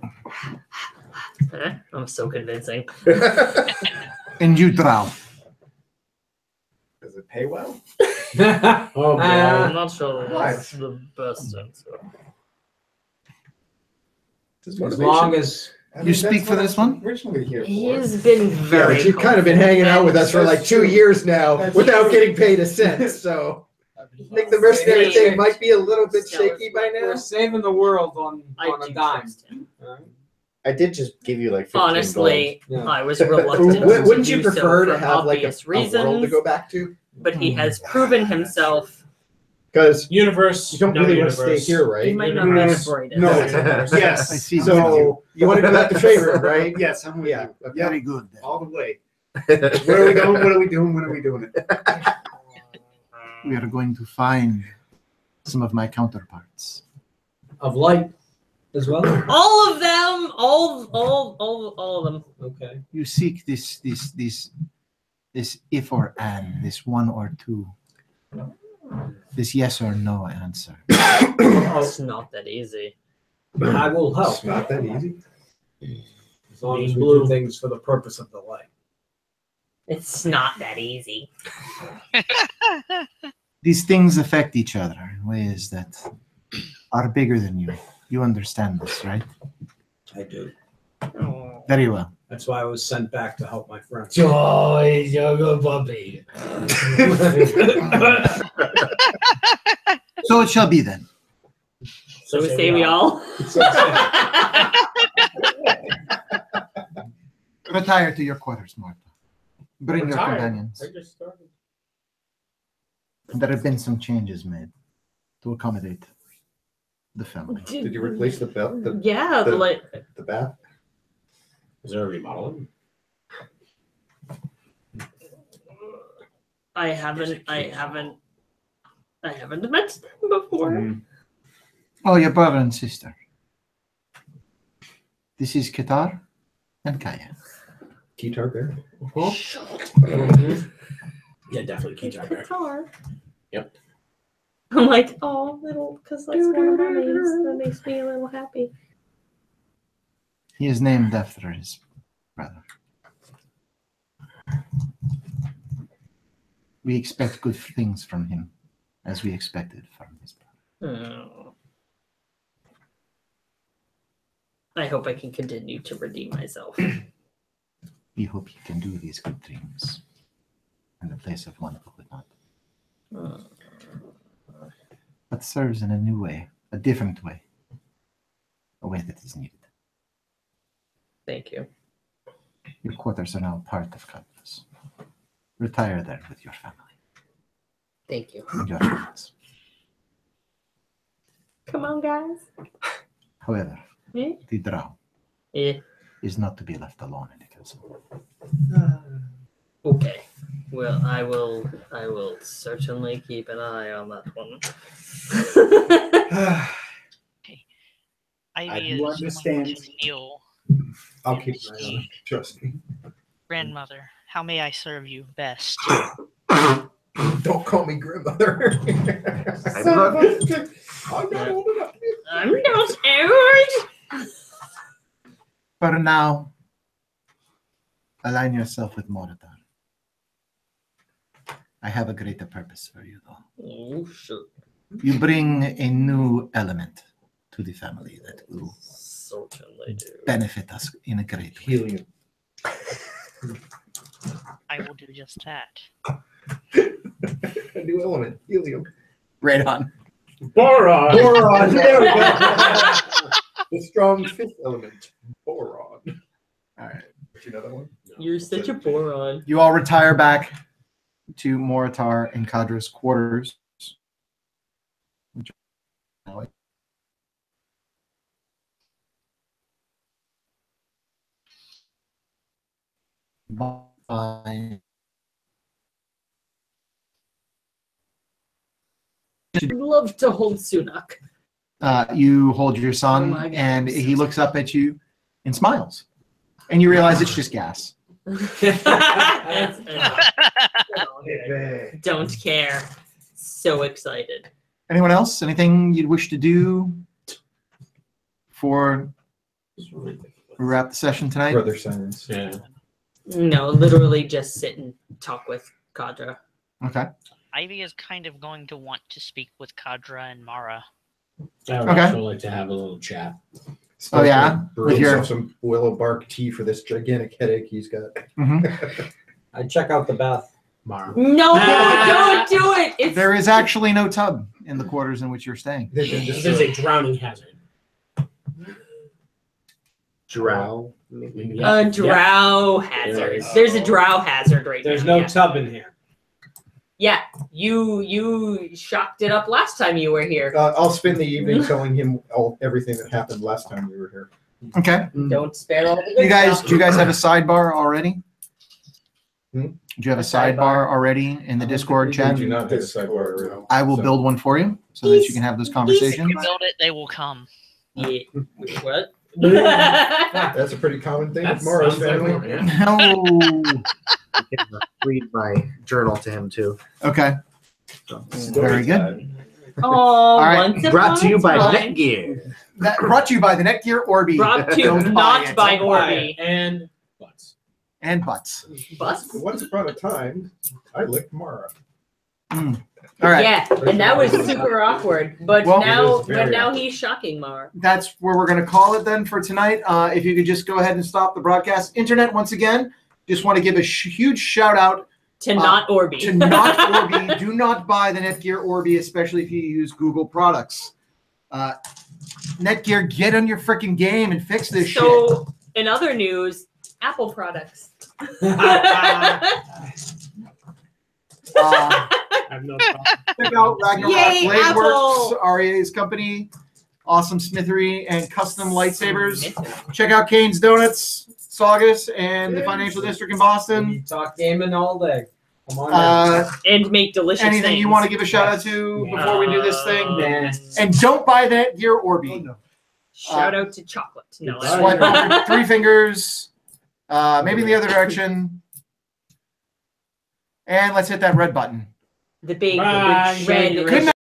I'm so convincing. And you drow. Does it pay well? Oh, I'm not sure Why? that's the best answer. As as long as You speak for this one? Originally here. He's been Yeah, very. but you've kind of been hanging out with us for like 2 years now That's without true. getting paid a cent. So I think the mercenary thing might be a little bit shaky by now. we're saving the world on I a do dime. trust him. I did just give you like 15 Honestly, Yeah. I was reluctant. Wouldn't to you do prefer so to for have like obvious a world to reasons, go back to? but he has proven himself. Because Universe. you don't no really want to universe. stay here, He right? might not be the brightest. No. Yes. I see. So you want to go back to favorite, right? Yes, I'm with Yeah. you. Okay. Very good. Then. All the way. What are we doing? What are we doing? When are we doing it? We are going to find some of my counterparts. Of light as well. All of them, all of them. Okay. You seek this if or and, this one or two, this yes or no answer. It's not that easy. I will help. It's not that easy. As long as we do things for the purpose of the light. It's not that easy. These things affect each other in ways that are bigger than you. You understand this, right? I do. Very well. That's why I was sent back to help my friends. Joy, yoga puppy. So it shall be then. So we say we all. Retire to your quarters, Martha. Bring your companions. I just started. There have been some changes made to accommodate the family. Did you replace the belt? Yeah, The bath? Is there a remodeling? I haven't met them before. Oh, your brother and sister. This is Qatar and Kaya. Guitar Bear. Yeah, definitely Guitar Bear. Guitar. Yep. I'm like, oh, little, because that's one of my names. That makes me a little happy. He is named after his brother. We expect good things from him, as we expected from his brother. Oh. I hope I can continue to redeem myself. We hope you can do these good things in the place of one who could not. But serves in a new way, a different way, a way that is needed. Thank you. Your quarters are now part of campus. Retire there with your family Thank you. and your friends. Come on, guys. However, Eh? the drow is not to be left alone in the castle. Okay. Well, I will certainly keep an eye on that one. Ivy do is understand. going to kneel. I'll keep an eye on it. Trust me. Grandmother, how may I serve you best? Don't call me grandmother. I'm not- I'm not old enough. I'm not old. For now, align yourself with Morotar. I have a greater purpose for you, though. Oh, sure. You bring a new element to the family that will Certainly do. benefit us in a great way. Helium. I will do just that. A new element. Helium. Right on. Boron. Boron. There we go. The strong fifth element. Boron. All right. You know that one? You're such a boron. You all retire back to Morotar and Kadra's quarters. Bye. I'd love to hold Sunak. You hold your son, Oh my God, and I'm so he looks up at you and smiles. And you realize it's just gas. Don't care. So excited. Anyone else? Anything you'd wish to do before we wrap the session tonight? Brother silence. Yeah. No, literally just sit and talk with Kadra. Okay. Ivy is kind of going to want to speak with Kadra and Mara. I would Okay. also like to have a little chat. Oh, yeah? Brew With your- himself some willow bark tea for this gigantic headache he's got. I'd check out the bath. Mara. No, don't do it. It's There is actually no tub in the quarters in which you're staying. There's a drowning hazard. Drow. a drow hazard. There's a drow hazard right There's now. no tub in here. Yeah, you shocked it up last time you were here. I'll spend the evening telling him everything that happened last time we were here. Okay. Don't spare all the good You guys, stuff. do you guys have a sidebar already? Hmm? Do you have a sidebar already in the Discord chat? We do not have a sidebar already. I will build one for you so that you can have those If conversations. you build it, they will come. Yeah. What? That's a pretty common thing with Mara's family. No. I can read my journal to him too. Okay. Very good. Oh, right. once Brought to you upon a by time. Netgear. That brought to you by the Netgear Orbi. Brought to you Don't buy not it. by Don't buy Orbi. And butts. And butts. Bus? Once upon a time, I licked Mara. All right. Yeah, and that was super awkward. But Well, now, it is very he's shocking Mar. That's where we're going to call it then for tonight. If you could just go ahead and stop the broadcast. Internet, once again, just want to give a huge shout out To not Orbi. to not Orbi. Do not buy the Netgear Orbi, especially if you use Google products. Netgear, get on your freaking game and fix this shit. So, in other news, Apple products. I have no problem. Check out Ragnarok Yay, Blade Apple! Works, REA's company. Awesome smithery and custom lightsabers. Check out Kane's Donuts, Saugus, and the Financial District in Boston. We talk gaming all day. Come on now. And make delicious anything things. you want to give a shout out to before we do this thing? Nah. And don't buy that your Orbeez. Shout out to chocolate. No, Swipe over 3 fingers, maybe in the other direction. And let's hit that red button. The big Bye. red. Good night.